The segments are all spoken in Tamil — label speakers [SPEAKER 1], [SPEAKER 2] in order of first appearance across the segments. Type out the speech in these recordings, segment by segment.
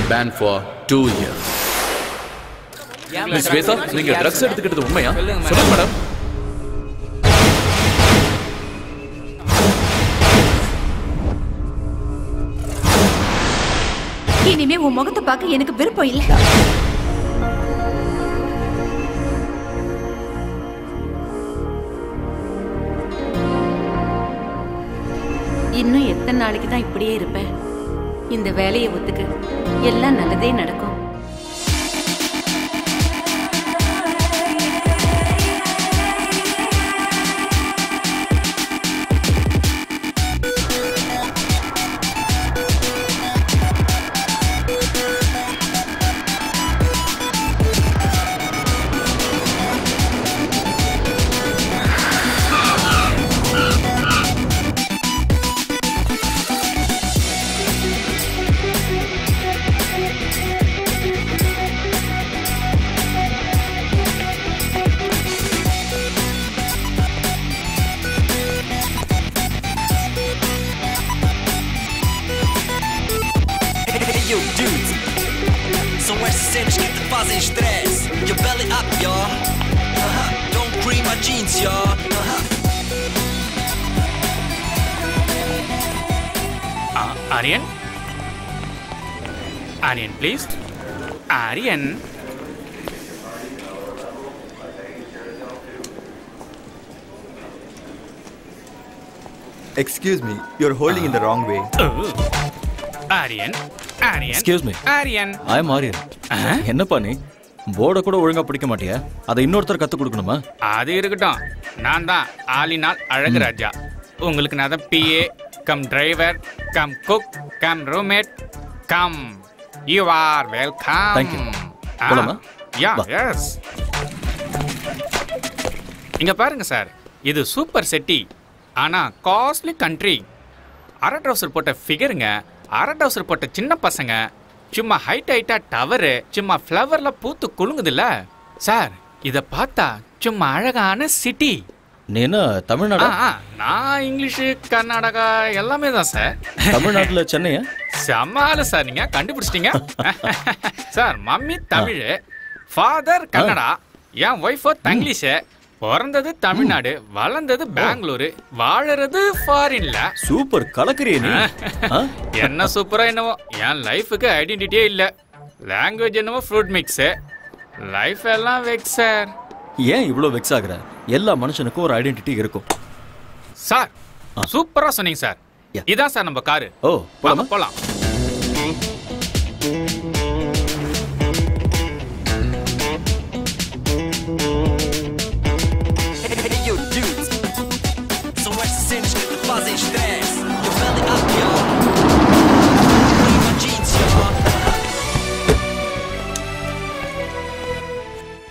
[SPEAKER 1] Banned for 2 years. Miss Sweta, நீங்க ட்ரக்ஸ் எடுத்துக்கிட்டது உண்மையா? சொல்லுங்க மேடம்.
[SPEAKER 2] இனிமே உன் முகத்தை பார்க்க எனக்கு விருப்பம் இல்ல. இன்னும் எத்தனை நாளைக்கு தான் இப்படியே இருப்பேன்? இந்த வேலையை ஒத்துக்கு, எல்லாம் நல்லதே நடக்கும்.
[SPEAKER 3] Aryan? Aryan, please. Aryan.
[SPEAKER 4] Excuse me, you're holding in the wrong way.
[SPEAKER 3] Aryan. Aryan.
[SPEAKER 5] Excuse me.
[SPEAKER 3] Aryan.
[SPEAKER 5] I am Aryan. என்னப்பா நீ போர்டை கூட ஒழுங்கா பிடிக்க மாட்டியா? அதை இன்னொருத்தர் கத்து கொடுக்கணுமா?
[SPEAKER 3] அது இருக்கட்டும். நான் தான் ஆலினால் அழகு ராஜா. உங்களுக்கு நான் தான் PA cum driver come cook come roommate come. You are welcome.
[SPEAKER 5] Thank you. போலாமா?
[SPEAKER 3] Yeah, yes. இங்க பாருங்க சார், இது சூப்பர் சிட்டி. ஆனா காஸ்ட்லி கண்ட்ரி. அரை ட்ரவுசர் போட்ட ஃபிகருங்க, அரை ட்ரவுசர் போட்ட சின்ன பசங்க, சும்மா ஹைட்டா டவரு, சும்மா ஃப்ளவர்ல பூத்து குலுங்குதுல்ல சார். இத பார்த்தா சும்மா அழகான சிட்டி.
[SPEAKER 5] நீ என்ன தமிழ்நாடா?
[SPEAKER 3] நான் இங்கிலீஷு கர்நாடகா எல்லாமே தான் சார்.
[SPEAKER 5] தமிழ்நாட்டுல சென்னையா?
[SPEAKER 3] சமாளு சார், நீங்க கண்டுபிடிச்சிட்டீங்க sir. Mummy Tamil, father Kannada, என் ஒய்ஃபோ தங்கிலீஷ். பிறந்தது தமிழ்நாடு, வளர்ந்தது பெங்களூரு, வாழறது ஃபாரின்ல.
[SPEAKER 5] சூப்பர், கலக்குறியே நீ.
[SPEAKER 3] என்ன சூப்பரா என்னவோ, என் லைஃபுக்கு ஐடென்டிட்டியே இல்ல. லாங்குவேஜ் என்னவோ ஃப்ரூட் மிக்ஸ், லைஃப் எல்லாம் வெக்ஸ் சார்.
[SPEAKER 5] ஏன் இவ்வளோ வெக்ஸ் ஆகுற? எல்லா மனுஷனுக்கும் ஒரு ஐடென்டிட்டி இருக்கும்
[SPEAKER 3] சார். சூப்பரா சொன்னீங்க சார். இதான் சார் நம்ம காரு.
[SPEAKER 5] ஓ, போலாமா?
[SPEAKER 3] போலாம்.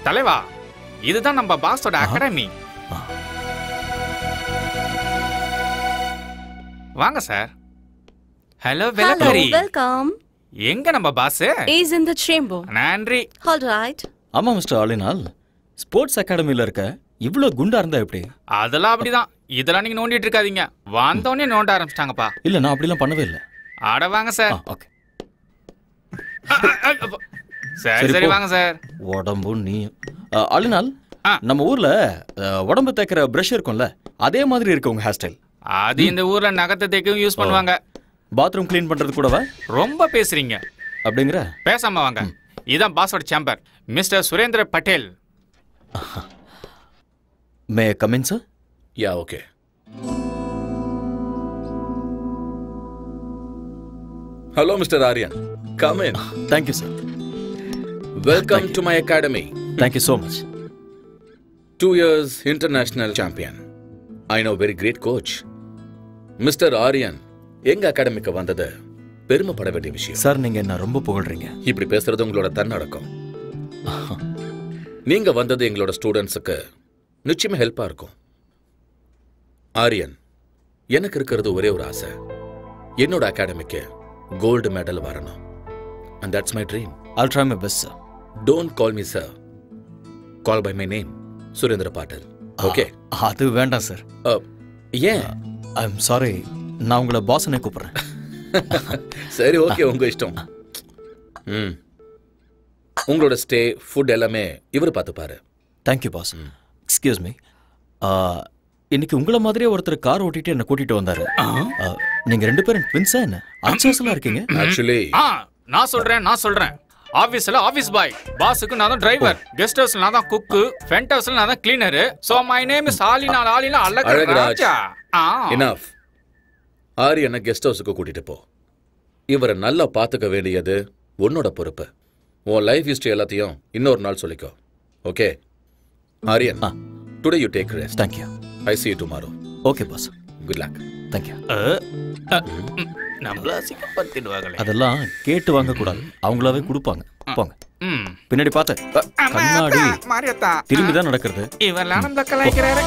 [SPEAKER 3] தலைவா, இதுதான் நம்ம பாஸோட அகாடமி. வாங்க சார். ஹலோ வெலக்கரி.
[SPEAKER 6] வெல்கம்.
[SPEAKER 3] எங்க நம்ம boss?
[SPEAKER 6] Is in the chamber.
[SPEAKER 3] நன்றி.
[SPEAKER 6] All right.
[SPEAKER 5] ஆமா மிஸ்டர் ஆலினால், ஸ்போர்ட்ஸ் அகாடமில இருக்க இவ்ளோ குண்டா இருந்தா எப்படி?
[SPEAKER 3] அதெல்லாம் அப்படிதான். இதெல்லாம் நீங்க நோண்டிட்டு இருக்காதீங்க. வந்தோடனே நோண்ட ஆரம்பிச்சிட்டாங்கப்பா.
[SPEAKER 5] இல்ல, நான் அப்படிலாம் பண்ணவே இல்ல.
[SPEAKER 3] ஆட வாங்க சார்.
[SPEAKER 5] ஓகே.
[SPEAKER 3] சரி வாங்க சார்.
[SPEAKER 5] உடம்பு நீ ஆலினால், நம்ம ஊர்ல உடம்பு தேய்க்கிற பிரஷ் இருக்கும்ல, அதே மாதிரி இருக்கு உங்க ஹேர் ஸ்டைல்.
[SPEAKER 3] அது இந்த ஊர்ல நகத்தை தேய்க்கவும் யூஸ் பண்ணுவாங்க.
[SPEAKER 5] பாத்ரூம் க்ளீன் பண்றது கூடவா?
[SPEAKER 3] ரொம்ப பேசுறீங்க.
[SPEAKER 5] அப்படிங்கிற?
[SPEAKER 3] பேசாம வாங்க. இதான் பாஸோட chamber, mister Surendra Patel.
[SPEAKER 5] May come in sir?
[SPEAKER 1] Yeah, okay. Hello, Mr. Aryan. Come in.
[SPEAKER 5] Thank you, sir.
[SPEAKER 1] Welcome to my academy.
[SPEAKER 5] Thank you so much.
[SPEAKER 1] 2 years international champion. I know very great coach. Mr. Aryan, எங்க அகாடமிக்கு வந்தது பெருமைப்பட வேண்டிய விஷயம்.
[SPEAKER 5] சார், நீங்க என்ன ரொம்ப புகழ்றீங்க.
[SPEAKER 1] இப்படி பேசுறது உங்களோட தன்னடக்கம். நீங்க வந்தது எங்களோட ஸ்டூடெண்ட்ஸுக்கு நிச்சயமா ஹெல்ப்பா இருக்கும். ஆரியன், எனக்கு இருக்கிறது ஒரே ஒரு ஆசை. என்னோட அகாடமிக்கு கோல்டு மெடல் வரணும். And that's my dream.
[SPEAKER 5] I'll try my best, sir.
[SPEAKER 1] Don't call me sir. Call by my name, Surendra Patel. Okay?
[SPEAKER 5] அது வேண்டாம் சார்.
[SPEAKER 1] ஏன்?
[SPEAKER 5] I'm sorry. நான் உங்களை பாஸ்னே கூப்பிடுறேன்.
[SPEAKER 1] சரி, ஓகே, உங்க இஷ்டம். உங்களோட ஸ்டே ஃபுட் எல்லாமே இவர் பார்த்துப்பாரு.
[SPEAKER 5] Thank you boss. எக்ஸ்கியூஸ் மீ, இன்னைக்கு உங்களை மாதிரியே ஒருத்தர் கார் ஓட்டிட்டு என்ன கூட்டிட்டு வந்தாரு. நீங்க 2 பேரும் ட்வின்ஸா என்ன? அன்சோசலா இருக்கீங்க.
[SPEAKER 1] ஆக்சுவலி
[SPEAKER 3] நான் சொல்றேன். ஆபீஸ்ல ஆபீஸ் பாய், பாஸுக்கு நான் தான் டிரைவர், கெஸ்ட் ஹவுஸ்ல நான் தான் குக்கு, ஃப்ரண்ட் ஹவுஸ்ல நான் தான் cleaner. So my name is Alina Azhagaraja.
[SPEAKER 1] Enough. ஆரியனை கெஸ்ட் ஹவுஸுக்கு கூட்டிட்டு போ. இவரை நல்லா பார்த்துக்க வேண்டியது உன்னோட பொறுப்பு. உன் லைஃப் ஹிஸ்டரி எல்லாத்தையும் இன்னொரு நாள் சொல்லிக்கோ. Okay Aryan, today you take rest.
[SPEAKER 5] Thank you.
[SPEAKER 1] I see you tomorrow.
[SPEAKER 5] Okay boss.
[SPEAKER 1] Good luck.
[SPEAKER 5] Thank you.
[SPEAKER 3] நம்மள சிக்கப்படுத்திடுவாங்களே.
[SPEAKER 5] அதெல்லாம் கேட்டு வாங்க கூடாது, அவங்களாவே கொடுப்பாங்க. போங்க. பின்னாடி பார்த்து கண்ணாடி
[SPEAKER 3] மாரியத்தா
[SPEAKER 5] திரும்பி தான் நடக்கிறது.
[SPEAKER 3] இவெல்லாம் நம்மள கலாய்க்கிறாரு.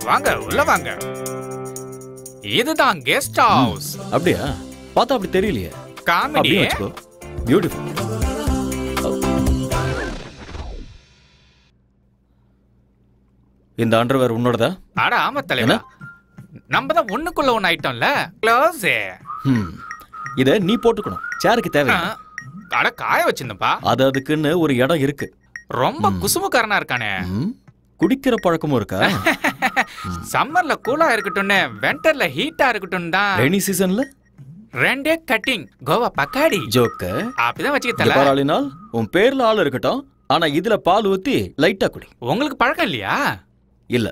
[SPEAKER 3] வாங்க உள்ள வாங்க. இதுதான் கெஸ்ட் ஹவுஸ்.
[SPEAKER 5] அப்படியா? பார்த்தா அப்படி தெரியலையே.
[SPEAKER 3] காமெடி.
[SPEAKER 5] பியூட்டிஃபுல். இந்த அண்டர்வேர் உன்னோடதா?
[SPEAKER 3] அட ஆமா தலைவா, நம்ம தான் ஒண்ணுக்குள்ள ஒண்ணு ஐட்டம்ல. க்ளோஸ்.
[SPEAKER 5] இத நீ போட்டுக்கணும், சேருக்கு தேவை.
[SPEAKER 3] அட காய வச்சிருந்தப்பா.
[SPEAKER 5] அதுக்குன்னு ஒரு இடம் இருக்கு.
[SPEAKER 3] ரொம்ப குசுமுக்காரனா இருக்கானே.
[SPEAKER 5] குடிக்கிற பழக்கமும் இருக்கா?
[SPEAKER 3] சம்மர்ல கூலா இருக்கட்டும்னு, விண்டர்ல ஹீட்டா இருக்கட்டும் தான்.
[SPEAKER 5] ரெய்னி சீசன்ல
[SPEAKER 3] 2 கட்டிங் கோவா பக்காடி
[SPEAKER 5] ஜோக்க
[SPEAKER 3] அப்படிதான் வச்சுக்கிட்டல.
[SPEAKER 5] பாராளினால் உன் பேர்ல ஆள் இருக்கட்டும், ஆனா இதுல பால் ஊத்தி லைட்டா குடி.
[SPEAKER 3] உங்களுக்கு பழக்கம் இல்லையா?
[SPEAKER 5] இல்ல.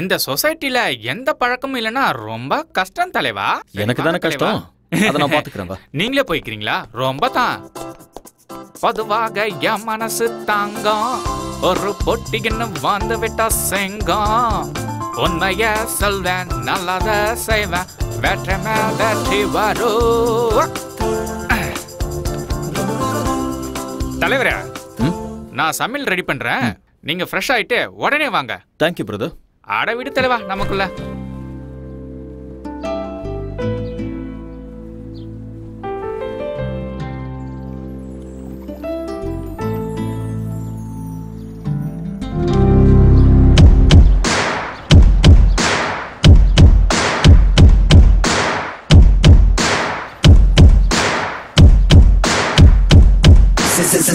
[SPEAKER 3] இந்த சொசைட்டில எந்த பழக்கமும் இல்லனா ரொம்ப கஷ்டம் தலைவா.
[SPEAKER 5] எனக்கு தானே கஷ்டம், அத நான் பாத்துக்கறேன்.
[SPEAKER 3] நீங்களே போய்க்கிறீங்களா? ரொம்ப தான். பொதுவாக என் மனசு தாங்கம், ஒரு பொட்டின்னு வந்து விட்டா செங்கம். உண்மைய சொல்வேன், நல்லத செய்வேன், வெற்றி மேல் வெற்றி வரும். தலைவரே, நான் சமையல் ரெடி பண்றேன், நீங்க ஃப்ரெஷ் ஆயிட்டு உடனே வாங்க.
[SPEAKER 5] Thank you brother.
[SPEAKER 3] அட விடு தலைவா, நமக்குள்ள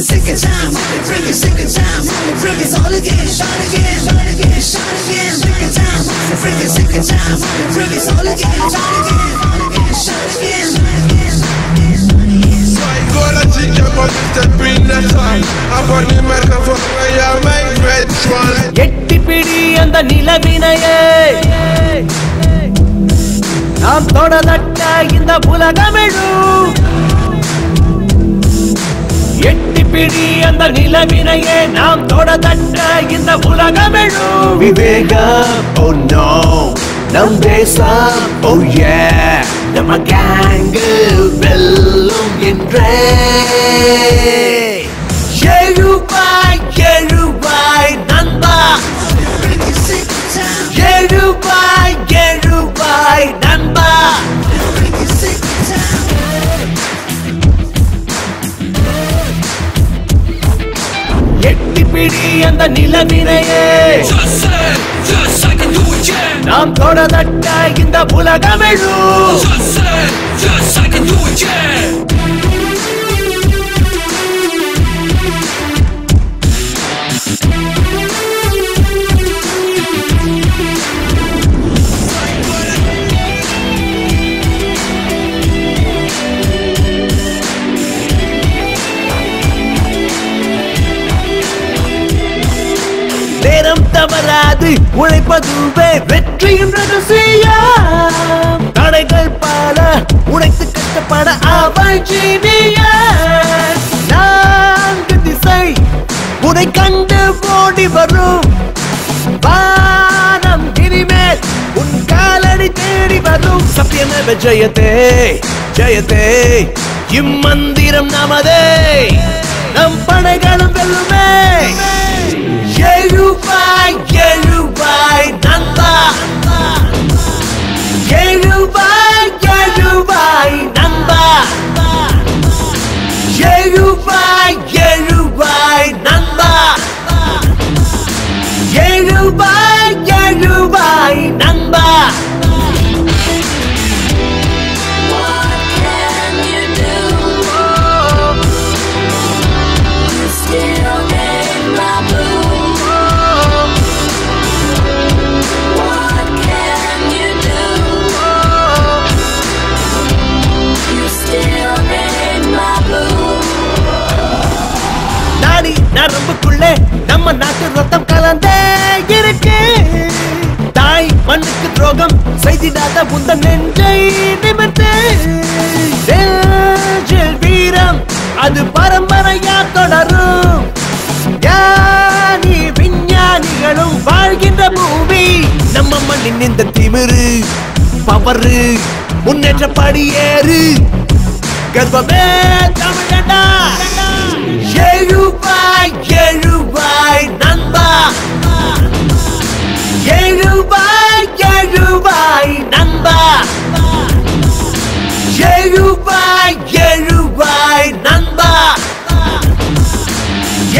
[SPEAKER 7] Second time, bring it second time, bring it all again, shot again, shot again, shot again, second time, bring it second time, bring it all again, shot again, shot again,
[SPEAKER 8] Gola chicken but step in the time. I want the microphone where you make red one.
[SPEAKER 9] எட்டி பிடி அந்த நிலவினையே, நாம் தொடதட்ட இந்த உலகமெழும். எட்டி பிடி அந்த நிலவினையே, நாம் தொடதட்ட இந்த உலகமெழும். விவேகம், oh no, நம் தேசம், oh yeah, நம்ம கேங்கு வெல்லும் என்றே. எழுவாய் எழுவாய் நண்பா, எழுவாய் எழுவாய் நண்பா. எட்டி பிடி அந்த நிலவினையே, நாம் தொடதட்ட இந்த உலகமெழும். நேரம் தவறாது உழைப்பதுவே வெற்றியின் ரகசியம். தடைகள் பல உழைத்து கஷ்டப்பட அவள் ஜீனியஸ். 4 திசை உன்னை கண்டு ஓடி வரும். வானம் இனிமேல் உன் காலடி தேடி வரும். சத்தியமேவ ஜெயதே ஜெயதே, இம்மந்திரம் நமதே, நம் படைகளும் வெல்லுமே. எழுவாய் எழுவாய் நண்பா, எழுவாய் எழுவாய் நண்பா, எழுவாய் எழுவாய் நண்பா, எழுவாய் எழுவாய் நண்பா. துரோகம் செய்திடாத உந்தன் நெஞ்சை நிமிர்த்து நெஞ்சில் வீரம் அது பரம்பரையா தொடரும் ஞானி விஞ்ஞானிகளும் வாழ்கின்ற பூமி நம்ம மண்ணின் இந்த திமிரு பவரு முன்னேற்ற படியேறு கர்வமே தமிழண்டா எழுவாய் எழுவாய் நண்பா எழுவாய் எழுவாய் நண்பா எழுவாய் எழுவாய் நண்பா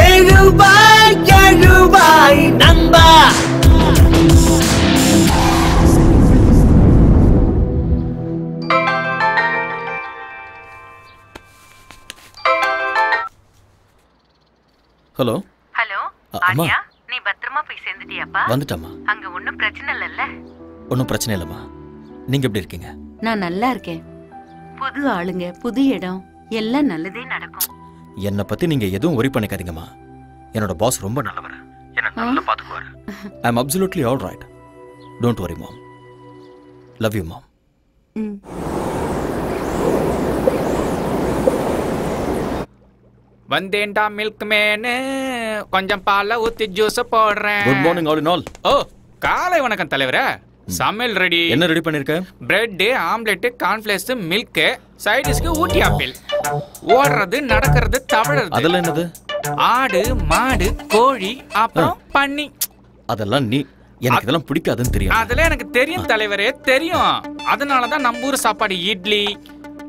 [SPEAKER 9] எழுவாய் எழுவாய் நண்பா
[SPEAKER 5] ஹலோ
[SPEAKER 2] ஹலோ
[SPEAKER 5] அம்மா.
[SPEAKER 2] ஆரியா, நீ பத்திரமா போய் சேர்ந்துட்டியாப்பா?
[SPEAKER 5] வந்துட்டம்மா.
[SPEAKER 2] அங்க ஒண்ணும் பிரச்சனை இல்லல்ல?
[SPEAKER 5] ஒன்றும் பிரச்சனை இல்லைம்மா. நீங்க எப்படி இருக்கீங்க?
[SPEAKER 2] நான் நல்லா இருக்கேன். புது ஆளுங்க, புது இடம், எல்லாம் நல்லதே நடக்கும்.
[SPEAKER 5] என்னை பத்தி நீங்க எதுவும் worry பண்ணிக்காதீங்கம்மா. என்னோட பாஸ் ரொம்ப நல்லவர். என்ன நல்லா பாத்துக்குவாரு. I am absolutely all right. Don't worry mom. Love you mom.
[SPEAKER 3] வந்தேன்டா மில்க் மேனு, கொஞ்சம் பாலை ஊத்தி ஜூஸ் போடுறேன்.
[SPEAKER 5] Good morning all in all.
[SPEAKER 3] Oh, காலை வணக்கம் தலைவரே. சமையல் ரெடி.
[SPEAKER 5] என்ன ரெடி பண்ணிருக்க?
[SPEAKER 3] பிரெட், ஆம்லெட், கார்ன்ஃபிளேக்ஸ், மில்க், சைடிஷ்க்கு ஊட்டி ஆப்பிள். ஓடுறது, நடக்கிறது, தவழறது.
[SPEAKER 5] அதெல்லாம் என்னது?
[SPEAKER 3] ஆடு, மாடு, கோழி, அப்புறம் பன்னி.
[SPEAKER 5] அதெல்லாம் நீ எனக்கு இதெல்லாம் பிடிக்காதுன்னு தெரியும்.
[SPEAKER 3] அதெல்லாம் எனக்கு தெரியும் தலைவரே, தெரியும். அதனாலதான் நம்ம ஊர் சாப்பாடு இட்லி,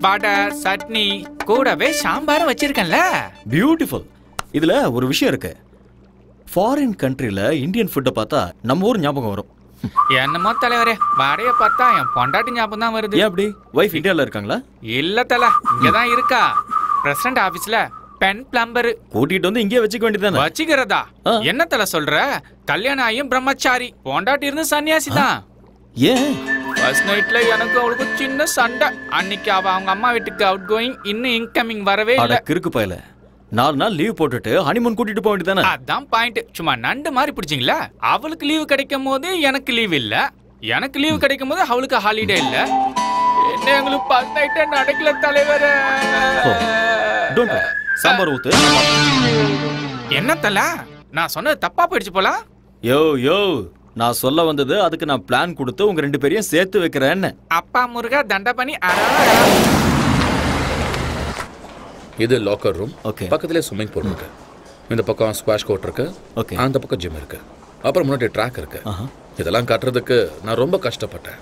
[SPEAKER 3] வடை, சட்னி, கூடவே சாம்பாரும் வச்சிருக்கேன்ல.
[SPEAKER 5] பியூட்டிஃபுல். இதுல ஒரு விஷயம் இருக்கு. ஃபாரின் கண்ட்ரில இந்தியன் ஃபுட்டை பார்த்தா நம்ம ஊர் ஞாபகம் வரும்.
[SPEAKER 3] என்னமோ தலைவரே, வடைய பார்த்தா என் பொண்டாட்டி ஞாபகம் தான் வருது.
[SPEAKER 5] ஏன் அப்படி? வைஃப் இந்தியால இருக்காங்களா?
[SPEAKER 3] இல்ல தல, இங்கதான் இருக்கா. பிரசிடண்ட் ஆபீஸ்ல பென் பிளம்பர்.
[SPEAKER 5] கூட்டிட்டு வந்து இங்கே வச்சுக்க வேண்டியதானே?
[SPEAKER 3] வச்சுக்கிறதா? என்ன தல சொல்ற? கல்யாணம் ஆயும் பிரம்மச்சாரி, பொண்டாட்டி இருந்து சன்னியாசி தான்.
[SPEAKER 5] ஏன்?
[SPEAKER 3] ஃபர்ஸ்ட் நைட்ல எனக்கு அவளுக்கு சின்ன சண்டை. அன்னைக்கு அவ அவங்க அம்மா வீட்டுக்கு அவுட் கோயிங், இன்னும் இன்கமிங் வரவே இல்ல.
[SPEAKER 5] கிறுக்கு பயல. 4 நாள் லீவ் போட்டுட்டு ஹனிமூன் கூட்டிட்டு போக வேண்டியதானே?
[SPEAKER 3] அதான் பாயிண்ட். சும்மா நண்டு மாதிரி பிடிச்சிங்களா? அவளுக்கு லீவு கிடைக்கும் போது எனக்கு லீவ் இல்ல, எனக்கு லீவு கிடைக்கும் போது அவளுக்கு ஹாலிடே இல்ல. என்ன எங்களுக்கு ஃபர்ஸ்ட் நைட்டே நடக்கல தலைவரே.
[SPEAKER 5] Don't worry. சாம்பார் ஊத்து.
[SPEAKER 3] என்ன தல, நான் சொன்னது தப்பா போயிடுச்சு போல.
[SPEAKER 5] யோ யோ, நான் சொல்ல வந்தது அதுக்கு நான் பிளான் கொடுத்து உங்க 2 பேரையும் சேர்த்து வைக்கிறேன்னு.
[SPEAKER 3] அப்பா முருகா தண்ட பண்ணி.
[SPEAKER 1] இது லாக்கர் ரூம்.
[SPEAKER 5] ஓகே.
[SPEAKER 1] பக்கத்துலேயே ஸ்விம்மிங் பூல் இருக்கு. இந்த பக்கம் ஸ்குவாஷ் கோர்ட் இருக்கு.
[SPEAKER 5] ஓகே.
[SPEAKER 1] அந்த பக்கம் ஜிம் இருக்கு. அப்புறம் முன்னாடி ட்ராக் இருக்கு. இதெல்லாம் கட்டுறதுக்கு நான் ரொம்ப கஷ்டப்பட்டேன்.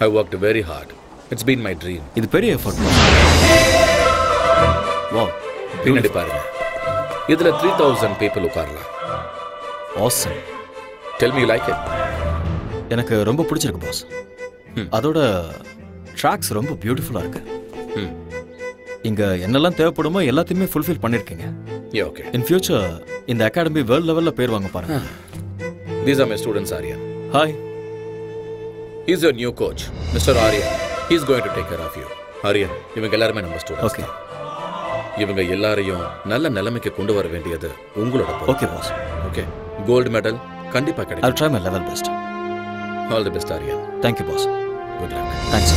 [SPEAKER 1] ஐ worked very hard. It's been my dream.
[SPEAKER 5] இது பெரிய எஃபர்ட். வாவ்.
[SPEAKER 1] பின்னாடி பாருங்க. இதுல 3000 people உட்காரலாம்.
[SPEAKER 5] Awesome.
[SPEAKER 1] Tell me you like it?
[SPEAKER 5] எனக்கு ரொம்ப பிடிச்சிருக்கு பாஸ். அதோட ட்ராக்ஸ் ரொம்ப பியூட்டிஃபுல்லா இருக்கு. இங்க என்னெல்லாம் தேவைப்படுமோ எல்லாத்தையுமே ஃபுல்ஃபில் பண்ணிருக்கீங்க.
[SPEAKER 1] Yeah, okay.
[SPEAKER 5] In future இந்த அகாடமி வேர்ல்ட் லெவல்ல பேர் வாங்க பாருங்க.
[SPEAKER 1] These are my students, Aryan.
[SPEAKER 5] Hi.
[SPEAKER 1] He's your new coach, Mr. Aryan. He's going to take care of you. Aryan, இவங்க எல்லாரும் நம்ம ஸ்டூடண்ட்ஸ்.
[SPEAKER 5] Okay.
[SPEAKER 1] இவங்க எல்லாரையும் நல்ல நிலைமைக்கு கொண்டு வர வேண்டியது உங்களோட பொறுப்பு.
[SPEAKER 5] Okay boss.
[SPEAKER 1] Okay. Gold medal கண்டிப்பா கிடைக்கும்.
[SPEAKER 5] I'll try my level best.
[SPEAKER 1] All the best, Aryan.
[SPEAKER 5] Thank you boss.
[SPEAKER 1] Good luck.
[SPEAKER 5] Thanks.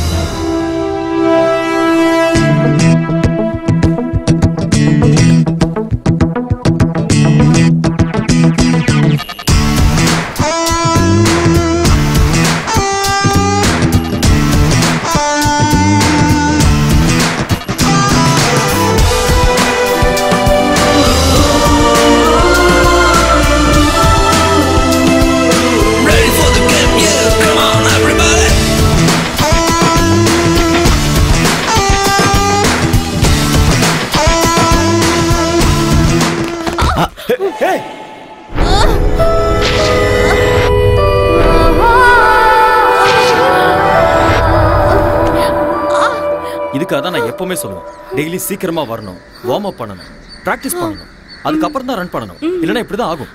[SPEAKER 5] இதுக்காக தான் நான் எப்பவுமே சொல்லுவேன், டெய்லி சீக்கிரமா வரணும், வார்ம் அப் பண்ணணும், பிராக்டிஸ் பண்ணணும், அதுக்கப்புறம் தான் ரன் பண்ணணும். இல்லைன்னா இப்படி தான் ஆகும்.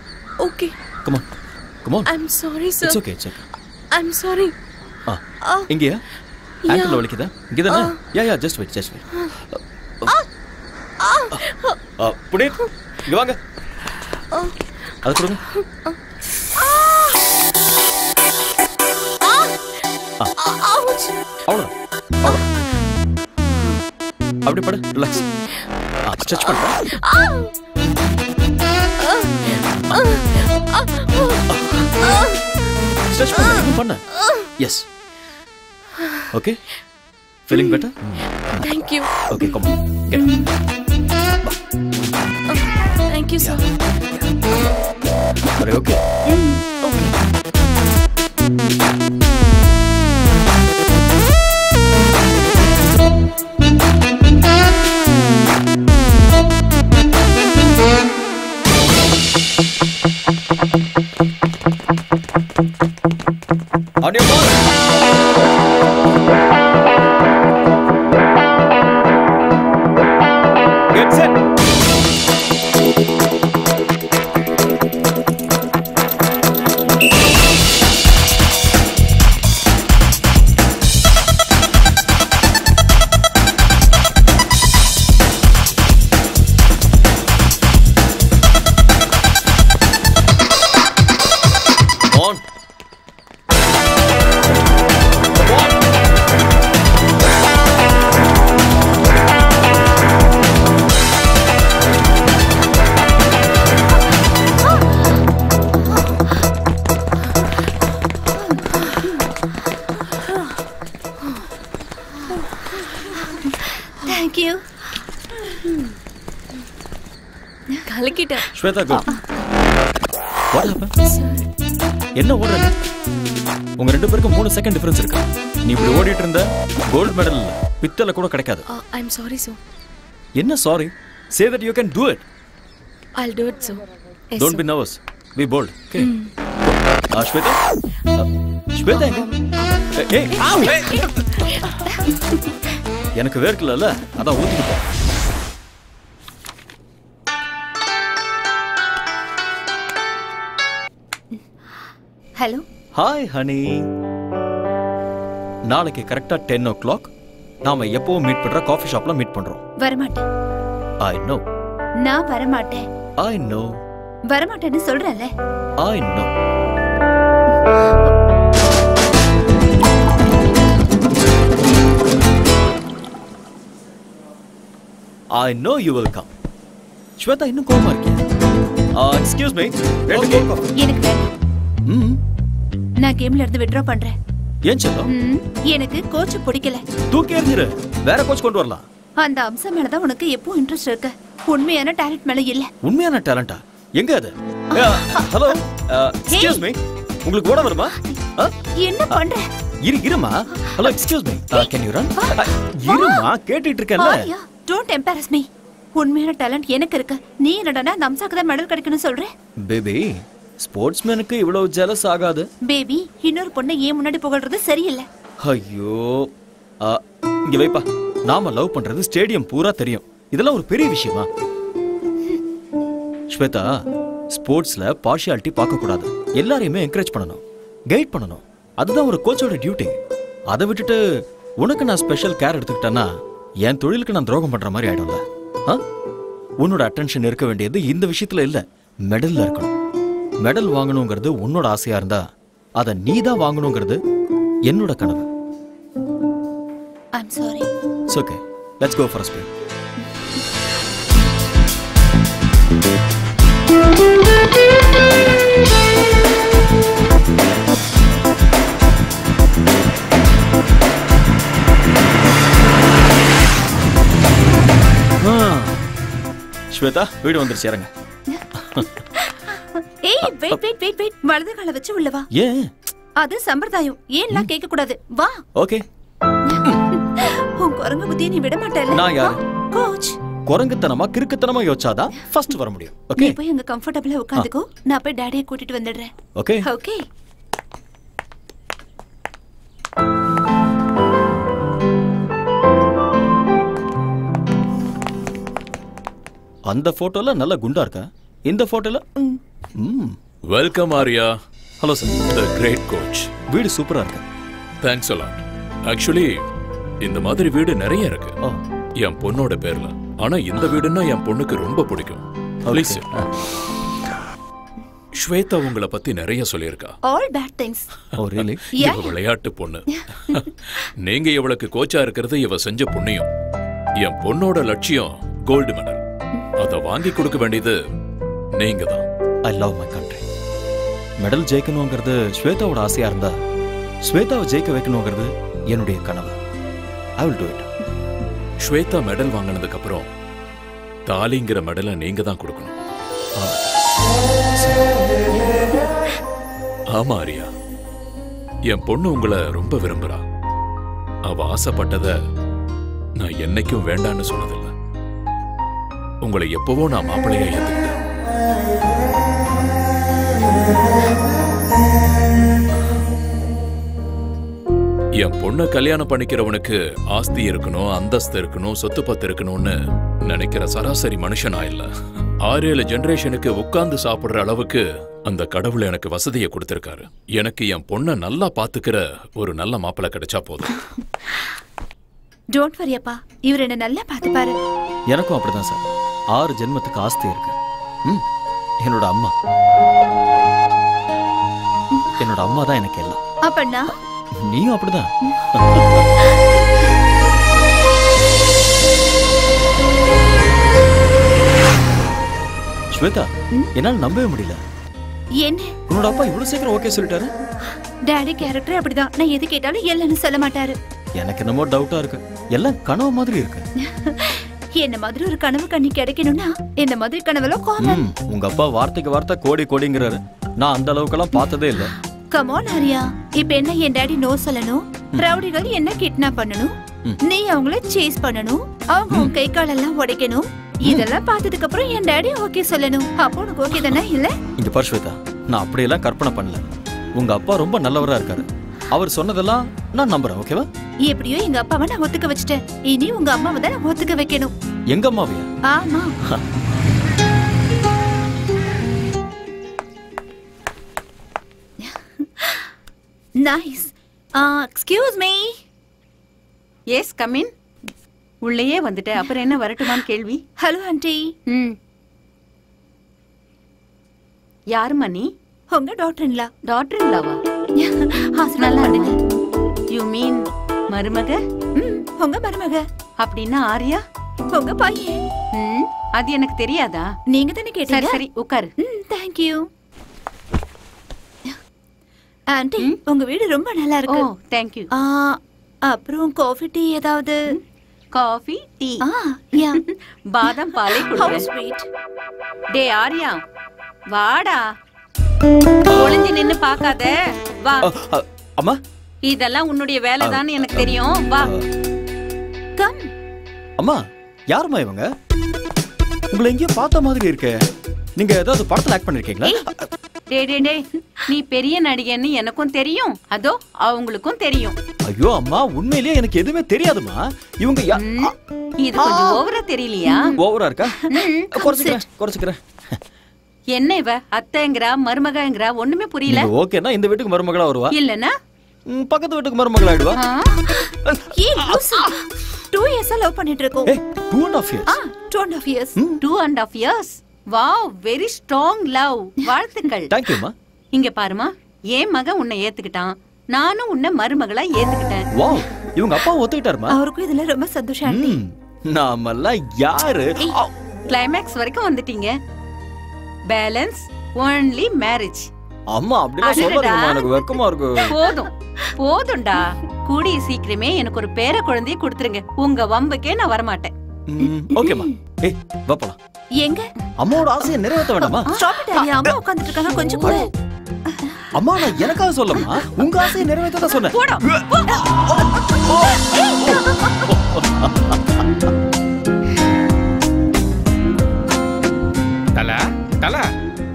[SPEAKER 6] Okay.
[SPEAKER 5] Come on. Come on.
[SPEAKER 6] I'm sorry, sir.
[SPEAKER 5] It's okay, it's okay.
[SPEAKER 6] I'm sorry.
[SPEAKER 5] இங்கயா? ஆங்கிள் வலிக்குதா? இங்கதானே? Yeah just wait, just wait. Puneeth, இங்க வாங்க. அது கொடுங்க. அவ்வளோதான் அவ்வளோதான். அப்படி படு, ரிலாக்ஸ். ஸ்ட்ரெச் பண்ண. ஸ்ட்ரெச் பண்ண. Yes. Okay. Feeling better?
[SPEAKER 6] Thank you.
[SPEAKER 5] Okay, come on. Get up.
[SPEAKER 6] Thank you, sir.
[SPEAKER 5] Are you okay?
[SPEAKER 6] Okay.
[SPEAKER 5] On your mark. Get set. On.
[SPEAKER 6] Thank you. கலக்கிட்டேன்.
[SPEAKER 5] Shweta, go. What happened? என்ன ஓடுற நீ? உங்க ரெண்டு பேருக்கு 3 செகண்ட் டிஃபரன்ஸ் இருக்கு. நீ இப்படி ஓடிட்டு இருந்த கோல்ட் மெடல் இல்ல, பித்தளை கூட கிடைக்காது.
[SPEAKER 6] I'm sorry, sir.
[SPEAKER 5] என்ன sorry? Say that you can do it.
[SPEAKER 6] I'll do it, sir. Yes,
[SPEAKER 5] Don't
[SPEAKER 6] sir.
[SPEAKER 5] be nervous. Be bold. Okay. Shweta? Shweta எங்க? ஏய், ஆவ். எனக்கு வேர்க்கலல, அதான் ஊத்திட்டேன்.
[SPEAKER 6] Hello.
[SPEAKER 5] Hi honey. நாளைக்கு கரெக்டா 10 o'clock நாம எப்பவும் மீட் பண்ற காஃபி ஷாப்ல மீட் பண்றோம்.
[SPEAKER 6] வரமாட்டேன்.
[SPEAKER 5] I know.
[SPEAKER 6] நான் வரமாட்டேன்.
[SPEAKER 5] I know.
[SPEAKER 6] வரமாட்டேன்னு சொல்றேன்ல.
[SPEAKER 5] I know. I know you will come. Shweta இன்னும் கோவமா இருக்கியா? Excuse me. ரெண்டு கேக் காஃபி.
[SPEAKER 6] எனக்கு வேண்டாம். நான் கேம்ல இருந்து வித்ட்ரா பண்றேன்.
[SPEAKER 5] ஏன் செல்லம்?
[SPEAKER 6] எனக்கு கோச் பிடிக்கல.
[SPEAKER 5] தூக்கி எறிஞ்சிரு. வேற கோச் கொண்டு வரலாம்.
[SPEAKER 6] அந்த அம்சம் மேல தான் உனக்கு எப்போ இன்ட்ரெஸ்ட் இருக்கு. உண்மையான டாலன்ட் மேல இல்ல.
[SPEAKER 5] உண்மையான டாலண்டா? எங்க அது? ஹலோ. Excuse me. உங்களுக்கு ஓட வருமா?
[SPEAKER 6] என்ன பண்ற?
[SPEAKER 5] இருமா. Hello, excuse me. Can you run? இருமா, கேட்டிட்டு இருக்கேன்ல.
[SPEAKER 6] Don't embarrass me. உண்மையான டாலன்ட் எனக்கு இருக்கு. நீ என்னடா அந்த அம்சாக்கு தான் மெடல் கிடைக்கணும் சொல்ற?
[SPEAKER 5] பேபி, ஸ்போர்ட்ஸ்மேனுக்கு இவ்வளவு ஜெலஸ் ஆகாது.
[SPEAKER 6] பேபி, இன்னொரு பொண்ணை ஏன் முன்னாடி புகழ்றது சரியில்லை.
[SPEAKER 5] ஐயோ, இங்க வைப்பா. நாம லவ் பண்றது ஸ்டேடியம் பூரா தெரியும். இதெல்லாம் ஒரு பெரிய விஷயமா? ஸ்வேதா, ஸ்போர்ட்ஸ்ல பார்ஷியாலிட்டி பார்க்க கூடாது. எல்லாரையுமே என்கரேஜ் பண்ணணும், கைட் பண்ணணும். அதுதான் ஒரு கோச்சோட டியூட்டி. அதை விட்டுட்டு உனக்கு நான் ஸ்பெஷல் கேர் எடுத்துக்கிட்டேன்னா என் தொழிலுக்கு நான் துரோகம் பண்ற மாதிரி ஆயிடும்ல. உன்னோட அட்டென்ஷன் இருக்க வேண்டியது இந்த விஷயத்துல இல்ல, மெடல்ல இருக்கணும். மெடல் வாங்கணுங்கிறது உன்னோட ஆசையா இருந்தா அதை நீ தான் வாங்கணுங்கிறது என்னோட கனவு.
[SPEAKER 6] I'm sorry.
[SPEAKER 5] It's okay. Let's go for a spin. Shweta, வீடு வந்துருச்சு, இறங்க.
[SPEAKER 6] ஏய், வெயிட். வலது காலை வச்சு உள்ள வா.
[SPEAKER 5] ஏன்?
[SPEAKER 6] அது சம்பிரதாயம். ஏன்லாம் கேட்க கூடாது. வா.
[SPEAKER 5] ஓகே.
[SPEAKER 6] உன் குரங்கு புத்தியை நீ விட மாட்டேல்ல?
[SPEAKER 5] நான் யாரு?
[SPEAKER 6] கோச்.
[SPEAKER 5] குரங்குத்தனமா கிறுக்குத்தனமா யோசிச்சாதான் ஃபர்ஸ்ட் வர முடியும். ஓகே.
[SPEAKER 6] நீ போய் அங்க கம்ஃபர்ட்டபிளா உட்கார்ந்துக்கோ. நான் போய் டாடியை கூட்டிட்டு வந்துடுறேன்.
[SPEAKER 5] ஓகே.
[SPEAKER 6] ஓகே.
[SPEAKER 5] அந்த போட்டோல நல்ல குண்டா இருக்கா, இந்த போட்டோல
[SPEAKER 1] welcome Arya.
[SPEAKER 5] Hello sir.
[SPEAKER 1] The great coach.
[SPEAKER 5] வீடு சூப்பரா இருக்கு.
[SPEAKER 1] Thanks a lot. ஆக்சுவலி இந்த மாதிரி வீடு நிறைய இருக்கு என் பொண்ணோட பேர்ல. ஆனா இந்த வீடுன்னா என் பொண்ணுக்கு ரொம்ப பிடிக்கும். ப்ளீஸ்.
[SPEAKER 10] ஸ்வேதா உங்களை பத்தி நிறைய சொல்லியிருக்கா.
[SPEAKER 6] All bad things.
[SPEAKER 5] ஓ ரியலி?
[SPEAKER 10] இவ விளையாட்டு பொண்ணு. நீங்க இவளுக்கு கோச்சா இருக்கிறது இவ செஞ்ச புண்ணியம். என் பொண்ணோட லட்சியம் கோல்டு மெடல். அத வாங்கி கொடுக்க வேண்டியது நீங்க தான்.
[SPEAKER 5] I love my country. Medal ஜெயிக்கணுங்கிறது ஸ்வேதாவோட ஆசையா இருந்தா ஸ்வேதாவை ஜெயிக்க வைக்கணுங்கிறது என்னுடைய கனவு. I will do it.
[SPEAKER 10] Shweta medal வாங்கினதுக்கு அப்புறம் தாலிங்கிற மெடலை நீங்க தான் கொடுக்கணும். ஆமா ஆரியா, என் பொண்ணு உங்களை ரொம்ப விரும்புறா. அவ ஆசைப்பட்டத நான் என்னைக்கும் வேண்டான்னு சொன்னதில்லை. உங்களை எப்பவோ நான் மாப்பிள்ளையா ஏத்துக்கிட்டேன். என் பொண்ணை கல்யாணம் பண்ணிக்கிறவனுக்கு ஆஸ்தி இருக்கணும், அந்தஸ்து இருக்கணும், சொத்து பத்து இருக்கணும்னு நினைக்கிற சராசரி மனுஷனா இல்ல. 6-7 ஜெனரேஷனுக்கு உட்கார்ந்து சாப்பிடுற அளவுக்கு அந்த கடவுள் எனக்கு வசதியை கொடுத்திருக்காரு. எனக்கு என் பொண்ணை நல்லா பாத்துக்கிற ஒரு நல்ல மாப்பிள்ளை கிடைச்சா போதும்.
[SPEAKER 6] டோன்ட் வரி அப்பா, இவர் என்ன நல்லா பாத்துப்பாரு.
[SPEAKER 5] எனக்கும் அப்படிதான் சார். 6 ஜென்மத்துக்கு ஆஸ்தி இருக்கு. என்னோட அம்மா தான் எனக்கு எல்லாம்.
[SPEAKER 6] அப்பண்ணா
[SPEAKER 5] நீயும் அப்படிதான். ஸ்வேதா, என்னால நம்பவே முடியல.
[SPEAKER 6] என்ன
[SPEAKER 5] உன்னோட அப்பா இவ்வளவு சீக்கிரம் ஓகே சொல்லிட்டாரு?
[SPEAKER 6] டாடி கேரக்டர் அப்படிதான். நான் எது கேட்டாலும் இல்லன்னு சொல்ல மாட்டாரு.
[SPEAKER 5] எனக்கு என்னமோ டவுட்டா இருக்கு. எல்லாம் கனவு மாதிரி இருக்கு.
[SPEAKER 6] என்ன மாதிரி ஒரு கனவு கண்ணி கிடைக்கணும்னா இந்த மாதிரி கனவுல காமன்.
[SPEAKER 5] உங்க அப்பா வார்த்தைக்கு வார்த்தை கோடி கோடிங்கிறாரு. நான் அந்த அளவுக்கெல்லாம் பார்த்ததே இல்ல.
[SPEAKER 6] கம் ஆன் ஆரியா, இப்ப என்ன என் டாடி நோ சொல்லணும், ரவுடிகள் என்ன கிட்னாப் பண்ணணும், நீ அவங்கள சேஸ் பண்ணணும், அவங்க உன் கை காலெல்லாம் உடைக்கணும். இதெல்லாம் பார்த்ததுக்கு அப்புறம் என் டாடி ஓகே சொல்லணும். அப்போ உனக்கு ஓகே தானே? இல்ல
[SPEAKER 5] இங்க பாரு ஸ்வேதா, நான் அப்படியெல்லாம் கற்பனை பண்ணல. உங்க அப்பா ரொம்ப நல்லவரா இருக்காரு. அவர் சொன்னதெல்லாம் நான் நம்புறேன். ஓகேவா?
[SPEAKER 6] எப்படியோ எங்க அப்பாவை நான் ஒத்துக்க வச்சுட்டேன். இனி உங்க அம்மாவை தான் நான் ஒத்துக்க வைக்கணும்.
[SPEAKER 5] எங்க அம்மாவையா?
[SPEAKER 6] ஆமா. Nice. Excuse me.
[SPEAKER 2] Yes come in. உள்ளேயே வந்துட்ட, அப்புறம் என்ன வரட்டுமான்னு கேள்வி?
[SPEAKER 6] Hello aunty.
[SPEAKER 2] யாருமா நீ?
[SPEAKER 6] உங்க டாக்டர்-இன்-லா.
[SPEAKER 2] டாக்டர்-இன்-லாவா?
[SPEAKER 6] நல்லா இருங்க.
[SPEAKER 2] யூ மீன் மருமக?
[SPEAKER 6] உங்க மருமக.
[SPEAKER 2] அப்படின்னா ஆரியா
[SPEAKER 6] உங்க பையன்.
[SPEAKER 2] அது எனக்கு தெரியாதா?
[SPEAKER 6] நீங்க தானே கேட்டீங்க.
[SPEAKER 2] சரி உட்காரு.
[SPEAKER 6] Thank you. ஆண்டி, உங்க வீடு ரொம்ப நல்லா இருக்கு.
[SPEAKER 2] Oh thank you.
[SPEAKER 6] அப்புறம் காஃபி டீ ஏதாவது?
[SPEAKER 2] Coffee tea?
[SPEAKER 6] யா.
[SPEAKER 2] பாதாம் பாலே குடிங்க. டே ஆரியா வாடா, ஒளிஞ்சு நின்னு பாக்காத, வா.
[SPEAKER 5] அம்மா,
[SPEAKER 2] இதெல்லாம் உன்னுடைய வேலைதான் எனக்கு தெரியும், வா.
[SPEAKER 6] கம்.
[SPEAKER 5] அம்மா, யாருமா இவங்க? உங்களை எங்கேயோ பார்த்த மாதிரி இருக்கே. நீங்க ஏதாவது படத்துல ஆக்ட் பண்ணிருக்கீங்களா?
[SPEAKER 2] டே டே டே, நீ பெரிய நடிகன்னு எனக்கும் தெரியும், அதோ அவங்களுக்கும் தெரியும்.
[SPEAKER 5] ஐயோ அம்மா, உண்மையிலேயே எனக்கு எதுவுமே தெரியாதுமா. இவங்க
[SPEAKER 2] இது கொஞ்சம் ஓவரா தெரியலையா?
[SPEAKER 5] ஓவரா இருக்கா? குறைச்சுக்கிறேன்.
[SPEAKER 2] என்ன இவ அத்தைங்கறா மருமகங்கறா ஒண்ணுமே புரியல.
[SPEAKER 5] ஓகேனா இந்த வீட்டுக்கு மருமகளா வருவா?
[SPEAKER 2] இல்லனா
[SPEAKER 5] பக்கத்து வீட்டுக்கு மருமகளா ஆயிடுவா?
[SPEAKER 6] ஏய் லூசு, 2 இயர்ஸா லவ் பண்ணிட்டு இருக்கோம்.
[SPEAKER 5] 2.5 years.
[SPEAKER 6] 2.5 years.
[SPEAKER 2] 2.5 years. Wow, very strong love. வாழ்த்துக்கள்.
[SPEAKER 5] Thank you மா.
[SPEAKER 2] இங்க பாருமா, என் மகன் உன்னை ஏத்துக்கிட்டான், நானும் உன்னை மருமகளா ஏத்துக்கிட்டேன்.
[SPEAKER 5] வாவ், இவங்க அப்பா ஒத்துக்கிட்டாருமா?
[SPEAKER 6] அவருக்கும் இதுல ரொம்ப சந்தோஷம் ஆண்டி.
[SPEAKER 5] நாமெல்லாம் யாரு?
[SPEAKER 2] கிளைமாக்ஸ் வரைக்கும் வந்துட்டீங்க. Balance only marriage.
[SPEAKER 5] அம்மா அப்படிலாம் சொல்லாதீங்கமா, எனக்கு வெக்கமா இருக்கு.
[SPEAKER 2] போதும்டா, கூடிய சீக்கிரமே எனக்கு ஒரு பேர குழந்தையை கொடுத்துருங்க. உங்க வம்புக்கே நான் வர மாட்டேன்.
[SPEAKER 5] ஓகேமா. ஏய் வா போலாம்.
[SPEAKER 6] எங்க?
[SPEAKER 5] அம்மாவோட ஆசையை நிறைவேற்ற வேண்டாமா?
[SPEAKER 6] ஸ்டாப் இட் ஆரியா, அம்மா உட்கார்ந்துட்டு இருக்காங்க, கொஞ்சம் கூட.
[SPEAKER 5] அம்மா நான் எனக்காக சொல்லமா, உங்க ஆசையை நிறைவேற்ற தான் சொன்னேன்.
[SPEAKER 2] போடா.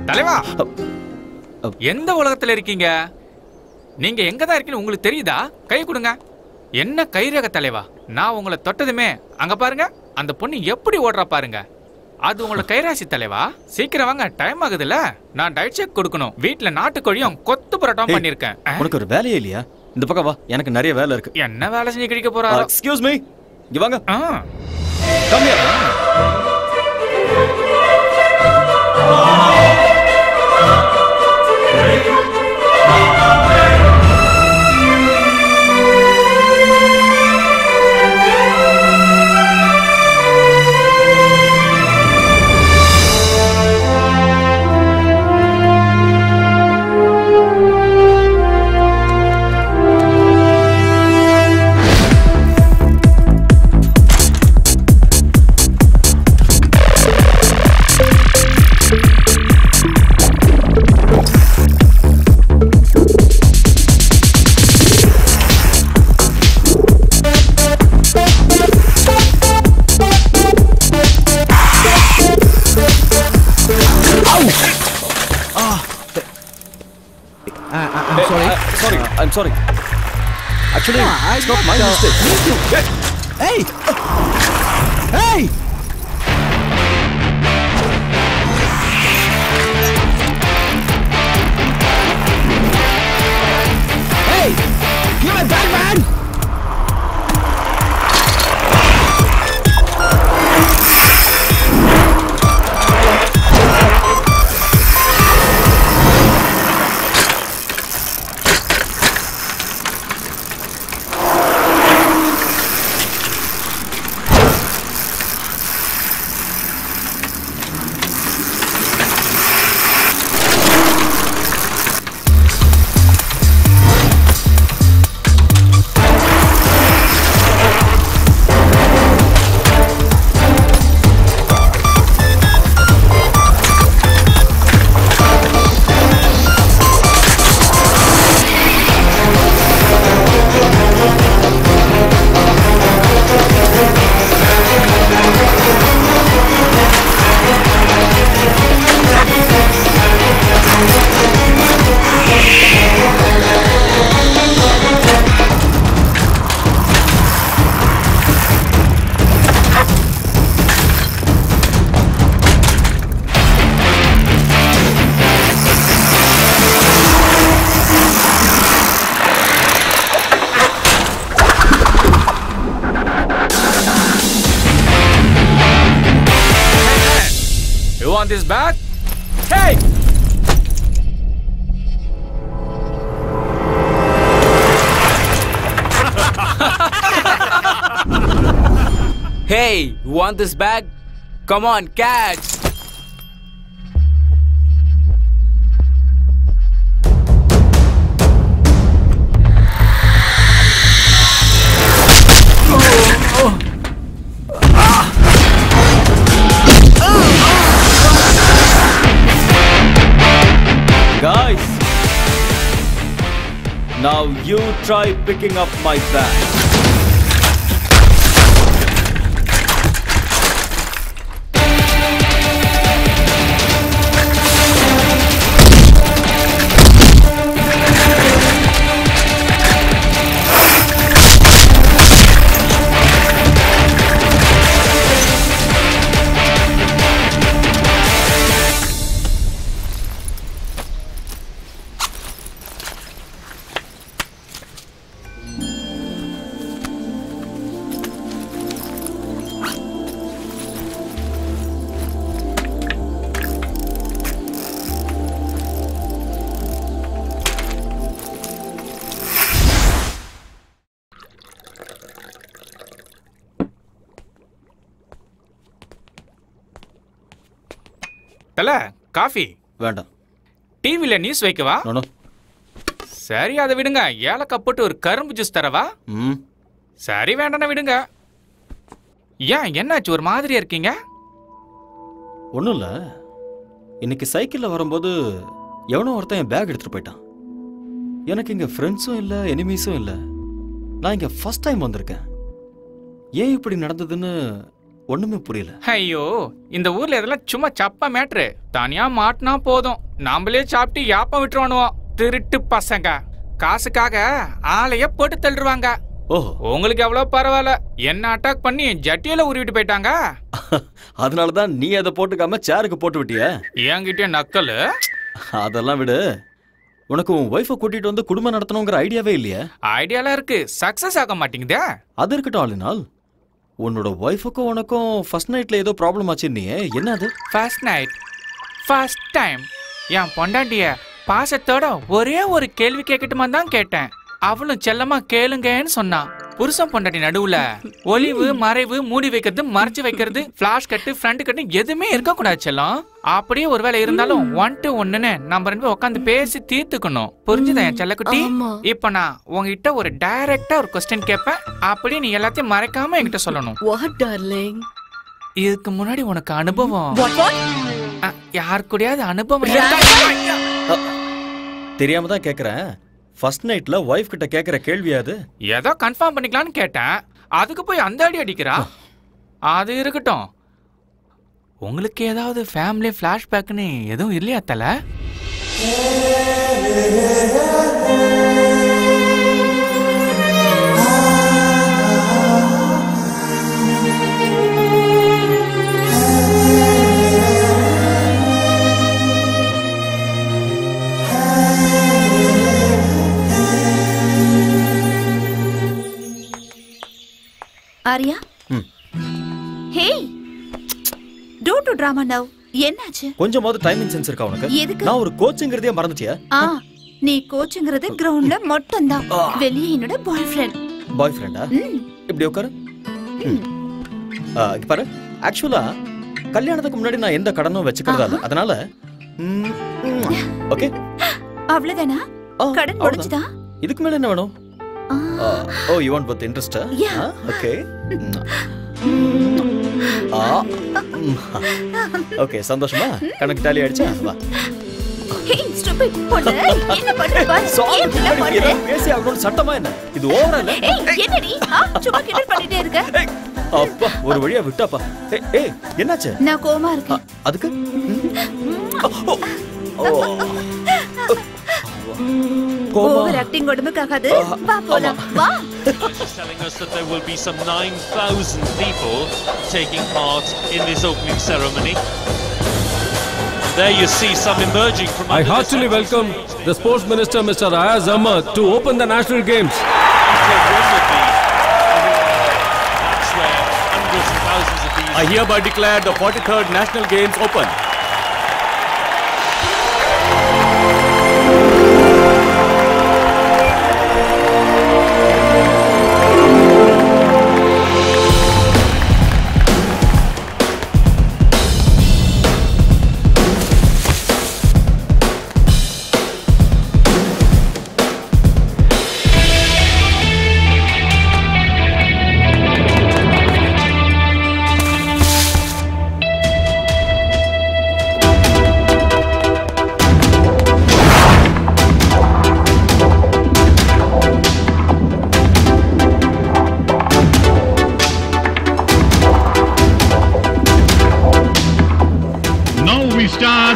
[SPEAKER 3] தலைவா, எந்த உலகத்துல இருக்கீங்க? நீங்க எங்க தான் இருக்கீங்க உங்களுக்கு தெரியுதா? கை கொடுங்க. என்ன கைரேக தலைவா, நான் உங்களை தொட்டதுமே அங்க பாருங்க, அந்த பொண்ணு எப்படி ஓடுறா பாருங்க. அது உங்களோட கைராசி தலைவா. சீக்கிரம் வாங்க, டைம் ஆகுதுல்ல. நான் டயட் செக் கொடுக்கணும். வீட்டுல நாட்டுக்கோழியும் கொத்து பரோட்டாவும் பண்ணிருக்கேன்.
[SPEAKER 5] உனக்கு ஒரு வேலையே இல்லையா? இந்த பக்கம் வா, எனக்கு நிறைய வேலை இருக்கு.
[SPEAKER 3] என்ன வேலை செஞ்சு கிடைக்க போறா?
[SPEAKER 5] எக்ஸ்கியூஸ் மீ, இங்க வாங்க. Come here.
[SPEAKER 11] I'm sorry.
[SPEAKER 5] I'm sorry. Actually, it's not my mistake.
[SPEAKER 11] Hey! Hey! Hey! Give me back, man!
[SPEAKER 3] Want this back? Hey!
[SPEAKER 12] Hey, you want this bag? Come on, catch!
[SPEAKER 5] Guys, now you try picking up my bag.
[SPEAKER 3] தல காஃபி
[SPEAKER 5] வேண்டாம்.
[SPEAKER 3] டிவில நியூஸ் வைக்கவா?
[SPEAKER 5] நோ.
[SPEAKER 3] சரி அதை விடுங்க. ஏலக்காய் போட்டு ஒரு கரும்பு ஜூஸ் தரவா? சரி வேண்டாம் விடுங்க. ஏன் என்னாச்சு ஒரு மாதிரியா இருக்கீங்க?
[SPEAKER 5] ஒன்றும் இல்லை, இன்னைக்கு சைக்கிளில் வரும்போது எவனோ ஒருத்தன் என் பேக் எடுத்துகிட்டு போயிட்டான். எனக்கு இங்கே ஃப்ரெண்ட்ஸும் இல்லை எனிமீஸும் இல்லை. நான் இங்கே ஃபர்ஸ்ட் டைம் வந்திருக்கேன். ஏன் இப்படி நடந்ததுன்னு ஒண்ணுமே புரியல.
[SPEAKER 3] ஐயோ, இந்த ஊர்ல இதெல்லாம் சும்மா சப்பா மேட்ரு. தனியா மாட்டினா போதும், நாமளே சாப்பிட்டு யாப்பம் விட்டுருவானுவோம். திருட்டு பசங்க காசுக்காக ஆளைய போட்டு தள்ளுவாங்க.
[SPEAKER 5] ஓஹோ,
[SPEAKER 3] உங்களுக்கு எவ்வளவு பரவாயில்ல, என்ன அட்டாக் பண்ணி ஜட்டியில உருவிட்டு போயிட்டாங்க.
[SPEAKER 5] அதனாலதான் நீ அதை போட்டுக்காம சேருக்கு போட்டு விட்டிய.
[SPEAKER 3] என்கிட்ட நக்கல்.
[SPEAKER 5] அதெல்லாம் விடு. உனக்கு உன் ஒய்ஃபை கூட்டிட்டு வந்து குடும்பம் நடத்தணுங்கிற ஐடியாவே இல்லையா?
[SPEAKER 3] ஐடியாலாம் இருக்கு, சக்சஸ் ஆக மாட்டேங்குதே.
[SPEAKER 5] அது இருக்கட்டும் ஆளுநாள். உன்னோட ஒய்ஃபுக்கும் உனக்கும் ஃபர்ஸ்ட் நைட்ல ஏதோ ப்ராப்ளம் ஆச்சுன்னியே, என்ன அது?
[SPEAKER 3] ஃபர்ஸ்ட் நைட் ஃபர்ஸ்ட் டைம் என் பொண்டாட்டிய பாசத்தோட ஒரே ஒரு கேள்வி கேட்கட்டுமா தான் கேட்டேன். அவளும் செல்லமா கேளுங்கன்னு சொன்னான். புருஷன் பொண்டாட்டி நடுவுல ஒளிவு மறைவு மூடி வைக்கிறது மறைச்சு வைக்கிறது ஃபிளாஷ் கட்டு ஃப்ரண்ட் கட்டு எதுவுமே இருக்க கூடாது செல்லம். அப்படியே ஒருவேளை இருந்தாலும் 1 to 1ன்னு நம்ம ரெண்டு பேரும் உட்காந்து பேசி தீர்த்துக்கணும். புரிஞ்சுதா என் செல்லக்குட்டி? இப்ப நான் உங்ககிட்ட ஒரு டைரக்டா ஒரு கொஸ்டின் கேட்பேன், அப்படியே நீ எல்லாத்தையும் மறைக்காம என்கிட்ட சொல்லணும்.
[SPEAKER 13] What darling?
[SPEAKER 3] இதுக்கு முன்னாடி உனக்கு அனுபவம் யார் கூடயாவது அனுபவம்
[SPEAKER 5] தெரியாம தான் கேக்குறேன். ஃபர்ஸ்ட் நைட்ல வைஃப் கிட்ட கேக்குற கேள்வியாது?
[SPEAKER 3] ஏதோ கன்ஃபார்ம் பண்ணிக்கலாம்னு கேட்டேன், அதுக்கு போய் அந்த அடி அடிக்கிறா. அது இருக்கட்டும், உங்களுக்கு ஏதாவது ஃபேமிலி ஃபிளாஷ்பேக்னு எதுவும் இல்லையா தல?
[SPEAKER 6] Arya hey don't do drama now என்னாச்சு
[SPEAKER 5] கொஞ்சமாவது டைமிங் சென்ஸ் இருக்கா உனக்கு
[SPEAKER 6] எதுக்கு
[SPEAKER 5] நான் ஒரு கோச்சிங்கிறதே மறந்துட்டியா
[SPEAKER 6] நீ கோச்சிங்கிறது கிரவுண்ட்ல மட்டும் தான் வெளியே என்னோட பாய்
[SPEAKER 5] ஃப்ரெண்டா இப்படி உட்காரு இங்க பாரு ஆக்சுவலா கல்யாணத்துக்கு முன்னாடி நான் எந்த கடனும் வச்சுக்கிறதா இல்ல அதனால ஓகே
[SPEAKER 6] அவ்வளவுதானா கடன் முடிஞ்சுதா
[SPEAKER 5] இதுக்கு மேல என்ன வேணும் Oh, you want both interest?
[SPEAKER 6] Yeah.
[SPEAKER 5] Okay. Okay, சந்தோஷமா? கணக்கு டாலி ஆயிடுச்சா? வா.
[SPEAKER 6] Hey, stupid. போடு. என்ன பண்ற பாரு. என்ன பண்ற?
[SPEAKER 5] பேசி அவனோட சட்டமா என்ன? இது ஓவரா இல்ல?
[SPEAKER 6] ஏய், என்னடி? சும்மா கிண்டல் பண்ணிட்டே இருக்க.
[SPEAKER 5] அப்பா, ஒரு வழியா விட்டாப்பா. ஏய், என்னாச்சு?
[SPEAKER 6] நான் கோவமா இருக்கேன்.
[SPEAKER 5] அதுக்கு?
[SPEAKER 6] Over acting உடம்புக்காகாது. வா போலாம். வா.
[SPEAKER 13] Telling us that there will be some 9,000 people taking part in this opening ceremony. There you see some emerging from
[SPEAKER 14] I heartily welcome the Sports Minister Mr. Ayaz Ahmad to open the National Games.
[SPEAKER 15] I hereby declare the 43rd National Games open.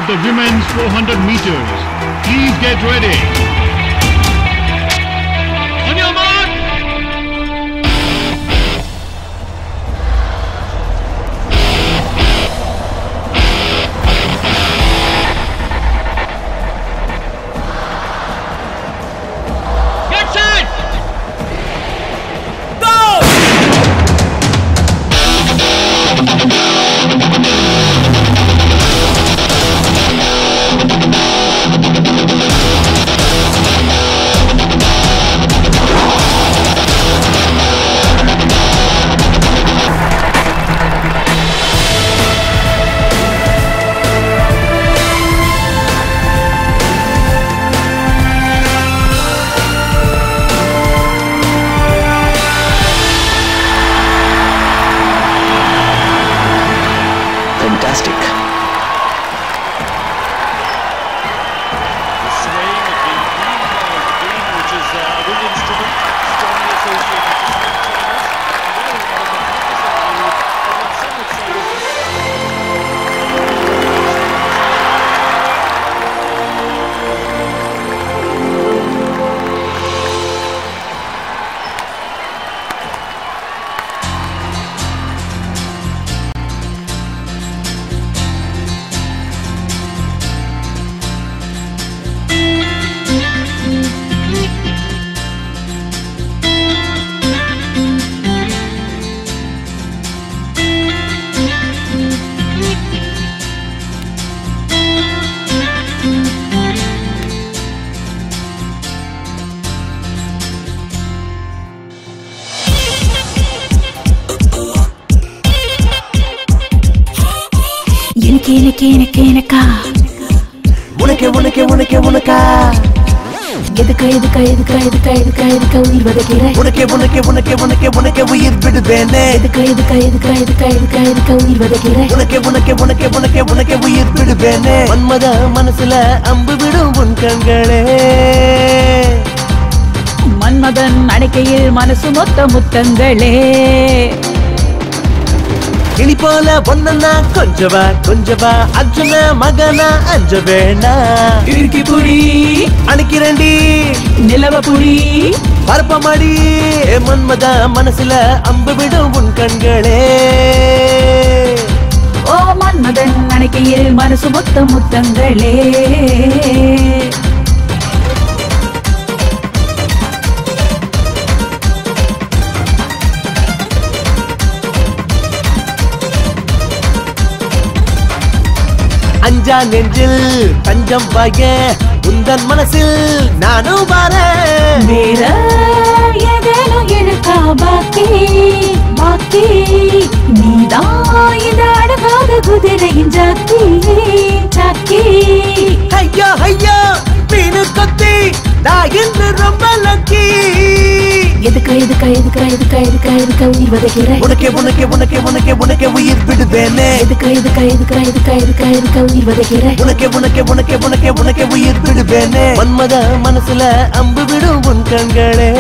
[SPEAKER 16] The women's 400 meters. Please get ready. On your mark. Get set. Go.
[SPEAKER 17] Fantastic.
[SPEAKER 13] The swaying of the green, which is a wind instrument, strongly associated with
[SPEAKER 18] எனக்கா
[SPEAKER 9] உனக்கா
[SPEAKER 18] எதுக்கு உயிர் வதைக்கிற
[SPEAKER 9] உனக்கே உயிர் விடுவேனே
[SPEAKER 18] எதுக்கு உயிர் வதைக்கிற
[SPEAKER 9] உனக்கே உயிர் விடுவேனே மன்மத மனசுல அம்பு விடும் உன் கண்களே
[SPEAKER 18] மன்மதன் அணைக்கையில் மனசு மொத்த முத்தங்களே
[SPEAKER 9] கிளி போல ஒன்னா கொஞ்சவா அர்ஜுன மகனா அஞ்ச வேணா
[SPEAKER 18] இறுக்கி புடி
[SPEAKER 9] அணைக்கிறண்டி
[SPEAKER 18] நிலவ புடி
[SPEAKER 9] பரப்பமாடி மன்மதா மனசுல அம்பு விடும் உன் கண்களே
[SPEAKER 18] ஓ மன்மதன் அணைக்கையில் மனசு மொத்த முத்தங்களே
[SPEAKER 9] அஞ்சா நெஞ்சில் தஞ்சம் பாய உந்தன் மனசில் நானும் வரேன்
[SPEAKER 18] வேற ஏதேனும் எனக்கா பாக்கி நீதான் இந்த அழகாத குதிரையின் ஜாக்கி
[SPEAKER 9] ஐயோ மீனு கொத்தி நான் இன்று ரொம்ப லக்கி
[SPEAKER 18] எதுக்கா உயிர் வதைக்கிறேன்
[SPEAKER 9] உனக்கே உயிர் விடுவேனே
[SPEAKER 18] எதுக்கா உயிர் வதைக்கிறேன்
[SPEAKER 9] உனக்கே உயிர் விடுவேனே மன்மத மனசுல அம்பு விடும் உன் கண்களே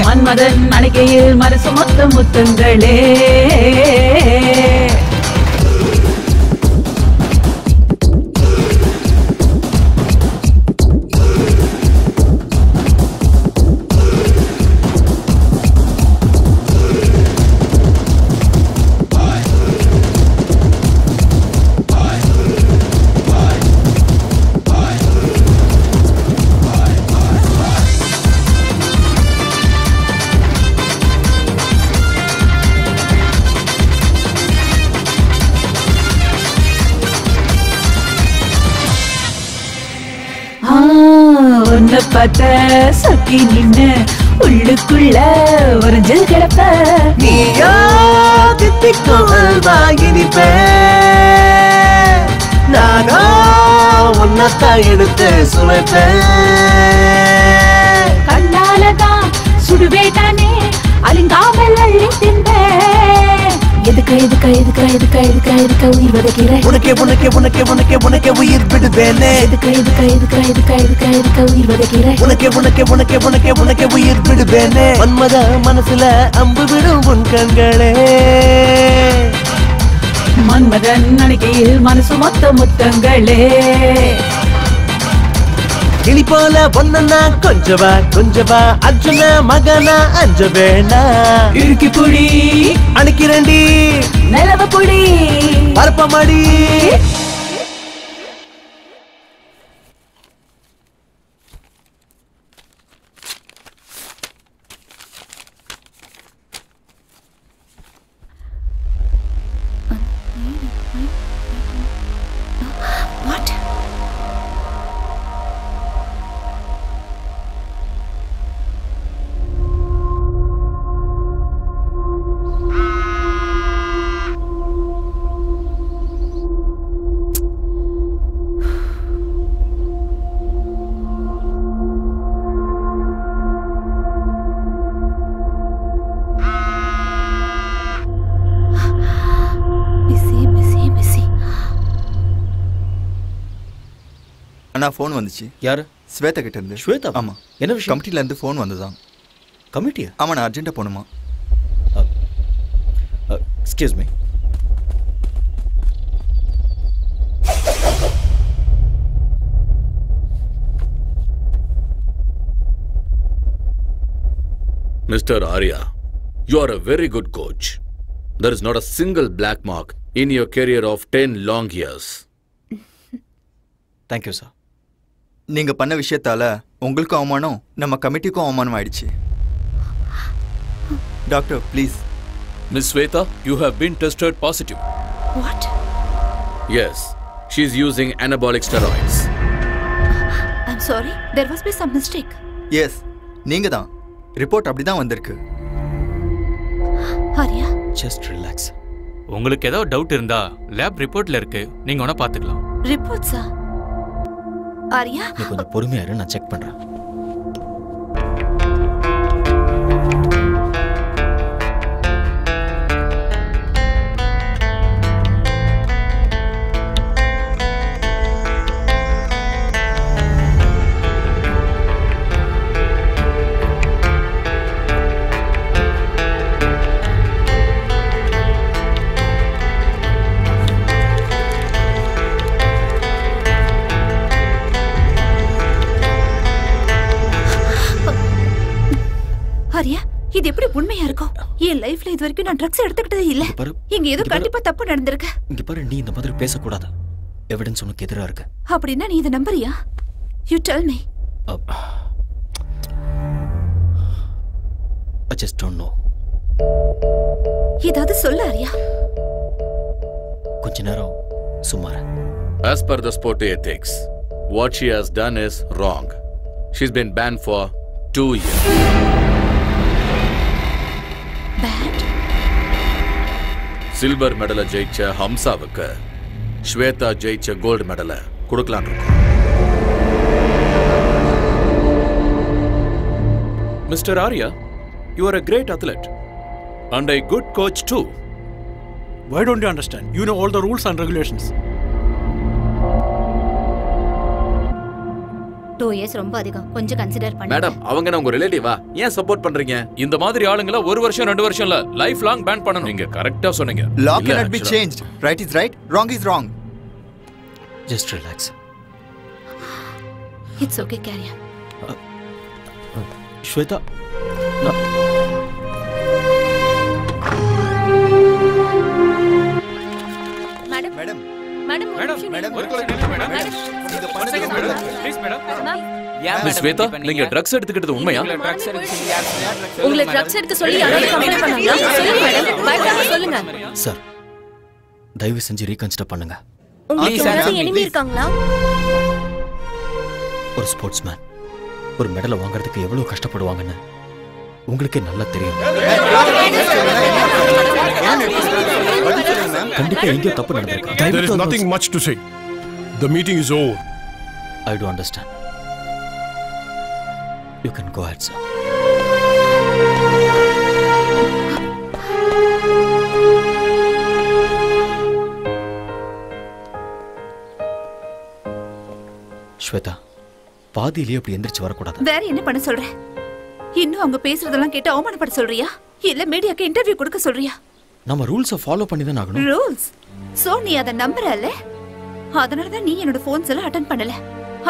[SPEAKER 18] மன்மதன் அணைக்கையில் மனசு மொத்த முத்தங்களே உன்னை பார்த்த சொக்கி நின்னு உள்ளுக்குள்ள உறைஞ்சு கிடப்ப
[SPEAKER 9] நீயோ தித்திக்கும் அல்வாயினிப்பே நானோ உன்னத்தான் எடுத்து சுவைப்பேன்
[SPEAKER 18] கண்ணாலதான் சுடுவேட்டானே அலிங்காமல் அள்ளி தின்பேன் எதுக்கா உயிர் வதைக்கிறேன்
[SPEAKER 9] உனக்கே உயிர் விடுவேனே
[SPEAKER 18] எதுக்கா உயிர் வதைக்கிறேன்
[SPEAKER 9] உனக்கே உயிர் விடுவேனே மன்மத மனசுல அம்பு விடும் உன் கண்களே
[SPEAKER 18] மன்மதன் அணைக்கையில் மனசு மொத்த முத்தங்களே
[SPEAKER 9] கிளி போல ஒன்னா கொஞ்சவா அர்ஜுன மகனா அஞ்ச வேணா
[SPEAKER 18] இறுக்கி புடி
[SPEAKER 9] அணைக்கிறண்டி
[SPEAKER 18] நிலவ புடி
[SPEAKER 9] பரப்பமாடி
[SPEAKER 4] அண்ணா ஃபோன் வந்துச்சு.
[SPEAKER 5] யாரு?
[SPEAKER 4] ஸ்வேதா கிட்ட இருந்து.
[SPEAKER 5] ஸ்வேதா?
[SPEAKER 4] ஆமா.
[SPEAKER 5] என்ன விஷயம்?
[SPEAKER 4] கமிட்டில இருந்து ஃபோன் வந்ததான்.
[SPEAKER 5] கமிட்டியா?
[SPEAKER 4] ஆமா, நான் அர்ஜென்ட்டா போணுமா.
[SPEAKER 5] Excuse me.
[SPEAKER 1] Mr. Arya, you are a very good coach. There is not a single black mark in your career of 10 long years.
[SPEAKER 5] Thank you, sir.
[SPEAKER 4] நீங்க பண்ண விஷயத்தால உங்களுக்கும் அவமானம், நம்ம கமிட்டிக்கும் அவமானம் ஆயிடுச்சு. Doctor, please.
[SPEAKER 10] Miss Sweta, you have been tested positive.
[SPEAKER 6] What?
[SPEAKER 1] Yes, she is using anabolic steroids.
[SPEAKER 6] I'm sorry, there must be some mistake.
[SPEAKER 4] Yes, நீங்க தான். ரிப்போர்ட் அப்படிதான் வந்திருக்கு.
[SPEAKER 6] Arya,
[SPEAKER 5] just relax.
[SPEAKER 3] உங்களுக்கு ஏதோ டவுட் இருந்தா லேப் ரிப்போர்ட்ல இருக்கு, நீங்க வேணா பாத்துக்கலாம்.
[SPEAKER 6] ரிப்போர்ட்ஸா? ஆரியா,
[SPEAKER 5] நீ கொஞ்சம் பொறுமையா இரு, நான் செக் பண்றேன்.
[SPEAKER 6] ஆரியா இது எப்படி உண்மையா இருக்கும்? என் லைஃப்ல இது வரைக்கும் நான் ட்ரக்ஸ் எடுத்துக்கிட்டதே இல்ல. இங்க ஏதோ கண்டிப்பா தப்பு நடந்திருக்கு.
[SPEAKER 5] இங்க பாரு, நீ இந்த மாதிரி பேசக்கூடாது. எவிடன்ஸ் உனக்கு எதிரா இருக்கு.
[SPEAKER 6] அப்படின்னா நீ இதை நம்புறியா? You tell me.
[SPEAKER 5] I just don't know.
[SPEAKER 6] ஏதாவது சொல்ல ஆரியா.
[SPEAKER 5] கொஞ்ச நேரம் சும்மா இரு.
[SPEAKER 1] As per the sport ethics, what she has done is wrong. She's been banned for 2 years. Silver மெடலை ஜெயிச்ச ஹம்சாவுக்கு ஸ்வேதா ஜெயிச்ச கோல்டு மெடலை கொடுக்கலான் இருக்கோம்.
[SPEAKER 10] Mr. Arya, you are a great athlete and a good coach too.
[SPEAKER 17] Why don't you understand? You know all the rules and regulations.
[SPEAKER 19] 2 years ரொம்ப அதிகம். கொஞ்சம் கன்சிடர் பண்ணுங்க.
[SPEAKER 1] மேடம், அவங்க உங்க ரிலேட்டிவா? ஏன் சப்போர்ட் பண்றீங்க?
[SPEAKER 10] இந்த மாதிரி ஆளுங்கள 1 வருஷம் 2 வருஷம் இல்ல, லைஃப் லாங் பேன் பண்ணனும். நீங்க கரெக்ட்டா சொன்னீங்க.
[SPEAKER 4] Law cannot be changed. Right is right, wrong is wrong.
[SPEAKER 5] Just relax.
[SPEAKER 6] It's okay, carry on.
[SPEAKER 5] Shweta,
[SPEAKER 19] madam
[SPEAKER 4] madam
[SPEAKER 10] miss Shweta, நீங்க ட்ரக்ஸ் எடுத்துக்கிட்டது உண்மையா?
[SPEAKER 19] உங்களை ட்ரக்ஸ் எடுக்க சொல்லி யாராவது கம்ப்ளைன்ட் பண்ணாங்களா? சொல்லுங்க மேடம், பயப்படாம சொல்லுங்க.
[SPEAKER 5] சார், தயவு செஞ்சு ரீகன்சிடர் பண்ணுங்க.
[SPEAKER 19] உங்களுக்கு யாராவது எனிமி இருக்காங்களா?
[SPEAKER 5] ஒரு ஸ்போர்ட்ஸ்மேன் ஒரு மெடலை வாங்குறதுக்கு எவ்வளவு கஷ்டப்படுவாங்கன்னு உங்களுக்கே நல்லா தெரியும். கண்டிப்பா எங்கேயோ தப்பு நடந்திருக்கு.
[SPEAKER 8] There is nothing much to say. The meeting is over.
[SPEAKER 5] I do understand. You can go ahead, sir. Shweta, பாதியிலேயே அப்படி எந்திரிச்சு வரக்கூடாது.
[SPEAKER 6] வேற என்ன பண்ண சொல்ற? இன்னும் அவங்க பேசுறதெல்லாம் கேட்டு அவமானப்பட சொல்றியா? இல்ல மீடியாக்கு இன்டர்வியூ கொடுக்க சொல்றியா?
[SPEAKER 5] நம்ம ரூல்ஸை ஃபாலோ பண்ணி தான் ஆகணும்.
[SPEAKER 6] ரூல்ஸ்? சோ நீ அத நம்பறல? அதனால தான் நீ என்னோட போன்ஸ் எல்லாம் அட்டெண்ட் பண்ணல.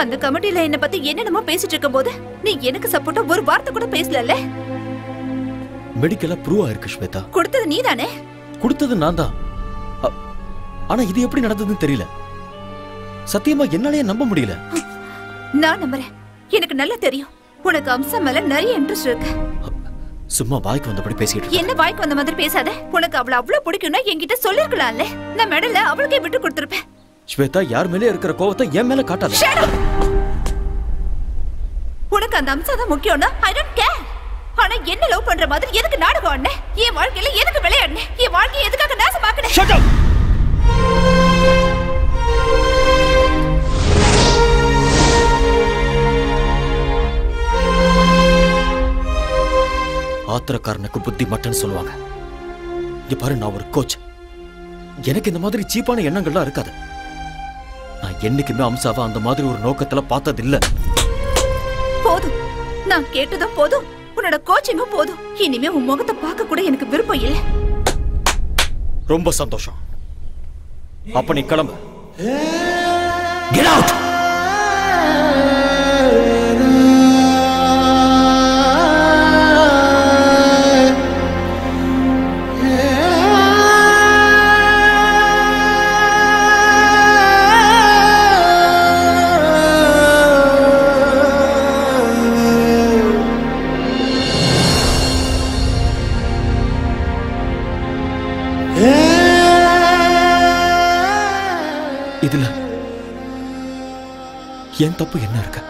[SPEAKER 6] அந்த கமிட்டில என்ன பத்தி என்னென்னமோ பேசிட்டு இருக்கும்போது நீ எனக்கு சப்போர்ட்டா ஒரு வார்த்தை கூட பேசலல.
[SPEAKER 5] மெடிக்கலா ப்ரூவ் ஆயிருக்கு ஸ்வேதா.
[SPEAKER 6] கொடுத்தது நீதானே?
[SPEAKER 5] கொடுத்தது நான் தான். ஆனா இது எப்படி நடந்ததுன்னு தெரியல. சத்தியமா என்னாலயே நம்ப முடியல.
[SPEAKER 6] நான் நம்புறேன். எனக்கு நல்லா தெரியும் உனக்கு அம்சா மேல நிறைய இன்ட்ரெஸ்ட் இருக்கு.
[SPEAKER 5] சும்மா வாய்க்கு வந்தபடி பேசிட்டு
[SPEAKER 6] என்ன வாய்க்கு வந்த மாதிரி பேசாத. உனக்கு அவள அவ்வளவு பிடிக்கும்னா என்கிட்ட சொல்லிருக்கலாம்ல. நான் மெடல அவளுக்கே விட்டு கொடுத்திருப்பேன்.
[SPEAKER 5] ஸ்வேதா, யார் மேலே இருக்கிற கோவத்தை என் மேல காட்டாத.
[SPEAKER 6] உனக்கு அந்த அம்சா தான் முக்கியம்னா ஐ டோன்ட் கேர். ஆனா என்ன லவ் பண்ற மாதிரி எதுக்கு நாடகம் ஆடுன? என் வாழ்க்கையில எதுக்கு விளையாடுன? என் வாழ்க்கையை எதுக்காக நாசமாக்குன?
[SPEAKER 5] Shut up. ஆத்திரக்காரனுக்கு புத்தி மட்டும் சொல்லுவாங்க. இங்க பாரு, நான் ஒரு கோச். எனக்கு இந்த மாதிரி சீப்பான எண்ணங்கள்லாம் இருக்காது. நான் என்னைக்குமே அம்சாவை அந்த மாதிரி ஒரு நோக்கத்துல பார்த்தது இல்ல.
[SPEAKER 6] போதும், நான் கேட்டதும் போதும். உன்னோட கோச்சிங்கும் போதும். இனிமே உன் முகத்தை பார்க்க கூட எனக்கு விருப்பம் இல்ல.
[SPEAKER 5] ரொம்ப சந்தோஷம். அப்ப நீ கிளம்பு. Get out. இதுல என் தப்பு என்ன இருக்கு?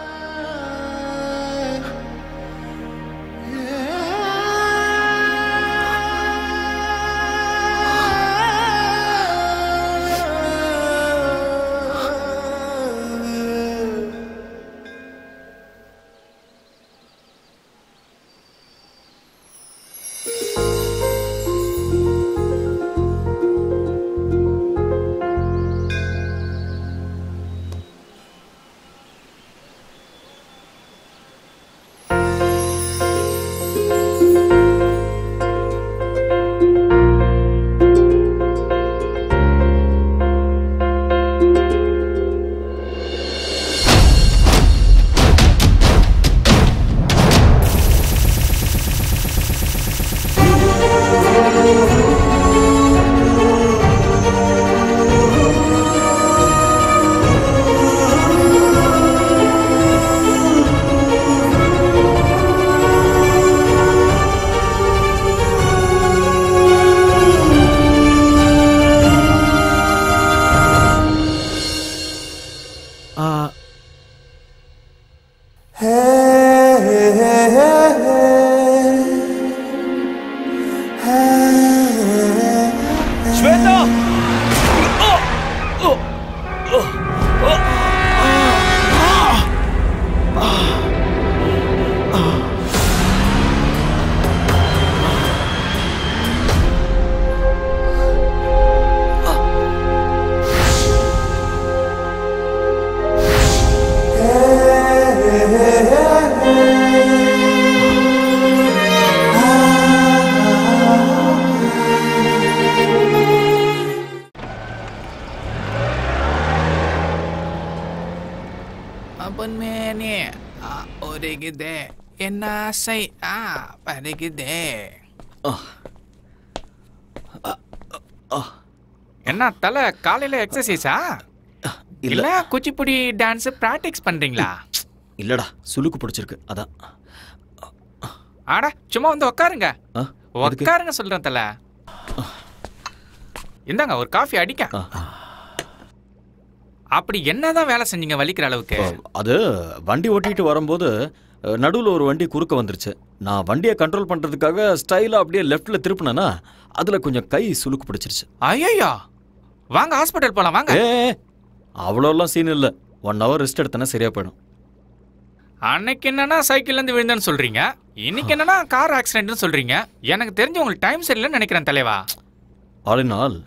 [SPEAKER 11] ஸ்வேதா
[SPEAKER 3] ஒருகுதே என்ன ஆசை பருகுதே. என்ன தலை காலையில எக்ஸசைஸா இல்ல குச்சிப்புடி டான்ஸ் பிராக்டிஸ் பண்றீங்களா?
[SPEAKER 5] இல்லடா சுளுக்கு பிடிச்சிருக்கு அதான்.
[SPEAKER 3] ஆடா சும்மா வந்து உட்காருங்க உட்காருங்க சொல்றேன் தலை. இந்தாங்க ஒரு காஃபி அடிக்க. அப்படி என்னதான் வேலை செஞ்சீங்க வலிக்கிற அளவுக்கு?
[SPEAKER 5] அது வண்டி ஓட்டிட்டு வரும்போது நடுவில் ஒரு வண்டி குறுக்க வந்துருச்சு. நான் வண்டியை கண்ட்ரோல் பண்றதுக்காக ஸ்டைலா அப்படியே லெஃப்ட்ல திருப்பினேன்னா அதுல கொஞ்சம் கை சுளுக்கு பிடிச்சிருச்சு.
[SPEAKER 3] ஐயோ வாங்க ஹாஸ்பிட்டல் போலாம் வாங்க.
[SPEAKER 5] அவ்வளோலாம் சீன் இல்லை. 1 hour ரெஸ்ட் எடுத்தனா சரியா போயிடும்.
[SPEAKER 3] அன்னைக்கு என்னன்னா சைக்கிள்ல இருந்து விழுந்தேன்னு சொல்றீங்க, இன்னைக்கு என்னன்னா கார் ஆக்சிடென்ட்னு சொல்றீங்க. எனக்கு தெரிஞ்சு உங்களுக்கு டைம் சரியில்லைன்னு நினைக்கிறேன் தலைவா.
[SPEAKER 5] ஆல் இன் ஆல்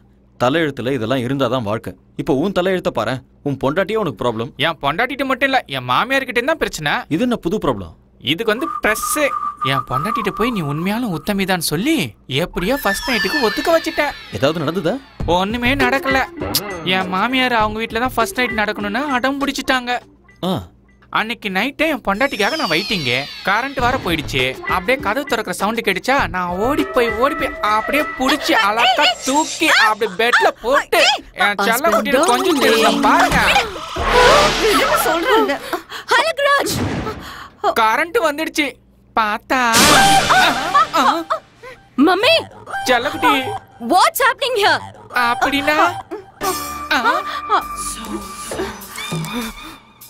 [SPEAKER 5] தலையெழுத்துல இதெல்லாம் இருந்தாதான் வாழ்க்கை. இப்போ உன் தலையெழுத்த பாரு, உன் பொண்டாட்டியே உனக்கு ப்ராப்ளம்.
[SPEAKER 3] என் பொண்டாட்டிட்டு மட்டும் இல்ல என் மாமியார்கிட்ட தான் பிரச்சனை.
[SPEAKER 5] இது என்ன புது ப்ராப்ளம்?
[SPEAKER 3] இதுக்கு வந்து பிரஸ். என் பொண்டாட்டிட்ட போய் நீ உண்மையாலும் உத்தமிதான் சொல்லி எப்படியோ ஃபர்ஸ்ட் நைட்டுக்கு ஒத்துக்க வச்சுட்டேன்.
[SPEAKER 5] ஏதாவது நடந்ததா?
[SPEAKER 3] ஒண்ணுமே நடக்கல. என் மாமியார் அவங்க வீட்டுல தான் ஃபர்ஸ்ட் நைட் நடக்கணும்னு அடம் பிடிச்சிட்டாங்க. அன்னைக்கு நைட்டே என் பொண்டாட்டிக்காக நான் வெயிட்டிங்க. கரண்ட் வர போயிடுச்சு. அப்படியே கதவு திறக்கிற சவுண்டு கேட்டுச்சா, நான் ஓடி போய் அப்படியே புடிச்சு அழகா தூக்கி அப்படி பெட்ல போட்டு என் செல்ல குட்டியில கொஞ்சம் தெரியும் பாருங்க.
[SPEAKER 6] சொல்றாங்க
[SPEAKER 3] கரண்ட் வந்துடுச்சு. பார்த்தா
[SPEAKER 19] மம்மி
[SPEAKER 3] செல்லக்குட்டி
[SPEAKER 19] வாட்ஸ் ஹேப்பனிங் ஹியர்?
[SPEAKER 3] அப்படினா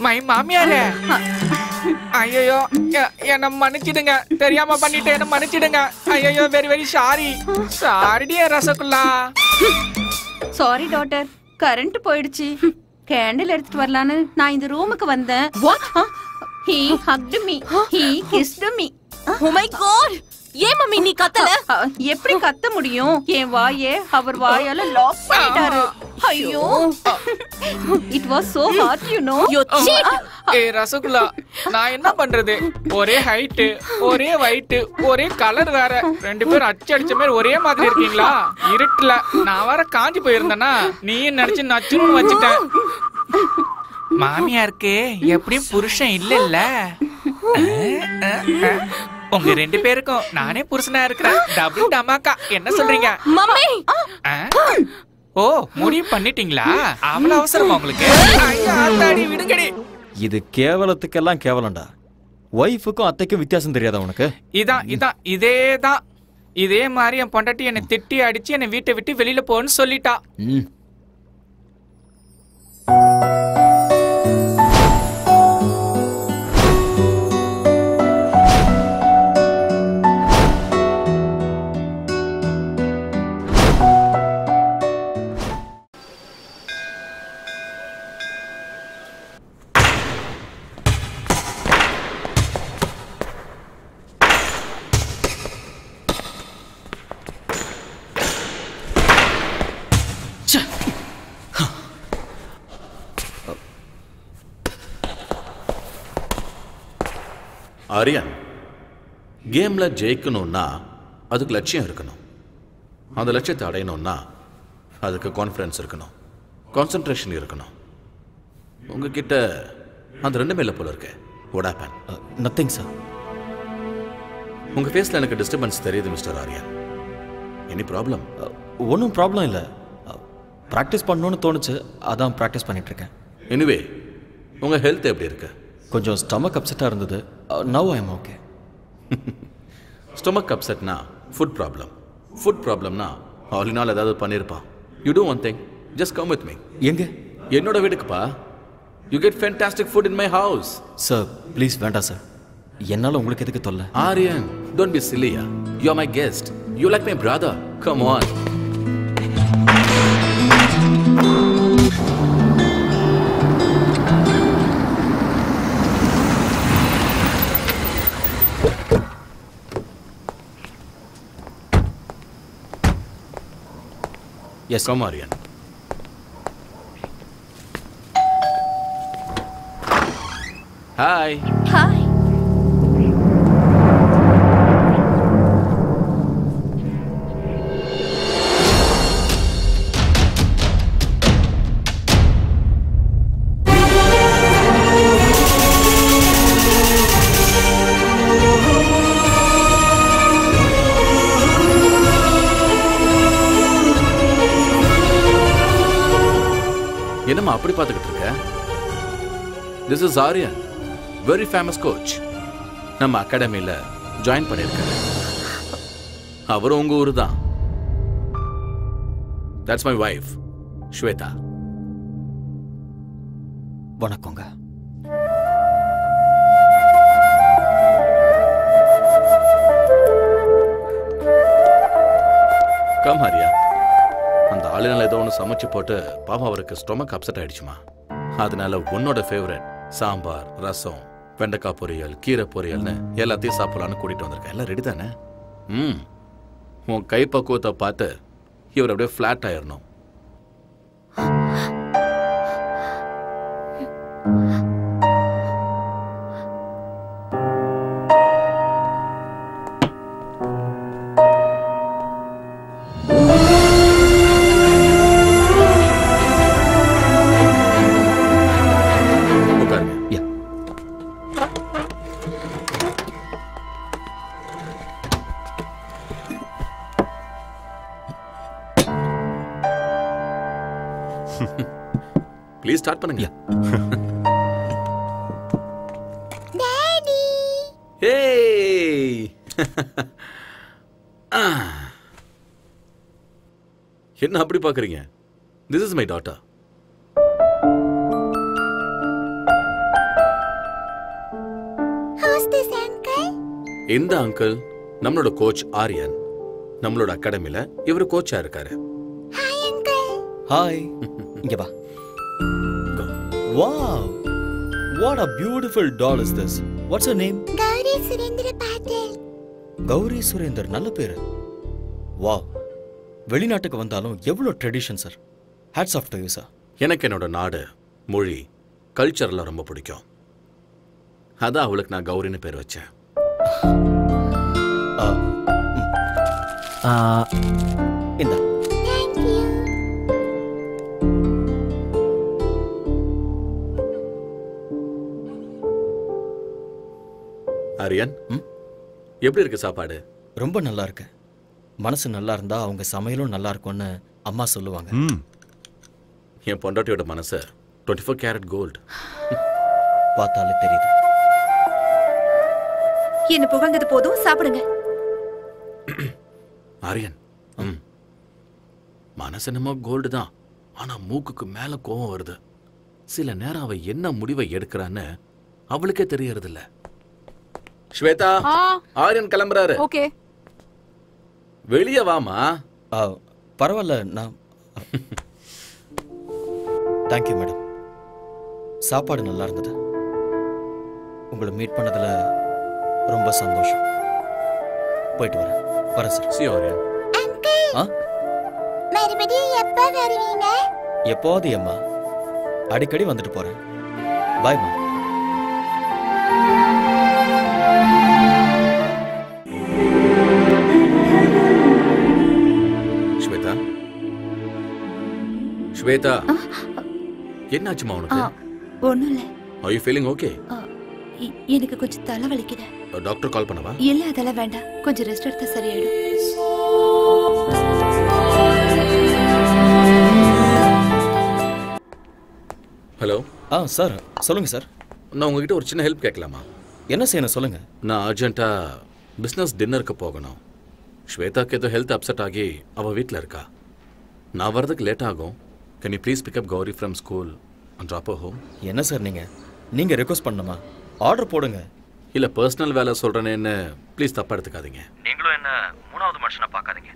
[SPEAKER 3] மை மாமியாரே, ஐயோ என்ன மன்னிச்சிடுங்க, தெரியாம பண்ணிட்டு என்ன மன்னிச்சிடுங்க. ஐயோ வெரி வெரி சாரி. சாரிடியே ரசகுல்லா.
[SPEAKER 6] சாரி டாட்டர், கரண்ட் போயிடுச்சு. கேண்டில் எடுத்துட்டு வரலான்னு நான் இந்த ரூமுக்கு வந்தேன். He hugged me. He kissed me.
[SPEAKER 19] Oh my god! ஏன் மம்மி நீ கத்தல?
[SPEAKER 6] எப்படி கத்த முடியும்? என் வாயே அவர் வாயால லாக் பண்ணிட்டாரு. ஐயோ, it was so hard, you know.
[SPEAKER 19] You cheat.
[SPEAKER 3] Rasgulla, நான் என்ன பண்றது? ஒரே ஹைட், ஒரே வைட், ஒரே கலர் வேற. 2 பேரும் அடிச்ச மாதிரி ஒரே மாதிரி இருக்கீங்களா? இருட்டுல நான் வர காஞ்சி போயிருந்தேனா நீயும் நினைச்சு நச்சுன்னு வச்சுட்டேன். மாமியாருக்கு எப்படியும் புருஷன் இல்ல. உங்க 2 பேருக்கும் நானே புருஷனா இருக்கிறேன். டபுள் டமாக்கா. என்ன சொல்றீங்க
[SPEAKER 19] மம்மி?
[SPEAKER 3] ஓ முடிவு பண்ணிட்டீங்களா? அவ்வளவு அவசரமா உங்களுக்கு? விடுங்கடி.
[SPEAKER 5] இது கேவலத்துக்கெல்லாம் கேவலம்டா. ஒய்ஃபுக்கும் அத்தைக்கும் வித்தியாசம் தெரியாதா உனக்கு?
[SPEAKER 3] இதேதான். இதே மாதிரி என் பொண்டாட்டி என்னை திட்டி அடிச்சு என்னை வீட்டை விட்டு வெளியில போன்னு சொல்லிட்டா.
[SPEAKER 1] ஆரியன், கேம்ல ஜெயிக்கணும்னா அதுக்கு லட்சியம் இருக்கணும். அந்த லட்சியத்தை அடையணும்னா அதுக்கு கான்ஃபிடன்ஸ் இருக்கணும், கான்சென்ட்ரேஷன் இருக்கணும். உங்ககிட்ட அந்த 2 மேல போல இருக்கு. What happen?
[SPEAKER 5] Nothing sir.
[SPEAKER 1] உங்க ஃபேஸ்ல எனக்கு டிஸ்டர்பன்ஸ் தெரியுது மிஸ்டர் ஆரியன். Any problem?
[SPEAKER 5] ஒன்றும் ப்ராப்ளம் இல்லை. ப்ராக்டிஸ் பண்ணணும்னு தோணுச்சு, அதான் ப்ராக்டிஸ் பண்ணிட்டு இருக்கேன்.
[SPEAKER 1] எனிவே உங்க ஹெல்த் எப்படி இருக்கு?
[SPEAKER 5] கொஞ்சம் ஸ்டமக் அப்செட்டாக இருந்தது. Now I am okay.
[SPEAKER 1] Stomach அப்செட்னா ஃபுட் ப்ராப்ளம். ஃபுட் ப்ராப்ளம்னா ஆல் இன் ஆல் ஏதாவது பண்ணியிருப்பான். You do one thing, just come with me.
[SPEAKER 5] எங்க?
[SPEAKER 1] என்னோட வீட்டுக்குப்பா. You get fantastic food in my house.
[SPEAKER 5] Sir please வேண்டாம் சார். என்னால உங்களுக்கு எதுக்கு தொல்லை?
[SPEAKER 1] Aryan, don't be silly. You're my guest. You like my brother. Come on.
[SPEAKER 5] Yes,
[SPEAKER 1] come Aryan. Hi.
[SPEAKER 6] Hi.
[SPEAKER 1] என்னம்மா அப்படி பார்த்துக்கிட்டு இருக்க? This is Aryan, very famous coach. நம்ம அகாடமியில ஜாயின் பண்ணியிருக்காரு. அவர் உங்க ஊரு தான். That's my wife, Shweta.
[SPEAKER 5] வணக்கங்க.
[SPEAKER 1] Come Arya. அந்த ஆளுநர் ஏதோ ஒன்று சமைச்சு போட்டு பாவம் அவருக்கு ஸ்டொமக் அப்செட் ஆயிடுச்சுமா. அதனால உன்னோட ஃபேவரட் சாம்பார், ரசம், வெண்டைக்காய் பொரியல், கீரை பொரியல்னு எல்லாத்தையும் சாப்பிடலான்னு கூட்டிட்டு வந்திருக்கேன். எல்லாம் ரெடி தானே? உன் கை பக்குவத்தை பார்த்து இவர் அப்படியே ஃப்ளாட் ஆயிடணும். ப்ளீஸ் ஸ்டார்ட் பண்ணுங்க.
[SPEAKER 6] டாடி.
[SPEAKER 1] ஏய். என்ன அப்படி பார்க்கறீங்க? This is my daughter.
[SPEAKER 6] Who's this uncle?
[SPEAKER 1] இந்த அங்கிள் நம்மளோட கோச் ஆரியன். நம்மளோட அகாடமில இவர் கோச்சா இருக்காரு.
[SPEAKER 6] Hi uncle.
[SPEAKER 5] ஹாய். இங்க வா. Wow. What a beautiful doll is this. What's her name?
[SPEAKER 6] Gauri Surendra Patil.
[SPEAKER 5] Gowri Surender, நல்ல பேரு. Wow. வெளிநாட்டுக்கு வந்தாலும் எவ்வளவு tradition sir. Hats off to you sir.
[SPEAKER 1] எனக்கு என்னோட நாடு, மொழி, கல்ச்சர்லாம் ரொம்ப பிடிக்கும். அதான் அவளுக்கு நான் கௌரின்னு பேர் வச்சேன்.
[SPEAKER 5] இந்த
[SPEAKER 6] Thank you.
[SPEAKER 1] ஆரியன், எப்படி இருக்கு சாப்பாடு?
[SPEAKER 5] ரொம்ப நல்லா இருக்கு. மனசு நல்லா இருந்தா அவங்க சமையலும் நல்லா இருக்கும்னு அம்மா சொல்லுவாங்க.
[SPEAKER 1] என் பொண்டாட்டியோட மனசு 24 கேரட் கோல்டு.
[SPEAKER 5] பார்த்தாலே தெரியுது.
[SPEAKER 6] என்ன புகழ்ந்தது போதும், சாப்பிடுங்க.
[SPEAKER 1] ஆரியன், மனசு என்னமோ கோல்டு தான், ஆனா மூக்குக்கு மேல கோவம் வருது. சில நேரம் அவ என்ன முடிவை எடுக்கிறான்னு அவளுக்கே தெரியறது இல்ல. ஸ்வேதா, ஆரியன் கிளம்புறாரு.
[SPEAKER 19] ஓகே.
[SPEAKER 1] வெளியே வாமா.
[SPEAKER 5] பரவாயில்ல, நான் தேங்க்யூ மேடம். சாப்பாடு நல்லா இருந்தது. உங்களை மீட் பண்ணதுல ரொம்ப சந்தோஷம். போயிட்டு வரேன் சார்.
[SPEAKER 1] சி ஆரியன்.
[SPEAKER 6] மறுபடியும் எப்ப வருவீங்க?
[SPEAKER 5] எப்போது அம்மா, அடிக்கடி வந்துட்டு போறேன். பாய்மா.
[SPEAKER 1] ஸ்வேதா, ஸ்வேதா, என்னாச்சுமா உனக்கு?
[SPEAKER 6] ஒண்ணும் இல்ல.
[SPEAKER 1] Are you feeling okay?
[SPEAKER 6] எனக்கு கொஞ்சம் தலை வலிக்குது.
[SPEAKER 1] டாக்டர் கால் பண்ணவா?
[SPEAKER 6] இல்ல, அதெல்லாம் வேண்டாம். கொஞ்சம் ரெஸ்ட் எடுத்தா சரியாயிடும்.
[SPEAKER 1] ஹலோ.
[SPEAKER 5] சார் சொல்லுங்க சார்.
[SPEAKER 1] நான் உங்ககிட்ட ஒரு சின்ன ஹெல்ப் கேட்கலாமா?
[SPEAKER 5] என்ன செய்யணும் சொல்லுங்க.
[SPEAKER 1] நான் அர்ஜென்ட்டா பிஸ்னஸ் டின்னருக்கு போகணும். ஸ்வேதாக்கு ஏதோ ஹெல்த் அப்செட் ஆகி அவள் வீட்டில் இருக்கா. நான் வர்றதுக்கு லேட் ஆகும். Can you please pick up Gauri from school and drop her home.
[SPEAKER 5] என்ன சார் நீங்க ரெக்வெஸ்ட் பண்ணணுமா? ஆர்டர் போடுங்க.
[SPEAKER 1] இல்ல பர்சனல் வேலை சொல்றேன்னு ப்ளீஸ் தப்பா எடுத்துக்காதீங்க.
[SPEAKER 5] நீங்களும் என்ன மூணாவது மனுஷனா பார்க்காதீங்க.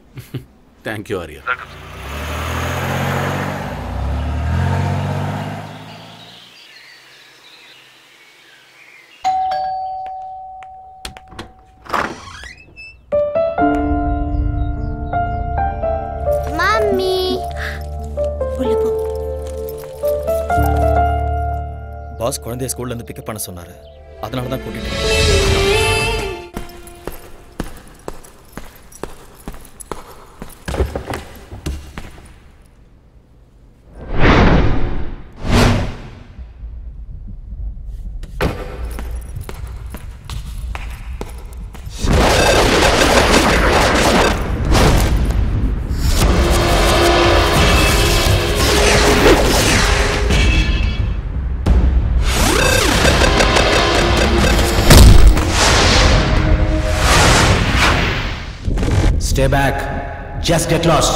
[SPEAKER 1] Thank you, Arya.
[SPEAKER 20] Mommy.
[SPEAKER 5] Boss குழந்தைய ஸ்கூல்ல இருந்து பிக்கப் பண்ண சொன்னாரு. அதனால தான் கூட்டிட்டு
[SPEAKER 9] Stay back. Just get lost.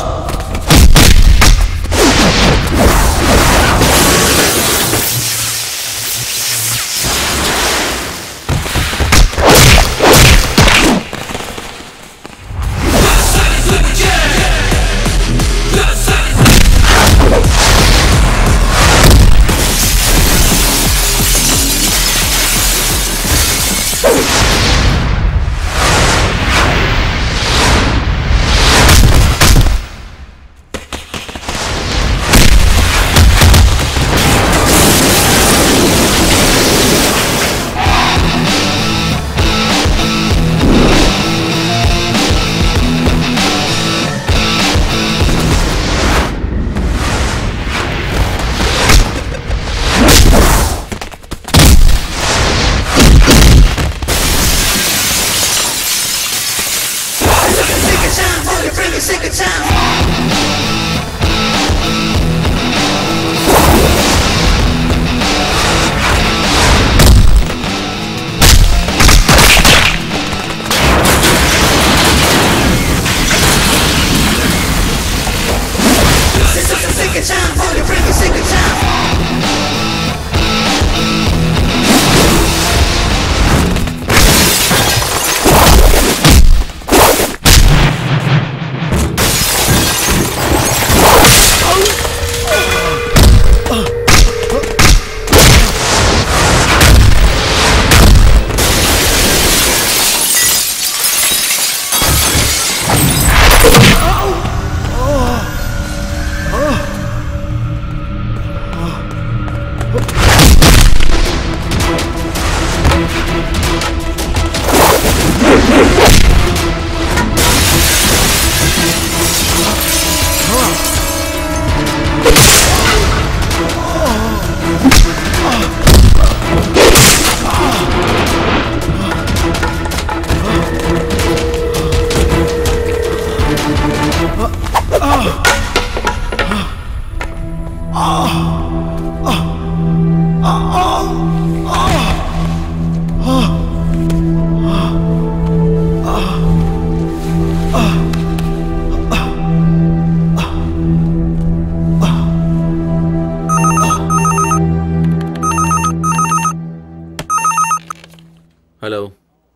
[SPEAKER 1] Hello,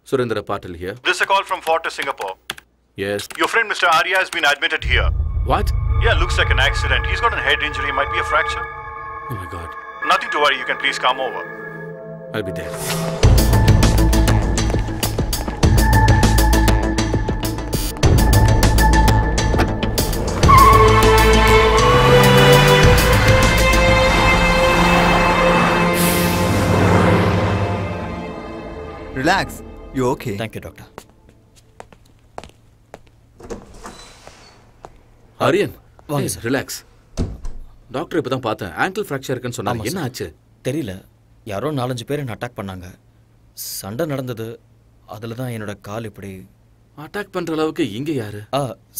[SPEAKER 1] Surendra Patil here.
[SPEAKER 21] This is a call from Fortis, Singapore.
[SPEAKER 1] Yes.
[SPEAKER 21] Your friend Mr. Arya has been admitted here.
[SPEAKER 1] What?
[SPEAKER 21] Yeah, looks like an accident. He's got a head injury, might be a fracture.
[SPEAKER 1] Oh my God.
[SPEAKER 21] Nothing to worry, you can please come over.
[SPEAKER 1] I'll be there.
[SPEAKER 4] Relax. You okay?
[SPEAKER 5] Thank you, doctor.
[SPEAKER 1] Aryan,
[SPEAKER 5] வாங்க
[SPEAKER 1] சார். ரிலாக்ஸ். டாக்டர் இப்பதான் பார்த்தேன். ஆங்கிள் ஃப்ராக்சர் இருக்குன்னு சொன்னாங்க. என்ன ஆச்சு?
[SPEAKER 5] தெரியல. யாரோ 4-5 பேர் என்ன அட்டாக் பண்ணாங்க. சண்டை நடந்தது. அதுல தான் என்னோட கால் இப்படி
[SPEAKER 1] அட்டாக் பண்ற அளவுக்கு இங்க யாரு?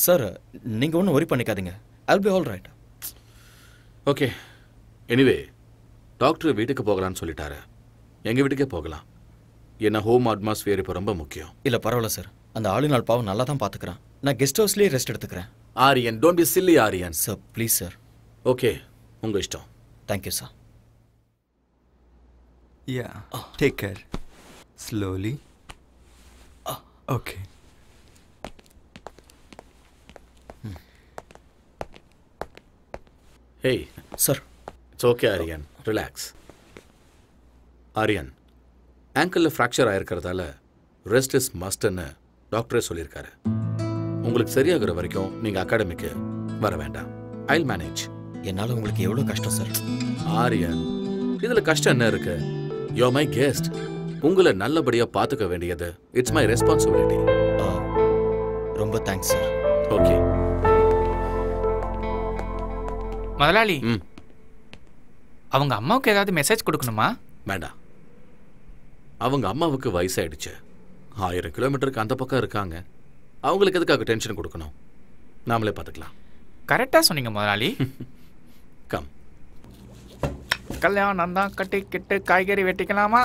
[SPEAKER 5] சார் நீங்க ஒன்றும் worry பண்ணிக்காதீங்க. I'll be all right.
[SPEAKER 1] Okay. Anyway doctor வீட்டுக்கு போகலான்னு சொல்லிட்டாரு. எங்க வீட்டுக்கே போகலாம். என்ன ஹோம் அட்மாஸ்பியர் இப்போ ரொம்ப முக்கியம்.
[SPEAKER 5] இல்ல பரவாயில்ல சார். அந்த ஆளினால் பாவம் நல்லா தான் பாத்துக்கிறேன். நான் கெஸ்ட் ஹவுஸ்லயே ரெஸ்ட் எடுத்துக்கிறேன்.
[SPEAKER 1] Aryan, don't be chilli Aryan.
[SPEAKER 5] Sir please sir.
[SPEAKER 1] Okay, உங்க இஷ்டம்.
[SPEAKER 5] Thank you sir.
[SPEAKER 4] Yeah. Take care. Slowly. Okay.
[SPEAKER 1] Hey.
[SPEAKER 5] Sir.
[SPEAKER 1] It's okay, Aryan. Relax. Aryan, ankle fracture ஆயிருக்கிறதால ரெஸ்ட் இஸ் மஸ்ட்னு டாக்டரே சொல்லியிருக்காரு. உங்களுக்கு சரியாகிற வரைக்கும் நீங்க அகாடமிக்கு வர வேண்டாம். I'll manage.
[SPEAKER 5] என்னால உங்களுக்கு எவ்வளவு கஷ்டம் சார்.
[SPEAKER 1] ஆரியன், இதுல கஷ்டம் என்ன இருக்கு? You my guest. உங்களை நல்லபடியா பாத்துக்க வேண்டியது இட்ஸ் மை ரெஸ்பான்சிபிலிட்டி.
[SPEAKER 5] ரொம்ப தேங்க்ஸ் சார்.
[SPEAKER 1] ஓகே
[SPEAKER 3] முதலாளி, அவங்க அம்மாவுக்கு ஏதாவது மெசேஜ் கொடுக்கணுமா?
[SPEAKER 1] வேண்டாம். அவங்க அம்மாவுக்கு வயசாயிடுச்சு. 1000 கிலோமீட்டருக்கு அந்த பக்கம் இருக்காங்க. அவங்களுக்கு எதுக்காக டென்ஷன் கொடுக்கணும்? நாமளே பார்த்துக்கலாம்.
[SPEAKER 3] கரெக்டா சொன்னீங்க முதலாளி.
[SPEAKER 1] கம்.
[SPEAKER 3] கல்யாணம் தான் கட்டிக்கிட்டு காய்கறி வெட்டிக்கலாமா?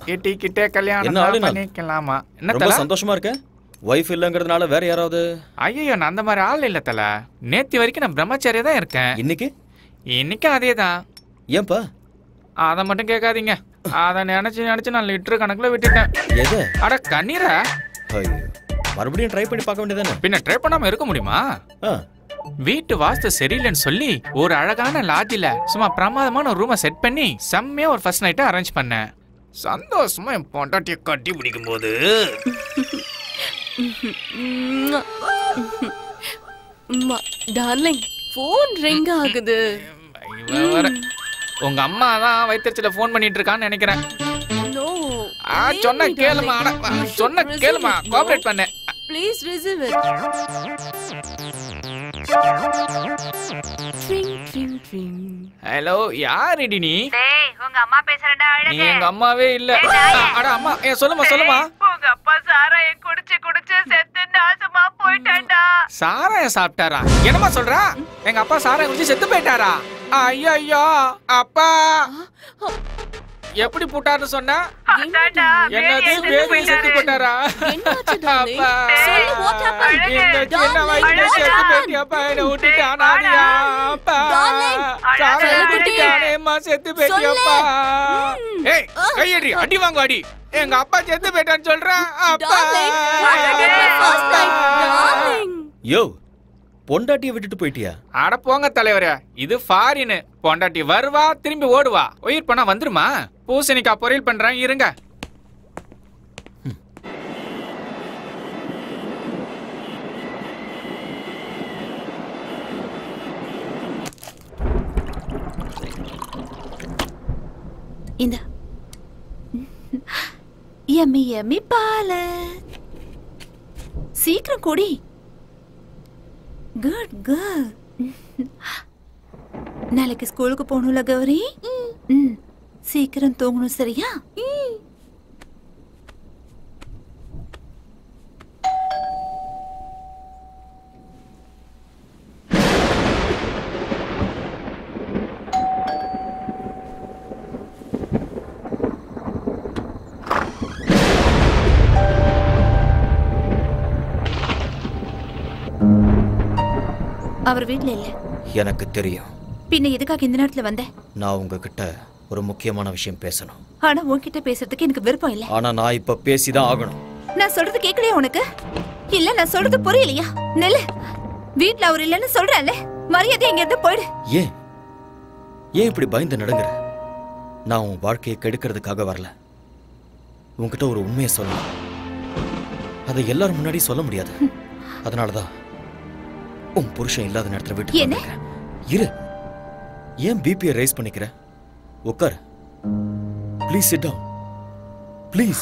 [SPEAKER 3] வெட்டிக்கிட்டே கல்யாணம்
[SPEAKER 5] என்ன ஆளு நான்?
[SPEAKER 3] பண்ணிக்கலாமா? என்ன
[SPEAKER 5] ரொம்ப
[SPEAKER 3] தல?
[SPEAKER 5] சந்தோஷமா இருக்க? வைஃப் இல்லங்கிறதுனால வேற யாராவது?
[SPEAKER 3] ஐயோ, நான் அந்த மாதிரி ஆள் இல்ல தல. நேத்து வரைக்கும் நான் பிரம்மச்சாரியா தான் இருக்கேன். இன்னைக்கும் அதே தான்.
[SPEAKER 5] ஏன்பா?
[SPEAKER 3] அதை மட்டும் கேட்காதீங்க. அதை நினைச்சு நான் லிட்டர் கணக்குல விட்டுட்டேன்.
[SPEAKER 5] எது?
[SPEAKER 3] அட கண்ணீரா?
[SPEAKER 5] ஐயோ, மறுபடியும் ட்ரை பண்ணி பார்க்க வேண்டியதானே?
[SPEAKER 3] பின்ன ட்ரை பண்ணாம இருக்க முடியுமா? வீட்டு வாஸ்து சரியில்லைன்னு சொல்லி ஒரு அழகான லாட்ஜில சும்மா பிரமாதமான ஒரு ரூமை செட் பண்ணி செம்மையா ஒரு ஃபர்ஸ்ட் நைட்டை அரேஞ்ச் பண்ணேன். சந்தோஷமா என் பொண்டாட்டியை கட்டி பிடிக்கும் போது
[SPEAKER 19] டார்லிங், போன் ரிங் ஆகுது.
[SPEAKER 3] உங்க அம்மா தான் வைத்தியத்துல போன் பண்ணிட்டு இருக்கான்னு நினைக்கிறேன். சொன்ன கேளுமா, சொன்ன கேளுமா, கோஆபரேட் பண்ணு.
[SPEAKER 19] Please receive it.
[SPEAKER 3] ஹலோ, யாருடி நீ?
[SPEAKER 6] டேய், உங்க அம்மா பேசுறடா.
[SPEAKER 3] நீ எங்க அம்மாவே இல்ல. அட அம்மா, சொல்லுமா.
[SPEAKER 6] உங்க அப்பா சாராயம் குடிச்சு செத்து நாசமா போயிட்டான்டா.
[SPEAKER 3] சாராயம் சாப்பிட்டாரா? என்னமா சொல்றா? எங்க அப்பா சாராயம் குடிச்சு செத்து போயிட்டாரா? ஐயோ, அப்பா எப்படி போட்டாருன்னு சொன்னா? என்னது, பேபி செத்து போட்டாரா? அப்பா, இந்த சின்ன வயசுல செத்து போயிட்டியாப்பா, என்ன விட்டுட்டானாடியா? அப்பா, சாராயம் குடிச்சானேம்மா, செத்து போயிட்டியாப்பா. ஏய், கையடி, அடி வாங்க அடி. எங்க அப்பா செத்து போயிட்டான்னு சொல்றேன். அப்பா,
[SPEAKER 5] யோ, பொண்டாட்டியை விட்டுட்டு போயிட்டியா?
[SPEAKER 3] அட போங்க தலைவரே, இது ஃபாரின். பொண்டாட்டி வருவா, திரும்பி ஓடுவா. உயிர் பணம் வந்துருமா? பூசணிக்காய் பொரியல் பண்றேன், இருங்க.
[SPEAKER 6] இந்த யம்மி யம்மி பால சீக்கிரம் குடி. Good good. நாளைக்கு ஸ்கூலுக்கு போகணும்ல கௌரி? சீக்கிரம் தூங்கணும், சரியா? அவர் வீட்ல இல்ல.
[SPEAKER 5] எனக்கு தெரியும்.
[SPEAKER 6] பின்ன எதுக்காக இந்த நேரத்துல வந்த?
[SPEAKER 5] நான் உங்ககிட்ட ஒரு முக்கியமான விஷயம் பேசணும்.
[SPEAKER 6] ஆனா உன்கிட்ட பேசுறதுக்கு எனக்கு விருப்பம் இல்ல.
[SPEAKER 5] ஆனா நான் இப்ப பேசிதான் ஆகணும்.
[SPEAKER 6] நான் சொல்றது கேட்கலையா உனக்கு? இல்ல, நான் சொல்றது புரியலையா? நெல்லு, வீட்ல அவர் இல்லன்னு சொல்றேன்ல, மரியாதை எங்க இருந்து போயிடு.
[SPEAKER 5] ஏன் இப்படி பயந்து நடுங்குற? நான் உன் வாழ்க்கையை கெடுக்கிறதுக்காக வரல. உன்கிட்ட ஒரு உண்மையை சொல்லணும். அதை எல்லாரும் முன்னாடி சொல்ல முடியாது. அதனாலதான் உன் புருஷன் இல்லாத நேரத்துல வீட்டுக்கு இரு. ஏன் பிபியை ரைஸ் பண்ணிக்கிற? உட்கார். Please sit down. ப்ளீஸ்.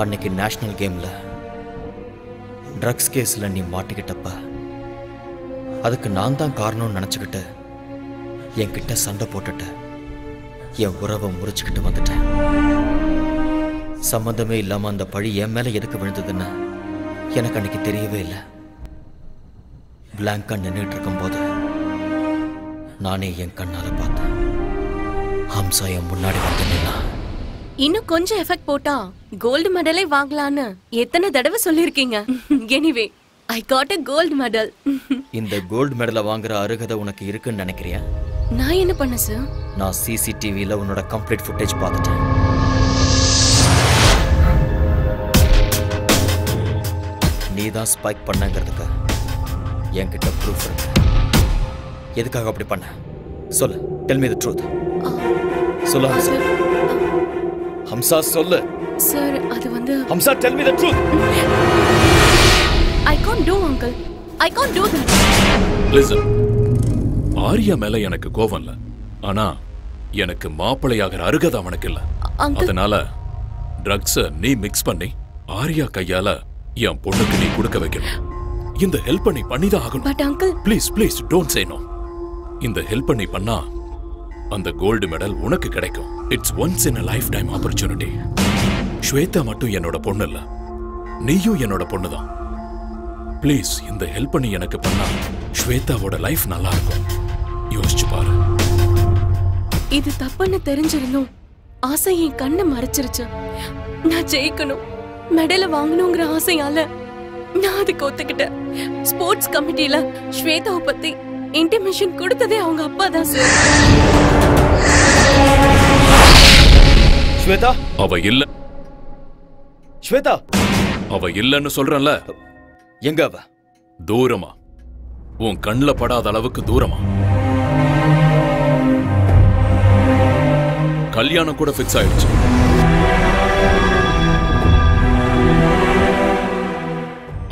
[SPEAKER 5] அன்னைக்கு நேஷனல் கேம்ல ட்ரக்ஸ் கேஸ்ல நீ மாட்டிக்கிட்டப்ப அதுக்கு நான் தான் காரணம்னு நினைச்சுக்கிட்டு என்கிட்ட சண்டை போட்டுட்டு என் உறவை முறிச்சுக்கிட்டு வந்துட்டேன். சம்பந்தமே இல்லாம அந்த பழி என் மேல எதுக்கு விழுந்ததுன்னு எனக்கு அன்னைக்கு தெரியவே இல்லை. பிளாங்கா நின்றுட்டு இருக்கும் போது நானே என் கண்ணால பார்த்தேன். ஹம்சா என் முன்னாடி வந்து நின்னா.
[SPEAKER 19] இன்னும் கொஞ்சம் எஃபெக்ட் போட்டா கோல்டு மெடலே வாங்கலான்னு எத்தனை தடவை சொல்லிருக்கீங்க. Anyway, I got a gold medal.
[SPEAKER 5] இந்த கோல்டு மெடலை வாங்குற அருகதை உனக்கு இருக்குன்னு நினைக்கிறியா?
[SPEAKER 19] நான் என்ன பண்ண சார்?
[SPEAKER 5] நான் சிசிடிவில உன்னோட கம்ப்ளீட் ஃபுட்டேஜ் பார்த்துட்டேன். நீ தான் ஸ்பைக் பண்ணங்கிறதுக்கு என்கிட்ட ப்ரூஃப் இருக்கு. எதுக்காக அப்படி பண்ண சொல்லு. Tell me the truth. சொல்லு ஹம்சா. ஹம்சா சொல்லு.
[SPEAKER 19] சார் அது வந்து
[SPEAKER 5] Hamsa tell me the truth.
[SPEAKER 19] I can't do uncle. I can't do that.
[SPEAKER 10] Listen. Arya மேல எனக்கு கோவம் இல்ல. ஆனா எனக்கு மாப்பிளையாகிற அருகதை அவனுக்கு இல்ல. அதனால ட்ரக்ஸ நீ மிக்ஸ் பண்ணி ஆரியா கையால என் பொண்ணுக்கு நீ கொடுக்க வைக்கணும். இந்த ஹெல்ப் நீ பண்ணிதான் ஆகணும்.
[SPEAKER 19] But uncle
[SPEAKER 10] please please don't say no. இந்த ஹெல்ப் நீ பண்ணா அந்த கோல்டு மெடல் உனக்கு கிடைக்கும். It's once in a life time opportunity. Shweta மட்டும் என்னோட பொண்ணு இல்ல, நீயும் என்னோட பொண்ணுதான். ப்ளீஸ் இந்த ஹெல்ப் நீ எனக்கு பண்ணா ஸ்வேதாவோட லைஃப் நல்லா இருக்கும். யோசிச்சு பாரு.
[SPEAKER 19] இது தப்புன்னு தெரிஞ்சிருந்தும் ஆசை என் கண்ணை மறைச்சிருச்சு. நான் ஜெயிக்கணும், மெடலை வாங்கணுங்கிற ஆசையால நான் அதுக்கு ஒத்துக்கிட்டேன். ஸ்போர்ட்ஸ் கமிட்டில ஸ்வேதாவை பத்தி இன்டிமேஷன் கொடுத்ததே அவங்க அப்பா தான் சார்.
[SPEAKER 5] ஸ்வேதா
[SPEAKER 10] அவ இல்ல.
[SPEAKER 5] ஸ்வேதா
[SPEAKER 10] அவ இல்லன்னு சொல்றேன்ல.
[SPEAKER 5] எங்க அவ?
[SPEAKER 10] தூரமா, உன் கண்ணுல படாத அளவுக்கு தூரமா. கல்யாணம் கூட ஃபிக்ஸ் ஆயிடுச்சு.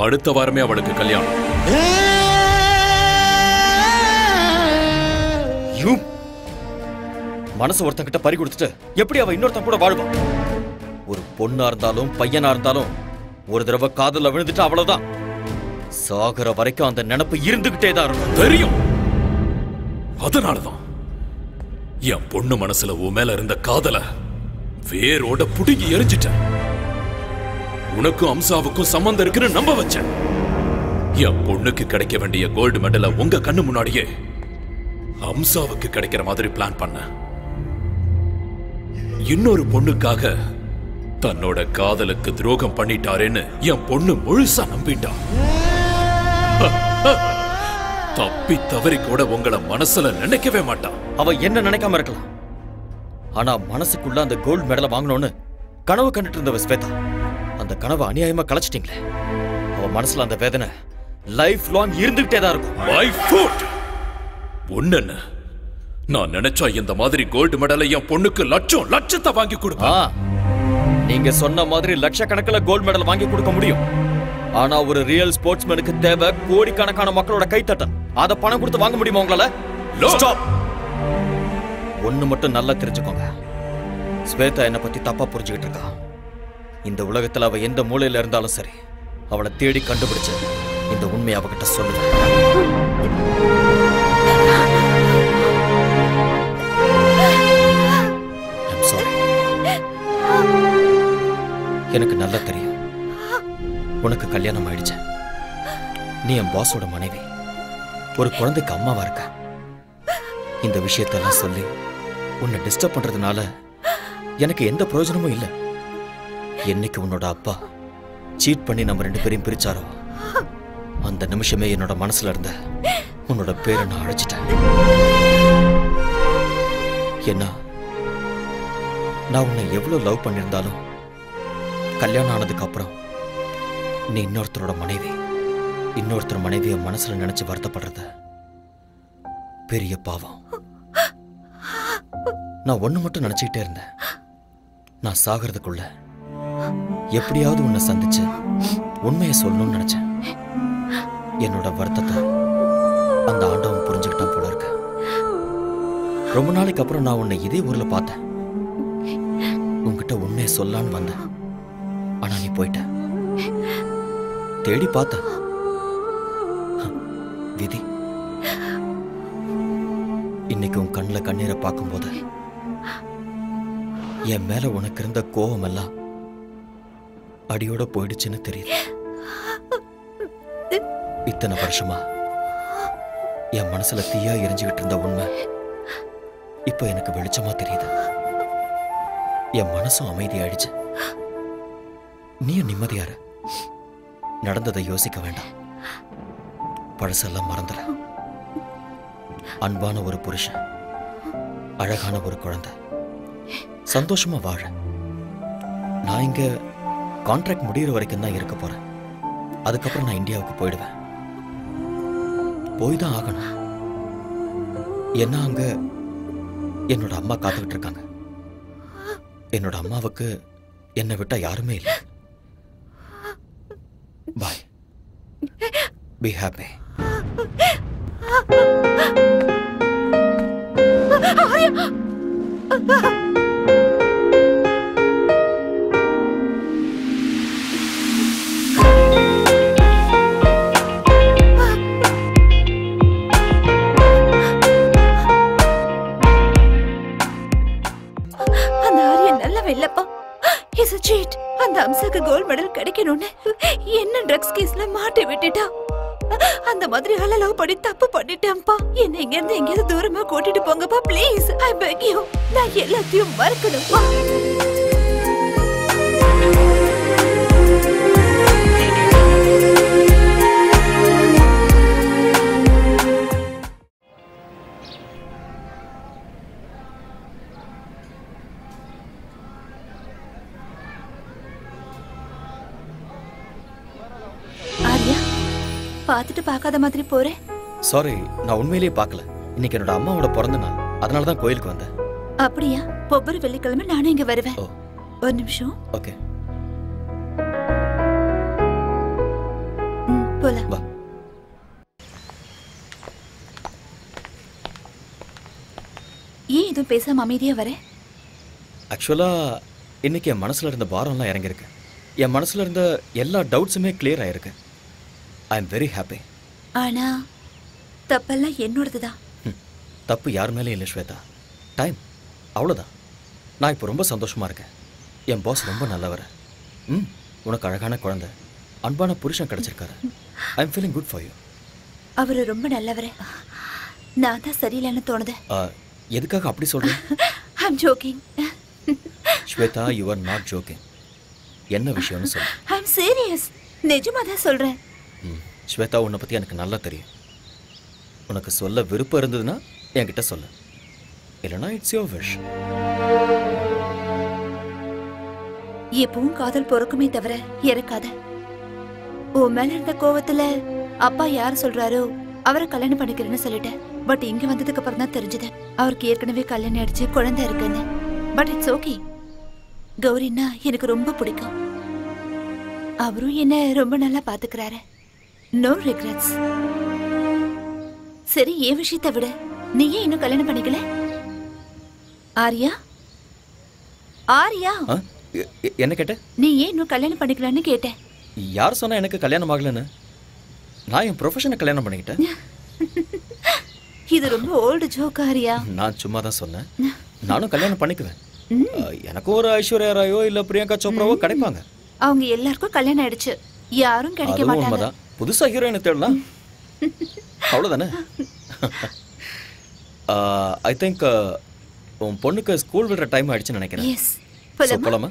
[SPEAKER 10] அடுத்த வாரமே அவளுக்கு கல்யாணம்.
[SPEAKER 5] மனசு ஒருத்தங்கிட்ட பறி கொடுத்துட்டு எப்படி அவ இன்னொருத்தன் கூட வாழ்வா? ஒரு பொண்ணா இருந்தாலும் பையனா இருந்தாலும் ஒரு தடவை காதல விழுந்துட்டு அவ்வளவுதான். சாகர வரைக்கும் அந்த நினைப்பு இருந்துகிட்டே தான் இருக்கும்.
[SPEAKER 10] தெரியும். அதனாலதான் என் பொண்ணு மனசுல உன் மேல இருந்த காதல வேரோட புடுங்கி எரிஞ்சிட்டேன். உனக்கும் அம்சாவுக்கும் சம்பந்தம் இருக்குன்னு நம்ப வச்சேன். என் பொண்ணுக்கு கிடைக்க வேண்டிய கோல்டு மெடலை உங்க கண்ணு முன்னாடியே அம்சாவுக்கு கிடைக்கிற மாதிரி பிளான் பண்ண. இன்னொரு பொண்ணுக்காக தன்னோட காதலுக்கு துரோகம் பண்ணிட்டாரேன்னு என் பொண்ணு முழுசா நம்பிட்டான். தப்பி தவறி கூட உங்களை மனசுல நினைக்கவே மாட்டான்.
[SPEAKER 5] அவ என்ன நினைக்காம இருக்கலாம், ஆனா மனசுக்குள்ள அந்த கோல்டு மெடலை வாங்கணும்னு கனவு கண்டுட்டு இருந்தவ ஸ்வேதா. அந்த கனவை அநியாயமா கலைச்சிட்டீங்களே. அவ மனசுல அந்த வேதனை லைஃப் லாங் இருந்துகிட்டே தான் இருக்கும்.
[SPEAKER 10] My foot. ஒண்ணு நான் நினைச்சா இந்த மாதிரி கோல்டு மெடலை என் பொண்ணுக்கு லட்சத்தை வாங்கி கொடுப்பேன்.
[SPEAKER 5] நீங்க சொன்ன மாதிரி லட்சக்கணக்கில் கோல்டு மெடல் வாங்கி கொடுக்க முடியும். ஆனா ஒரு ரியல் ஸ்போர்ட்ஸ்மேனுக்கு தேவை கோடிக்கணக்கான மக்களோட கைத்தட்டல். அத பணம் கொடுத்து வாங்க முடியுமா உங்களால? ஒண்ணு மட்டும் நல்லா தெரிஞ்சுக்கோங்க. ஸ்வேதா என்ன பத்தி தப்பா புரிஞ்சுக்கிட்டு இருக்கா. இந்த உலகத்துல அவ எந்த மூலையில இருந்தாலும் சரி, அவளை தேடி கண்டுபிடிச்சு இந்த உண்மையை அவகிட்ட சொல்லுவேன். எனக்கு நல்லா தெரியும் உனக்கு கல்யாணம் ஆயிடுச்சு. நீ என் பாஸோட மனைவி, ஒரு குழந்தைக்கு அம்மாவா இருக்க. இந்த விஷயத்தெல்லாம் சொல்லி உன்னை டிஸ்டர்ப் பண்றதுனால எனக்கு எந்த பிரயோஜனமும் இல்லை. என்னைக்கு உன்னோட அப்பா சீட் பண்ணி நம்ம 2 பேரையும் பிரிச்சாரோ அந்த நிமிஷமே என்னோட மனசுல இருந்த உன்னோட பேரை நான் அழைச்சிட்டேன். என்ன நான் உன்னை எவ்வளவு லவ் பண்ணியிருந்தாலும் கல்யாணம் ஆனதுக்கு அப்புறம் நீ இன்னொருத்தரோட மனைவி, இன்னொருத்தர் மனைவியை மனசுல நினைச்சு வருத்தப்படுறது பெரிய பாவம். நான் ஒண்ணு மட்டும் நினைச்சுக்கிட்டே இருந்தேன். நான் சாகிறதுக்குள்ள எப்படியாவது உன்னை சந்திச்சு உண்மையை சொல்லணும்னு நினைச்சேன். என்னோட வருத்தத்தை அந்த ஆண்டவன் புரிஞ்சுக்கிட்டான் போல இருக்கு. ரொம்ப நாளைக்கு அப்புறம் நான் உன்னை இதே ஊர்ல பார்த்தேன். உன்கிட்ட உண்மையை சொல்லான்னு வந்தேன். ஆனா நீ போயிட்ட. தேடி பார்த்த விதி. இன்னைக்கு உன் கண்ணுல கண்ணீரை பார்க்கும்போது என் மேல உனக்கு இருந்த கோபம் எல்லாம் அடியோட போயிடுச்சுன்னு தெரியுது. இத்தனை வருஷமா என் மனசுல தீயா எரிஞ்சுக்கிட்டு இருந்த உண்மை இப்ப எனக்கு வெளிச்சமா தெரியுது. என் மனசும் அமைதியாயிடுச்சு. நீயும் நிம்மதியாரு. நடந்ததை யோசிக்க வேண்டாம். பழசெல்லாம் மறந்துட. அன்பான ஒரு புருஷன் அழகான ஒரு குழந்தை. சந்தோஷமா வாழ. நான் இங்க கான்ட்ராக்ட் முடிகிற வரைக்கும் தான் இருக்க போறேன். அதுக்கப்புறம் நான் இந்தியாவுக்கு போயிடுவேன். போய் தான் ஆகணும். என்ன அங்க என்னோட அம்மா காத்துக்கிட்டு இருக்காங்க. என்னோட அம்மாவுக்கு என்னை விட்டா யாருமே இல்லை. பாய். Be happy.
[SPEAKER 6] அந்த ஆரியன் நல்லவன் இல்லப்பா. He's a cheat. அந்த அம்சாக்கு கோல்ட் மெடல் கிடைக்கணும்னு என்ன ட்ரக்ஸ் கேஸ்ல மாட்டி விட்டுட்டா. அந்த மாதிரி ஆள லவ் பண்ணி தப்பு பண்ணிட்டேன்ப்பா. என்ன இங்க இருந்து எங்கேயாவது தூரமா கூட்டிட்டு போங்கப்பா ப்ளீஸ். I peg you. நான் எல்லாத்தையும் மறக்கணும்ப்பா. ஆரியா, பார்த்துட்டு பார்க்காத மாதிரி போறேன்.
[SPEAKER 5] சாரி, நான் உண்மையிலேயே பார்க்கல. இன்னைக்கு என்னோட அம்மாவோட பிறந்த நாள். அதனால தான் கோயிலுக்கு வந்தேன்.
[SPEAKER 6] அப்படியா? ஒவ்வொரு வெள்ளிக்கிழமை நானும் இங்க வருவேன். ஒரு நிமிஷம்.
[SPEAKER 5] ஓகே.
[SPEAKER 6] போலாம்.
[SPEAKER 5] வா.
[SPEAKER 6] ஏன் இதுவும் பேசாம அமைதியா வரேன்?
[SPEAKER 5] ஆக்சுவலா இன்னைக்கு என் மனசுல இருந்த பாரம்லாம் இறங்கியிருக்கு. என் மனசுல இருந்த எல்லா டவுட்ஸுமே கிளியர் ஆயிருக்கு. I am very happy.
[SPEAKER 6] ஆனா தப்பெல்லாம் என்னோடதுதான்.
[SPEAKER 5] தப்பு யார் மேலேயும் இல்லை ஸ்வேதா. டைம் அவ்வளோதான். நான் இப்போ ரொம்ப சந்தோஷமா இருக்கேன். என் பாஸ் ரொம்ப நல்லவர். உனக்கு அழகான குழந்தை, அன்பான புருஷன் கிடைச்சிருக்காரு. I am feeling good for you.
[SPEAKER 6] அவரு ரொம்ப நல்லவரே. நான் தான் சரியில்லைன்னு தோணுது.
[SPEAKER 5] எதுக்காக அப்படி சொல்றேன்?
[SPEAKER 6] I am joking.
[SPEAKER 5] Shweta, you are not joking. என்ன விஷயம்னு சொல்லு.
[SPEAKER 6] I am serious. நிஜமா தான் சொல்றேன்.
[SPEAKER 5] ஸ்வேதா, உன்னை பத்தி எனக்கு நல்லா தெரியும். உனக்கு சொல்ல விருப்பம் இருந்ததுன்னா என்கிட்ட சொல்லு. இல்லைனா இட்ஸ் யுவர் விஷ்.
[SPEAKER 6] எப்பவும் காதல் பொறுக்குமே தவிர இறக்காத. உன் மேல இருந்த கோவத்துல அப்பா யார் சொல்றாரோ அவரை கல்யாணம் பண்ணிக்கிறேன்னு சொல்லிட்டேன். பட் இங்க வந்ததுக்கு அப்புறம் தான் தெரிஞ்சது அவருக்கு ஏற்கனவே கல்யாணம் ஆயிடுச்சு, குழந்தை இருக்குன்னு. But it's okay. கௌரின்னா எனக்கு ரொம்ப பிடிக்கும். அவரும் என்ன ரொம்ப நல்லா பாத்துக்கிறாரு. No regrets. சரி, ஏன் விஷயத்தை விட நீ ஏன் இன்னும் கல்யாணம் பண்ணிக்கல? ஆரியா, ஆரியா,
[SPEAKER 5] என்ன கேட்ட?
[SPEAKER 6] நீ ஏன் இன்னும் கல்யாணம் பண்ணிக்கலான்னு கேட்டேன்.
[SPEAKER 5] யார் சொன்னா எனக்கு கல்யாணம் ஆகலன்னு? நான் என் ப்ரொஃபஷனை கல்யாணம் பண்ணிக்கிட்டேன்.
[SPEAKER 6] இது ரொம்ப ஓல்டு ஜோக் ஆரியா.
[SPEAKER 5] நான் சும்மா தான் சொன்னேன். நானும் கல்யாணம் பண்ணிக்குவேன். எனக்கு ஒரு ஐஸ்வர்யா ராயோ இல்ல பிரியங்கா சோப்ராவோ கிடைப்பாங்க.
[SPEAKER 6] அவங்க எல்லாருக்கும் கல்யாணம் ஆயிடுச்சு, யாரும் கிடைக்க மாட்டாங்க.
[SPEAKER 5] உண்மைதான். புதுசா ஹீரோயினை தேடலாம், அவ்வளவுதானே? ஐ திங்க் உன் பொண்ணுக்கு ஸ்கூல் விடுற டைம் ஆயிடுச்சுன்னு நினைக்கிறேன்.
[SPEAKER 6] எஸ்,
[SPEAKER 5] போலாமா?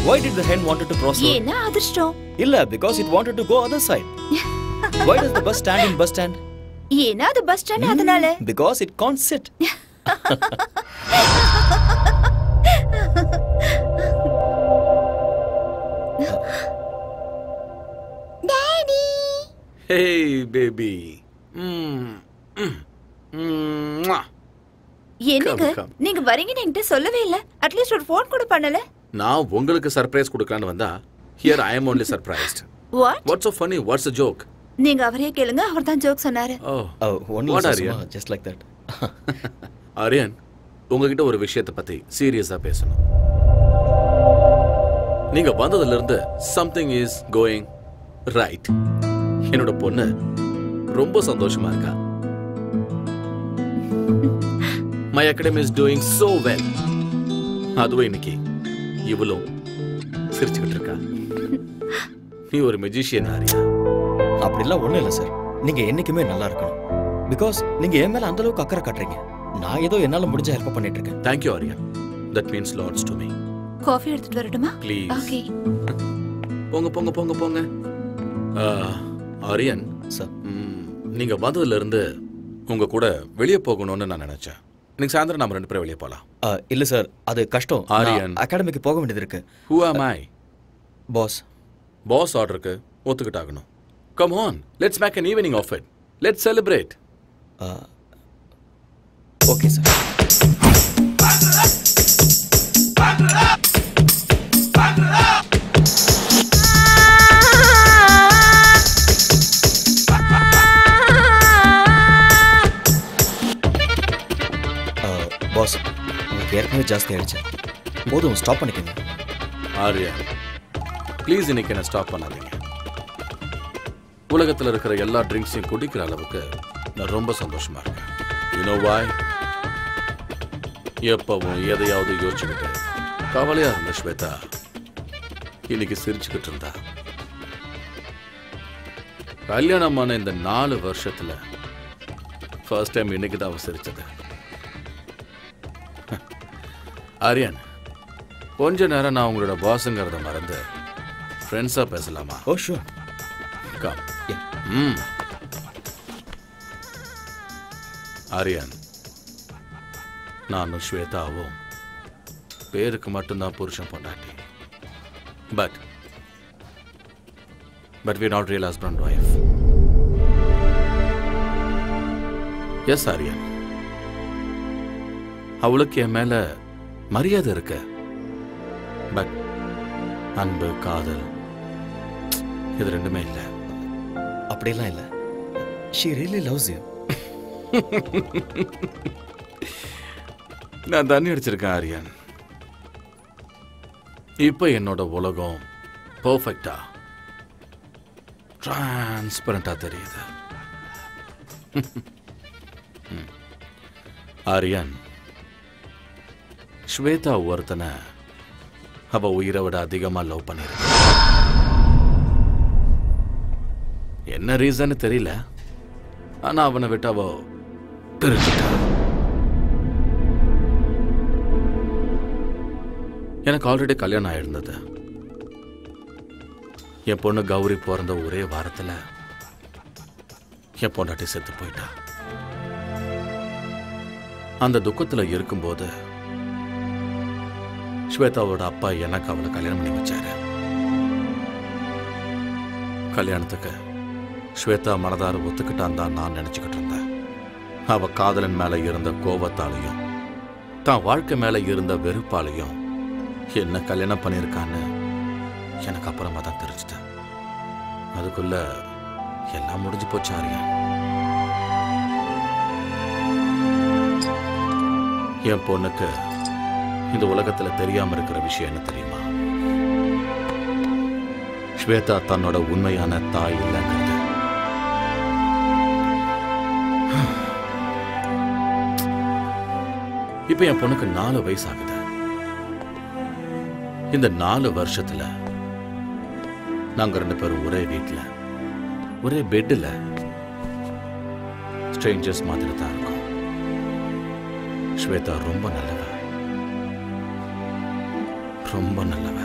[SPEAKER 5] Why did the hen wanted to cross road?
[SPEAKER 6] ஏன்னா அதிர்ஷ்டம்.
[SPEAKER 5] இல்ல, because it wanted to go other side. Why does the bus stand in bus stand?
[SPEAKER 6] ஏன்னா அது பஸ் ஸ்டாண்ட், அதனால.
[SPEAKER 5] Because it can't sit.
[SPEAKER 6] Daddy.
[SPEAKER 1] Hey baby.
[SPEAKER 6] என்னங்க நீங்க வரீங்கன்னு என்கிட்ட சொல்லவே இல்ல. அட்லீஸ்ட் ஒரு ஃபோன் கூட பண்ணல.
[SPEAKER 1] நான் உங்களுக்கு சர்ப்ரைஸ் கொடுக்கலான்னு வந்தா, here I am only surprised.
[SPEAKER 6] What?
[SPEAKER 1] What's so funny? What's the joke?
[SPEAKER 6] நீங்க அவரே கேளுங்க, அவர் தான் ஜோக் சொன்னாரு.
[SPEAKER 1] What are you?
[SPEAKER 5] Just like that.
[SPEAKER 1] Aryan, உங்ககிட்ட ஒரு விஷயத்தை பத்தி சீரியஸா பேசணும். நீங்க வந்ததுல இருந்து something is going right. என்னோட பொண்ணு ரொம்ப சந்தோஷமா இருக்கா. My academy is doing so well. அதுவும் இன்னைக்கு இவளும் சிரிச்சுக்கிட்டு இருக்கா. நீ ஒரு மெஜிஷியன் ஆரியா.
[SPEAKER 5] அப்படிலாம் ஒண்ணும் இல்லை சார். நீங்க என்னைக்குமே நல்லா இருக்கணும். பிகாஸ் நீங்க என் மேல அந்த அளவுக்கு அக்கறை காட்டுறீங்க. நான் ஏதோ என்னால முடிஞ்ச ஹெல்ப் பண்ணிட்டு இருக்கேன்.
[SPEAKER 1] Thank you Arya. That means lots to me.
[SPEAKER 6] Coffee எடுத்துட்டு வரட்டுமா?
[SPEAKER 1] Please.
[SPEAKER 6] ஓகே.
[SPEAKER 1] போங்க. ஆரியன்
[SPEAKER 5] சார்,
[SPEAKER 1] நீங்க வந்ததுல இருந்து உங்க கூட வெளியே போகணும்னு நான் நினைச்சேன். இன்னைக்கு சாயந்தரம் நம்ம 2 பேரும் வெளியே போலாம்.
[SPEAKER 5] இல்ல சார், அது கஷ்டம்.
[SPEAKER 1] ஆரியன்,
[SPEAKER 5] அகாடமிக்கு போக வேண்டியது இருக்கு.
[SPEAKER 1] Who am I?
[SPEAKER 5] பாஸ்
[SPEAKER 1] ஆர்டருக்கு ஒத்துக்கிட்டாகணும். Come on, let's make an evening of it. Let's celebrate.
[SPEAKER 5] Okay, sir. Boss, உங்களுக்கு ஏற்கனவே ஜாஸ்தி ஆயிடுச்சு. போதும், ஸ்டாப் பண்ணிக்கோங்க.
[SPEAKER 1] ஆரியா, ப்ளீஸ் இன்னைக்கு என்ன ஸ்டாப் பண்ணாதீங்க. உலகத்தில் இருக்கிற எல்லா ட்ரிங்க்ஸையும் குடிக்கிற அளவுக்கு நான் ரொம்ப சந்தோஷமா இருக்கேன். You know why? எப்பவும் எதையாவது யோசிச்சுக்கிட்டு கவலையா இருந்த ஸ்வேதா இன்னைக்கு சிரிச்சுக்கிட்டு இருந்தா. கல்யாணமான இந்த 4 வருஷத்துல ஃபர்ஸ்ட் டைம் இன்னைக்கு தான் அவ சிரிச்சது. ஆரியன், கொஞ்ச நேரம் நான் உங்களோட பாஸுங்கிறத மறந்து ஃப்ரெண்ட்ஸா பேசலாமா?
[SPEAKER 5] ஓ ஷூர்.
[SPEAKER 1] கம். ஆரியன், நானும் ஸ்வேதாவும் பேருக்கு மட்டும்தான் புருஷன் பொண்டாட்டி. But we not real husband and wife. Yes Aryan, அவளுக்கு என் மேல மரியாதை இருக்கு. பட் அன்பு, காதல் இது ரெண்டுமே இல்லை.
[SPEAKER 5] அப்படியெல்லாம் இல்லை. She really loves you.
[SPEAKER 1] நான் தண்ணி அடிச்சிருக்கேன் ஆரியன். இப்ப என்னோட உலகம் பெர்ஃபெக்டா டிரான்ஸ்பரண்டா தெரியுது. ஆரியன், ஸ்வேதா ஒருத்தனை அவ உயிரை விட அதிகமா லவ் பண்ணிருக்க. என்ன ரீசன் தெரியல, ஆனா அவனை விட்டு அவ பிரிச்சுட்டா. எனக்கு ஆல்ரெடி கல்யாணம் ஆயிருந்தது. என் பொண்ணு கௌரி பிறந்த ஒரே வாரத்துல என் பொண்டாட்டி செத்து போயிட்டா. அந்த துக்கத்துல இருக்கும்போது ஸ்வேதாவோட அப்பா எனக்கு அவளை கல்யாணம் பண்ணி வச்சாரு. கல்யாணத்துக்கு ஸ்வேதா மனதார ஒத்துக்கிட்டான் தான் நான் நினைச்சுக்கிட்டு இருந்தேன். அவ காதலன் மேல இருந்த கோபத்தாலையும் தான் வாழ்க்கை மேல இருந்த வெறுப்பாலையும் என்ன கல்யாணம் பண்ணியிருக்கான்னு எனக்கு அப்புறமா தான் தெரிஞ்சுட்டேன். அதுக்குள்ள எல்லாம் முடிஞ்சு போச்சு ஆரியன். என் பொண்ணுக்கு இந்த உலகத்துல தெரியாம இருக்கிற விஷயம் என்ன தெரியுமா? ஸ்வேதா தன்னோட உண்மையான தாய் இல்லைங்கிறது. இப்ப என் பொண்ணுக்கு 4 வயசு ஆகுது. இந்த 4 வருஷத்துல நாங்க 2 பேரும் ஒரே வீட்டுல, ஒரே பெட்ல ஸ்ட்ரேஞ்சர்ஸ் மாதிரி தான் இருக்கோம். ஸ்வேதா ரொம்ப நல்லவ, ரொம்ப நல்லவ.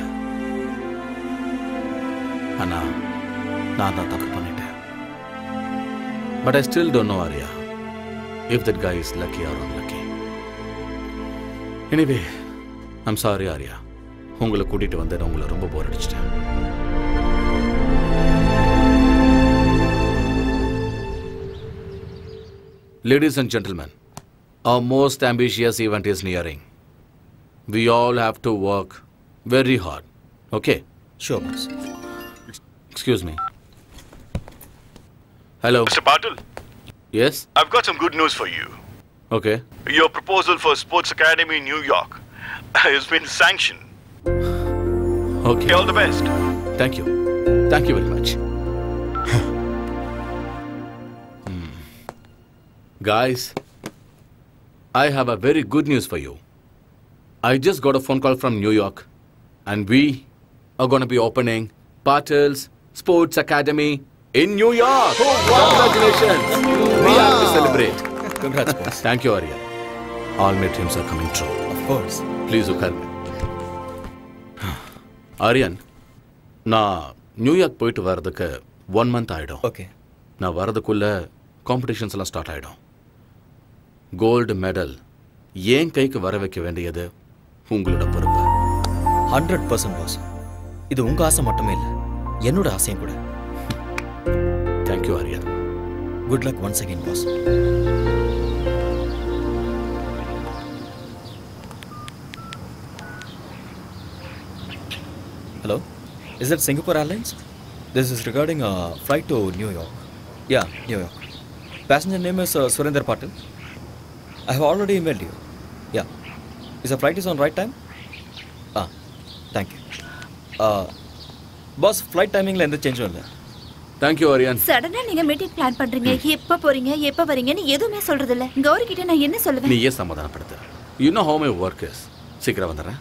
[SPEAKER 1] ஆனா நான் தான் தப்பு பண்ணிட்டேன். But I still don't know Arya if that guy is lucky or unlucky. Anyway, I'm sorry Arya, உங்களை கூட்டிட்டு வந்து உங்களை ரொம்ப போர் அடிச்சிட்டேன். Ladies and gentlemen, our most ambitious event is nearing. We all have to work very hard. Okay?
[SPEAKER 5] Sure, boss.
[SPEAKER 1] Excuse me. Hello.
[SPEAKER 21] Mr. Patil?
[SPEAKER 1] Yes?
[SPEAKER 21] I've got some good news for you.
[SPEAKER 1] Okay.
[SPEAKER 21] Your proposal for Sports Academy in New York has been sanctioned.
[SPEAKER 1] Okay.
[SPEAKER 21] All the best.
[SPEAKER 1] Thank you. Thank you very much. Guys, I have a very good news for you. I just got a phone call from New York, and we are going to be opening Patel's Sports Academy in New York. Oh, wow. Congratulations. We have to celebrate.
[SPEAKER 5] Congrats, boss.
[SPEAKER 1] Thank you, Aryan. All my dreams are coming true.
[SPEAKER 5] Of course.
[SPEAKER 1] Please look at me. Aryan, நான் நியூயார்க் போயிட்டு வர்றதுக்கு 1 month ஆயிடும்.
[SPEAKER 5] ஓகே.
[SPEAKER 1] நான் வர்றதுக்குள்ள காம்படிஷன்ஸ் எல்லாம் ஸ்டார்ட் ஆயிடும். கோல்டு மெடல் ஏன் கைக்கு வர வைக்க வேண்டியது உங்களோட பொறுப்பு.
[SPEAKER 5] 100% பாஸ். இது உங்க ஆசை மட்டுமே இல்லை, என்னோட ஆசையும் கூட.
[SPEAKER 1] Thank you Aryan.
[SPEAKER 5] Good luck once again boss. Hello, is it Singapore Airlines? This is regarding a flight to New York. Yeah, New York. Passenger name is Surinder Patil. I have already emailed you. Yeah. Is the flight is on right time? Thank you. Boss, flight timing la endha change illa.
[SPEAKER 1] Thank you, Aryan.
[SPEAKER 6] சடனா நீங்க மீட்டிங் பிளான் பண்றீங்க, எப்ப போறீங்க எப்ப வரீங்கன்னு எதுவுமே சொல்றது இல்ல. கௌரி கிட்ட நான் என்ன சொல்லுவேன்?
[SPEAKER 1] நீயே சமாதானப்படுத்து. You know how my work is. சீக்கிரம் வந்துறேன்.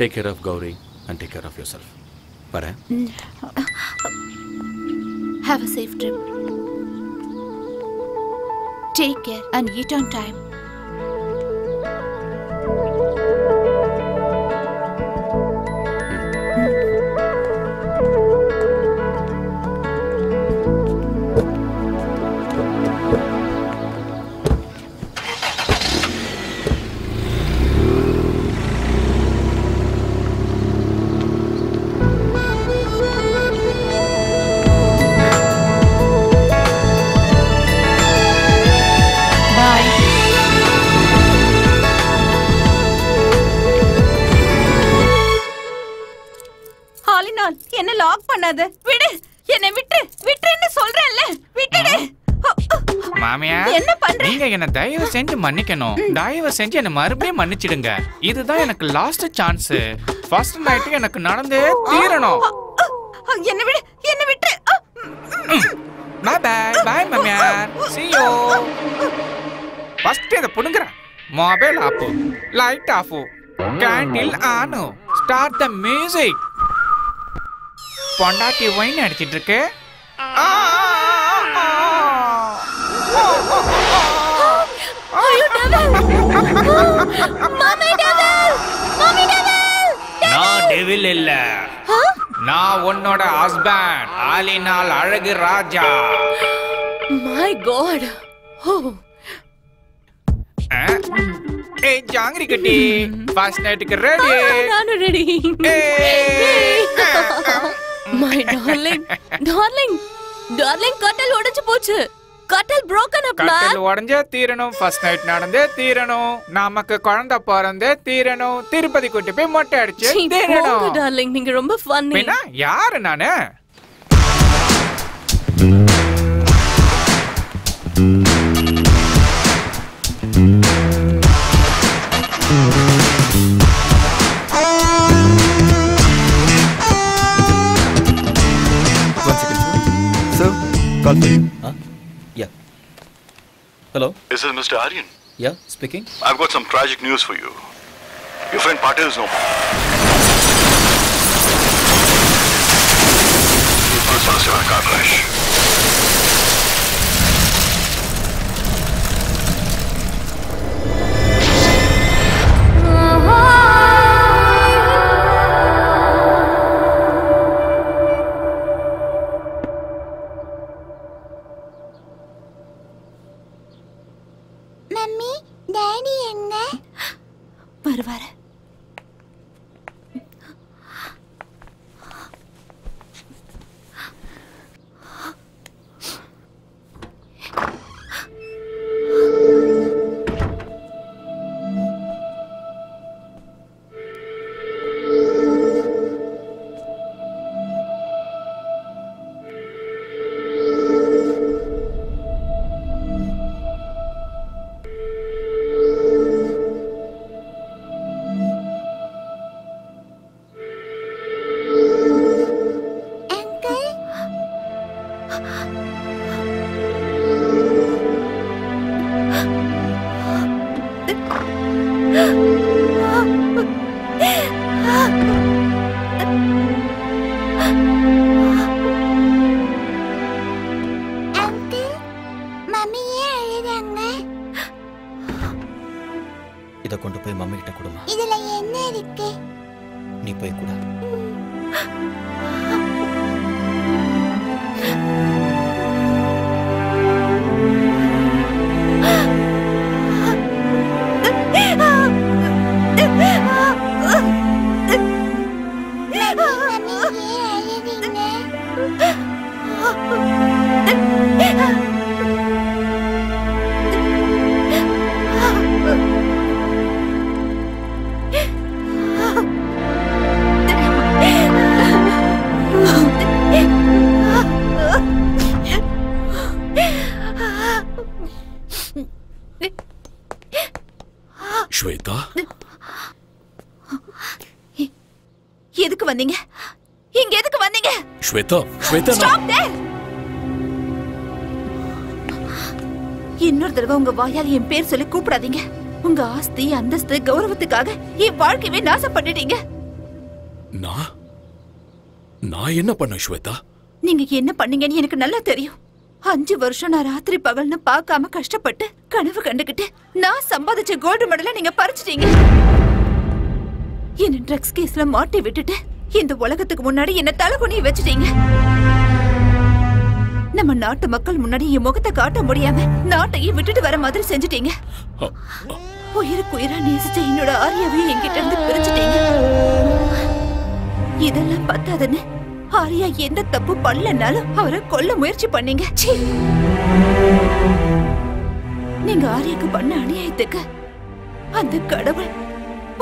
[SPEAKER 1] Take care of Gauri and take care of yourself. வரேன்.
[SPEAKER 6] Have a safe trip. Take care and eat on time. என்ன லாக் பண்ணாத, விடு, என்ன விட்டுன்னு சொல்றேன்ல, விட்டுடு.
[SPEAKER 3] மாமியா,
[SPEAKER 6] என்ன பண்ற?
[SPEAKER 3] நீங்க என்ன தயவு செஞ்சு மன்னிக்கணும். தயவு செஞ்சு என்ன மறுபடியும் மன்னிச்சிடுங்க. இதுதான் எனக்கு லாஸ்ட் சான்ஸ். ஃபர்ஸ்ட் நைட் எனக்கு நடந்தே தீரணும்.
[SPEAKER 6] என்ன விட்டு.
[SPEAKER 3] பை பை பை மாமியா. see you. ஃபர்ஸ்ட் இத புடுங்கற. Mobile off, light off, candle on, start the music. பொண்டாட்டி வைன் அடிச்சிட்டு இருக்கு. நான் டெவில் இல்ல, நான் உன்னோட ஹஸ்பண்ட், ஆலினால் அழகு ராஜா.
[SPEAKER 19] My God.
[SPEAKER 3] ஏய் ஜாங்கிரி கட்டி, ஃபர்ஸ்ட் நைட்டுக்கு ரெடி?
[SPEAKER 19] நானும் ரெடி. மை டார்லிங், கட்டல் உடைஞ்சு போச்சு. கட்டல் broken up man.
[SPEAKER 3] கட்டல் உடைஞ்சே தீரணும். ஃபர்ஸ்ட் நைட் நடந்தே தீரணும். நமக்கு குழந்தை பிறந்தே தீரணும். திருப்பதி கூட்டி போய் மொட்டை அடிச்சு தீரணும்.
[SPEAKER 19] டார்லிங், நீங்க ரொம்ப ஃபன்னி.
[SPEAKER 3] யாரு நானு?
[SPEAKER 5] Call for you. Yeah. Hello?
[SPEAKER 21] Is this Mr. Aryan?
[SPEAKER 5] Yeah, speaking.
[SPEAKER 21] I've got some tragic news for you. Your friend Patil is no more. This was a car crash.
[SPEAKER 6] வருவாரு.
[SPEAKER 5] இத கொண்டு போய் மம்மி கிட்ட கொடுமா.
[SPEAKER 20] இதுல என்ன இருக்கு?
[SPEAKER 5] நீ போய் கூட.
[SPEAKER 10] ஸ்வேதா,
[SPEAKER 6] எதுக்கு வந்தீங்க? இங்க எதுக்கு வந்தீங்க?
[SPEAKER 10] Shweta, Shweta,
[SPEAKER 6] Stop there! இன்னொரு தடவை உங்க வாயால என் பேர் சொல்லி கூப்பிடாதீங்க. உங்க ஆஸ்தி, அந்தஸ்து, கௌரவத்துக்காக என் வாழ்க்கையவே நாசம் பண்ணிட்டீங்க.
[SPEAKER 10] நான் என்ன பண்ண ஸ்வேதா?
[SPEAKER 6] நீங்க என்ன பண்ணீங்கன்னு எனக்கு நல்லா தெரியும். 5 வருஷம் நான் ராத்திரி பகல்னு பார்க்காம கஷ்டப்பட்டு கனவு கண்டுகிட்டு நான் சம்பாதிச்ச கோல்டு மெடலை நீங்க பறிச்சிட்டீங்க. என்ன ட்ரக்ஸ் கேஸ்ல மாட்டி விட்டுட்டு இந்த உலகத்துக்கு முன்னாடி என்ன தலைகுனிய வச்சுட்டீங்க. நம்ம நாட்டு மக்கள் முன்னாடி என் முகத்தை காட்ட முடியாம நாட்டையே விட்டுட்டு வர மாதிரி செஞ்சுட்டீங்க. உயிருக்கு உயிரா நேசிச்ச என்னோட ஆரியாவையும் என்கிட்ட இருந்து பிரிச்சுட்டீங்க. இதெல்லாம் பத்தாதுன்னு ஆரியா எந்த தப்பு பண்ணலனாலும் அவரை கொல்ல முயற்சி பண்ணீங்க. நீங்க ஆரியாக்கு பண்ண அநியாயத்துக்கு அந்த கடவுள்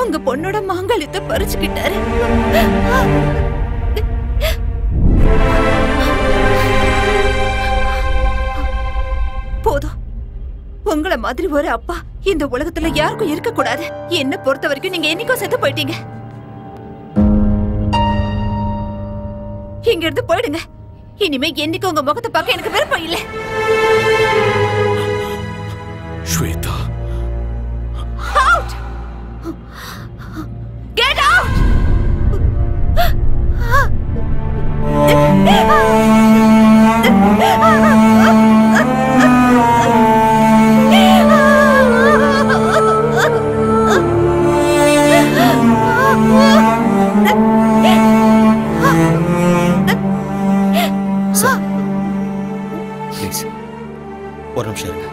[SPEAKER 6] உங்க பொண்ணோட மாங்கல்யத்தை பறிச்சுக்கிட்டாரு. போதும். உங்கள மாதிரி ஒரு அப்பா இந்த உலகத்துல யாருக்கும் இருக்க கூடாது. என்ன பொறுத்த வரைக்கும் நீங்க என்னைக்கும் செத்து போயிட்டீங்க. இங்க இருந்து போயிடுங்க. இனிமே என்னைக்கு உங்க முகத்தை பார்க்க எனக்கு விருப்பம் இல்லை.
[SPEAKER 10] Shweta,
[SPEAKER 6] Out! Get out!
[SPEAKER 5] Please ஒரு நிமிஷம் இருங்க.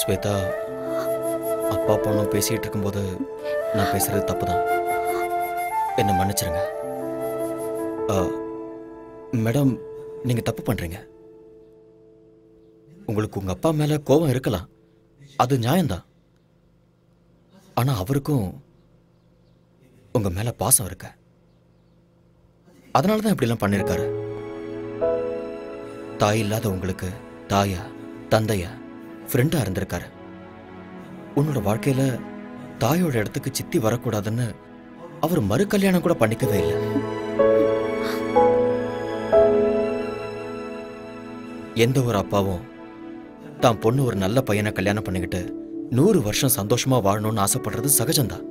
[SPEAKER 5] ஸ்வேதா, அப்பா பொண்ணும் பேசிட்டு இருக்கும்போது நான் பேசுறது தப்புதான். என்ன மன்னிச்சிருங்க. மேடம், நீங்க தப்பு பண்றீங்க. உங்களுக்கு உங்க அப்பா மேல கோபம் இருக்கலாம், அது நியாயம்தான். ஆனா அவருக்கும் உங்க மேல பாசம் இருக்கு. அதனாலதான் இப்படிலாம் பண்ணிருக்காரு. தாய் இல்லாத உங்களுக்கு தாயா, தந்தையா, ஃப்ரெண்டா இருந்திருக்காரு. உன்னோட வாழ்க்கையில தாயோட இடத்துக்கு சித்தி வரக்கூடாதுன்னு அவர் மறு கல்யாணம் கூட பண்ணிக்கவே இல்லை. எந்த ஒரு அப்பாவும் தான் பொண்ணு ஒரு நல்ல பையனை கல்யாணம் பண்ணிக்கிட்டு 100 வருஷம் சந்தோஷமா வாழணும்னு ஆசைப்படுறது சகஜம்தான்.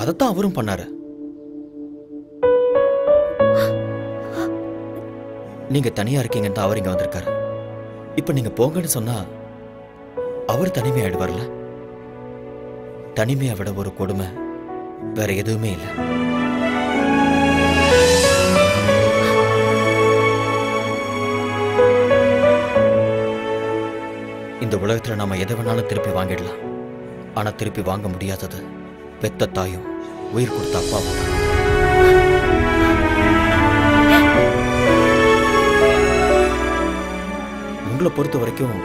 [SPEAKER 5] அதைத்தான் அவரும் பண்ணாரு. நீங்க தனியா இருக்கீங்கன்னு தான் அவர் இங்க வந்திருக்காரு. இப்ப நீங்க போங்கன்னு சொன்னா அவர் தனிமையாயிடுவார்ல. தனிமையை விட ஒரு கொடுமை வேற எதுவுமே இல்லை. இந்த உலகத்துல நாம எதை வேணாலும் திருப்பி வாங்கிடலாம். ஆனா திருப்பி வாங்க முடியாதது பெத்த தாயும் உயிர் கொடுத்த அப்பாவும். உங்களை பொறுத்த வரைக்கும்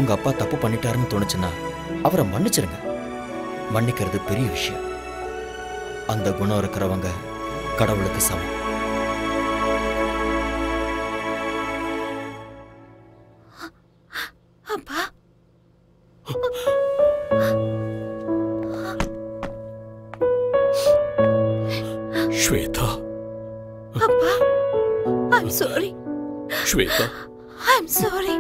[SPEAKER 5] உங்க அப்பா தப்பு பண்ணிட்டாருன்னு தோணுச்சுன்னா அவரை மன்னிச்சிருங்க. மன்னிக்கிறது பெரிய விஷயம். அந்த குணம் இருக்கிறவங்க கடவுளுக்கு சமம்.
[SPEAKER 6] அப்பா, sorry.
[SPEAKER 10] Shweta
[SPEAKER 6] I'm sorry.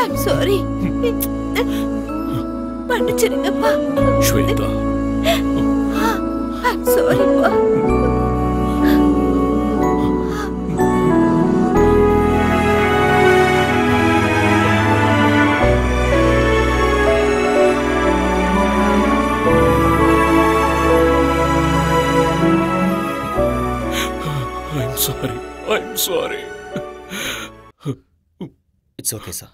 [SPEAKER 6] I'm sorry. மன்னிச்சிடுங்கப்பா.
[SPEAKER 10] Shweta
[SPEAKER 6] I'm sorry பா.
[SPEAKER 10] I'm sorry.
[SPEAKER 5] It's okay, sir.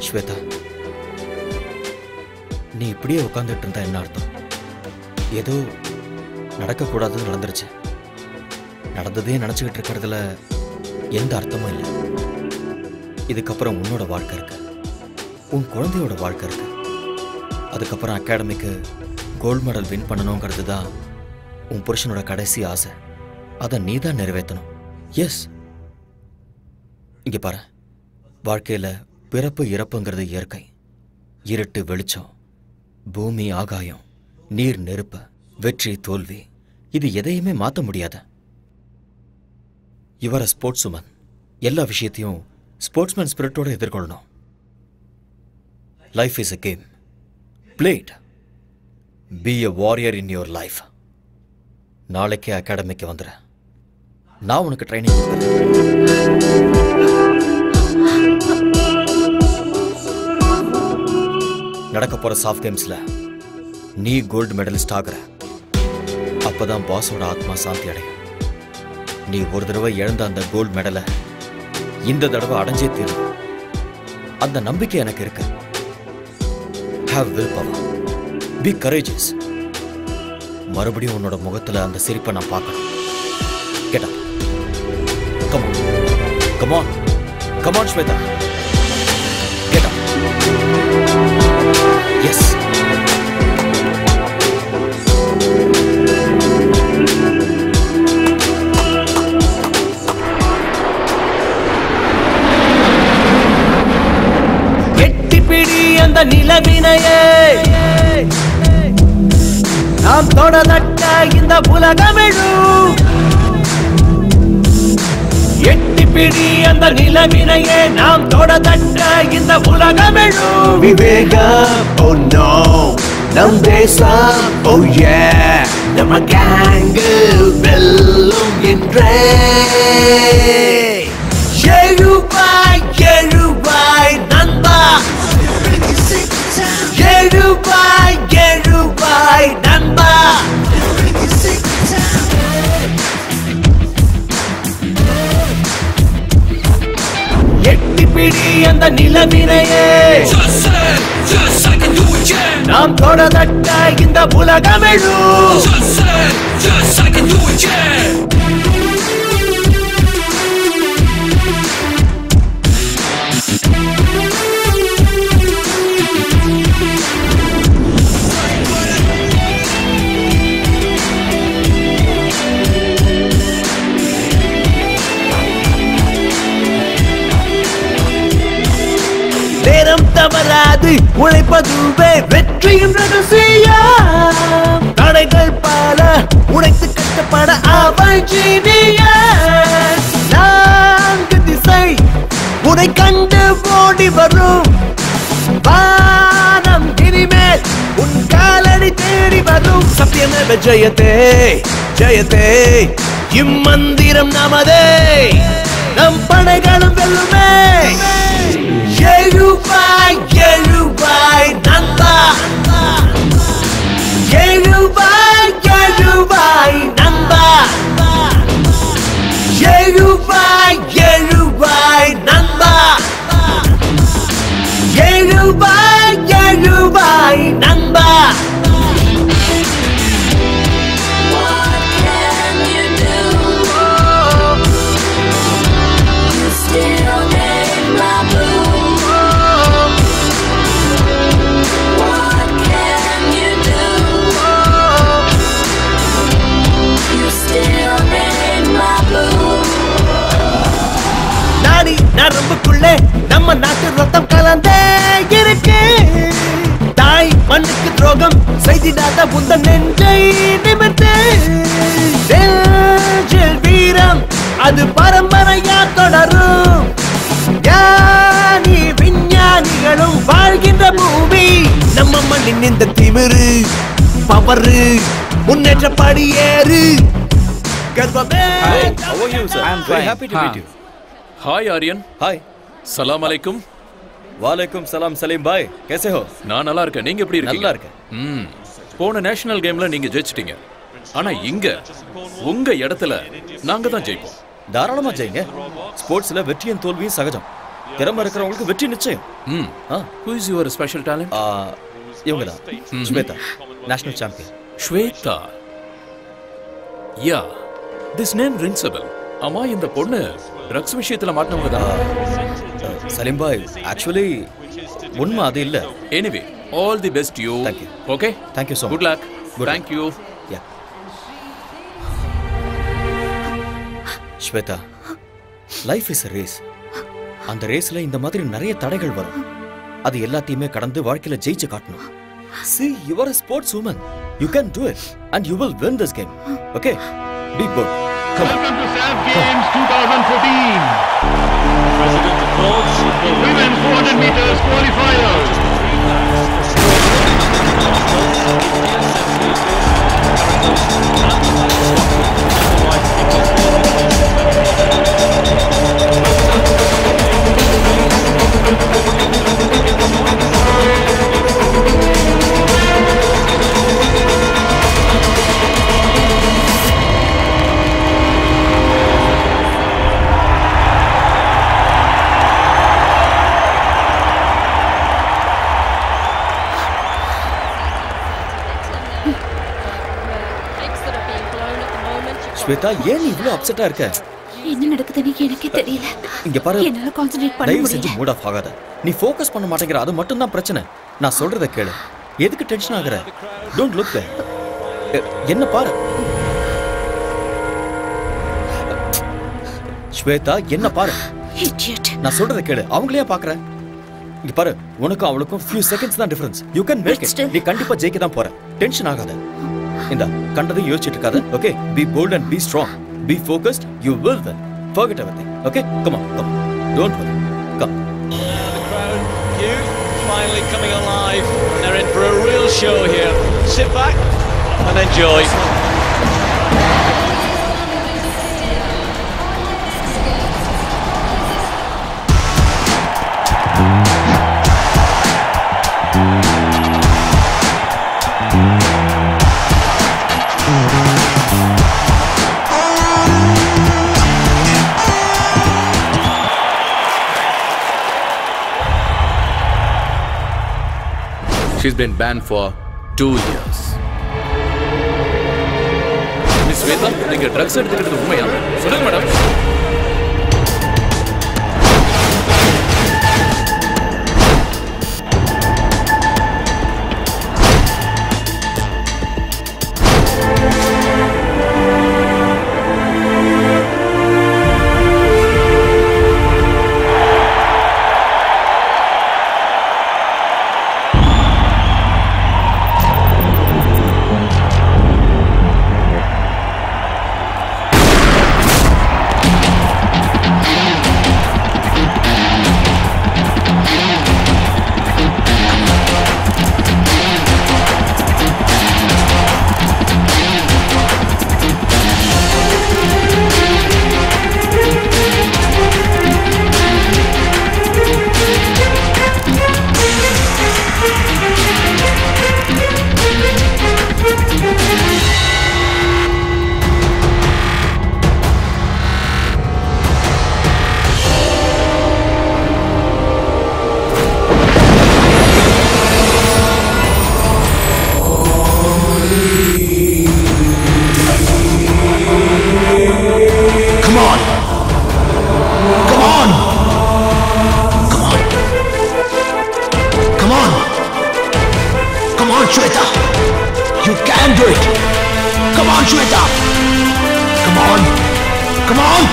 [SPEAKER 5] Shweta, நீ இப்படியே உட்காந்துட்டு இருந்தா என்ன அர்த்தம்? ஏதோ நடக்கக்கூடாதுன்னு நடந்துருச்சு. நடந்ததே நினச்சிக்கிட்டு இருக்கிறதுல எந்த அர்த்தமும் இல்லை. இதுக்கப்புறம் உன்னோட வாழ்க்கை இருக்கு, உன் குழந்தையோட வாழ்க்கை இருக்கு. அதுக்கப்புறம் அகாடமிக்கு கோல்டு மெடல் வின் பண்ணணுங்கிறது தான் உன் புருஷனோட கடைசி ஆசை. அதை நீ தான் நிறைவேற்றணும். எஸ், இங்கே பாரு, வாழ்க்கையில் பிறப்பு இறப்புங்கிறது இயற்கை. இருட்டு வெளிச்சம், பூமி ஆகாயம், நீர் நெருப்பு, வெற்றி தோல்வி, இது எதையுமே மாற்ற முடியாத. இவர ஸ்போர்ட்ஸ் உமன், எல்லா விஷயத்தையும் ஸ்போர்ட்ஸ்மேன் ஸ்பிரிட்டோட எதிர்கொள்ளணும். Life is a game, play it. Be a warrior in your life. நாளைக்கே அகாடமிக்கு வந்துடு, நான் உனக்கு ட்ரைனிங் கொடுக்குறேன். நடக்க போற சாஃப்ட் கேம்ஸ்ல நீ கோல்டு மெடலிஸ்ட் ஆகுற. அப்பதான் பாஸோட ஆத்மா சாந்தி அடையும். நீ ஒரு தடவை இழந்த அந்த கோல்டு மெடலை இந்த தடவை அடைஞ்சே தீரும். அந்த நம்பிக்கை எனக்கு இருக்கு. Have willpower. Be courageous. மறுபடியும் உன்னோட முகத்துல அந்த சிரிப்பை நான் பார்க்கணும். Get up. Come on. Come on. Come on, Shweta. Get up. Yes.
[SPEAKER 9] அந்த நிலவினையே நாம் தொடதட்ட இந்த உலகமெழும். எட்டி பிடி அந்த நிலவினையே நாம் தொடதட்ட இந்த உலகமெழும். விவேகம், oh no, நம் தேசம், oh yeah, நம்ம கேங்கு வெல்லும் என்றே. எழுவாய் எழுவாய் நண்பா, எழுவாய் எழுவாய் நண்பா. எட்டி பிடி அந்த நிலவினையே நாம் தொடதட்ட இந்த உலகமெழும். நேரம் தவறாது உழைப்பதுவே வெற்றியின் ரகசியம். தடைகள் பல உடைத்து கட்டப்பட அவள் ஜீனியஸ். நான்கு திசை உனை கண்டு ஓடி வரும். வரும் சத்தியமேவ ஜெயதே ஜெயதே இம்மந்திரம் நமதே நம் படைகளும் வெல்லுமே எழுவாய் எழுவாய் நண்பா எழுவாய் எழுவாய் நண்பா எழுவாய் எழுவாய் நண்பா எழுவாய் எழுவாய் நண்பா நரம்புக்குள்ளே நம்ம நாட்டு ரத்தம் கலந்தே இருக்கு தாய் மண்ணுக்கு துரோகம் செய்திடாத உந்த நெஞ்சை நிமிர்த்து நெஞ்சில் வீரம் அது பரம்பரையா தொடரும் ஞானி விஞ்ஞானிகளும் வாழ்கின்ற பூமி நம்ம மண்ணின் இந்த திமிரு பவரு முன்னேற்ற படியேறு கர்வமே.
[SPEAKER 5] How are you, sir? I'm very happy to meet you.
[SPEAKER 10] हाय आर्यन.
[SPEAKER 5] हाय.
[SPEAKER 10] सलाम अलैकुम.
[SPEAKER 5] वालेकुम सलाम सलीम भाई. कैसे हो?
[SPEAKER 10] நான் நல்லா இருக்கேன். நீங்க எப்படி இருக்கீங்க?
[SPEAKER 5] நல்லா இருக்கேன்.
[SPEAKER 10] போன நேஷனல் கேம்ல நீங்க ஜெயிச்சிட்டீங்க. ஆனா இங்க உங்க இடத்துல நாங்க தான் ஜெயிப்போம்.
[SPEAKER 5] தாராளமா ஜெயிங்க. ஸ்போர்ட்ஸ்ல வெற்றியும் தோல்வியும் சகஜம். திறமை இருக்கிறவங்களுக்கு வெற்றி நிச்சயம்.
[SPEAKER 10] Who is your special talent?
[SPEAKER 5] இவங்க தான். Shweta, national champion.
[SPEAKER 10] Shweta. Yeah. This name rings a bell. அம்மா இந்த பொண்ணு ட்ரக்ஸ் விஷயத்துல மாட்டனவங்க தான்.
[SPEAKER 5] சலீம் பாய், ஆக்சுவலி உண்மை அது இல்ல.
[SPEAKER 10] Anyway all the best you.
[SPEAKER 5] Thank you.
[SPEAKER 10] Okay,
[SPEAKER 5] thank you so much.
[SPEAKER 10] Good luck. Thank you.
[SPEAKER 5] Yeah. Shweta, life is a race. அந்த ரேஸ்ல இந்த மாதிரி நிறைய தடைகள் வரும். அது எல்லாத்தையுமே கடந்து வாழ்க்கையில ஜெயிச்சு காட்டணும். See, you are a sports woman. You can do it and you will win this game. Okay? Be good.
[SPEAKER 16] Welcome to SAF Games 2014.
[SPEAKER 13] President applauds the
[SPEAKER 16] women's 400 meters qualifiers.
[SPEAKER 5] Shweta, ஏன் நீ இவ்ளோ அப்செட்டா இருக்க?
[SPEAKER 6] என்ன நடக்குதுன்னு எனக்கே தெரியல.
[SPEAKER 5] இங்க பாரு,
[SPEAKER 6] என்னால கான்சென்ட்ரேட் பண்ண
[SPEAKER 5] தயவு செஞ்சு
[SPEAKER 6] முடியல.
[SPEAKER 5] மூட் ஆஃப் ஆகாத. நீ ஃபோக்கஸ் பண்ண மாட்டேங்கிற, அது மட்டும் தான் பிரச்சனை. நான் சொல்றத கேளு. எதுக்கு டென்ஷன் ஆகுற? Don't look there. என்ன பாரு. ஸ்வேதா, என்ன பாரு.
[SPEAKER 6] Idiot.
[SPEAKER 5] நான் சொல்றத கேளு. அவங்களையே பாக்குற. இங்க பாரு, உனக்கும் அவளுக்கும் few seconds தான் difference. You can make it. நீ கண்டிப்பா ஜெயிக்க தான் போற. டென்ஷன் ஆகாத. இந்த கண்டதையும் யோசிச்சுட்டு இருக்காத. Okay, be bold and be strong. Be focused. You will win. Forget everything. Okay, come on, come on. Don't worry. Come.
[SPEAKER 13] The crowd, youth, finally coming alive. They're in for a real show here. Sit back and enjoy.
[SPEAKER 1] She's been banned for 2 years.
[SPEAKER 10] Miss Sweta, நீங்க ட்ரக்ஸ் எடுத்துக்கிறது உண்மையா? சொல்லுங்க madam.
[SPEAKER 11] Come on!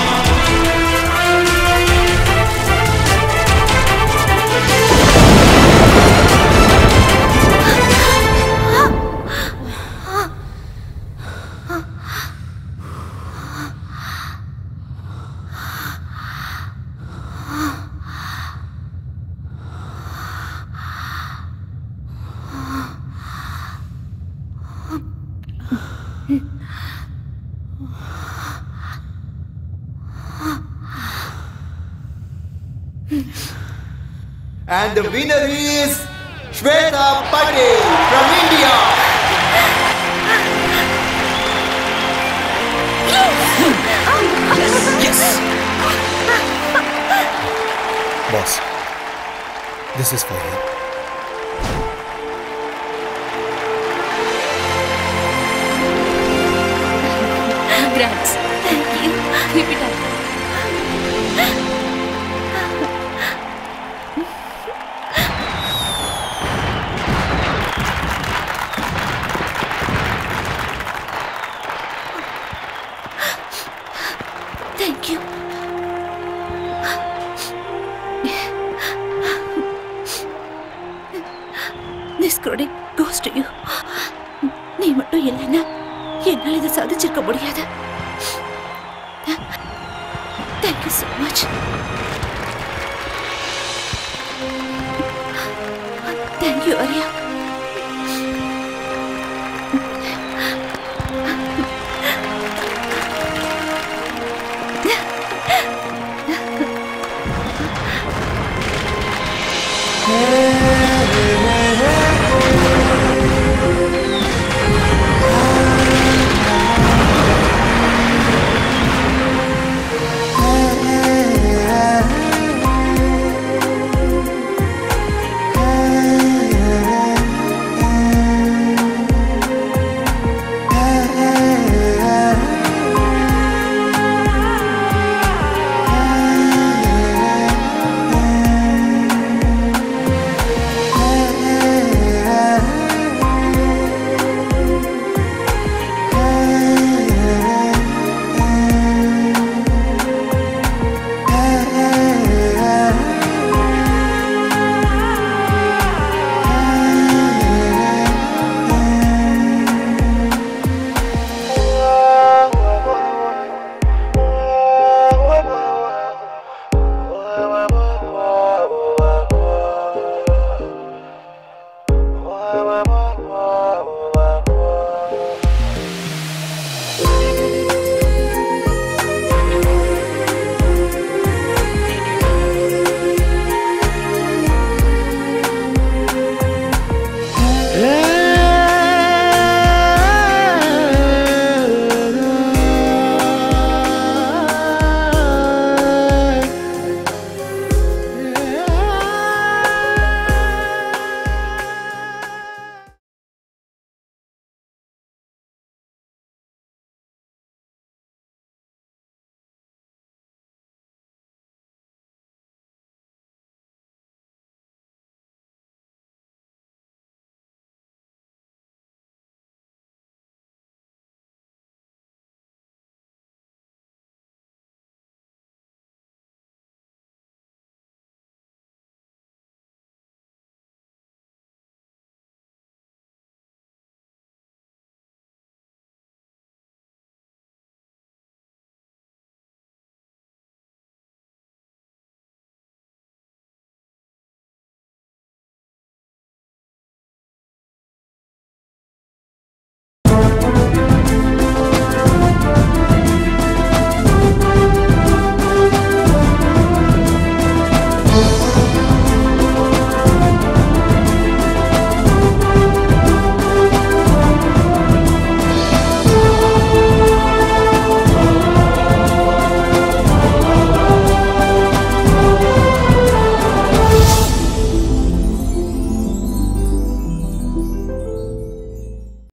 [SPEAKER 4] And the winner is Shweta Patel from India.
[SPEAKER 7] Yes.
[SPEAKER 22] Boss, this is for you.
[SPEAKER 6] Congrats. Thank you. Keep it up. Thank you. This credit goes to you. நீ மட்டும் இல்லைன்னா என்னால் இதை சாதிச்சிருக்க முடியாது. Thank you so much. Thank you, Arya.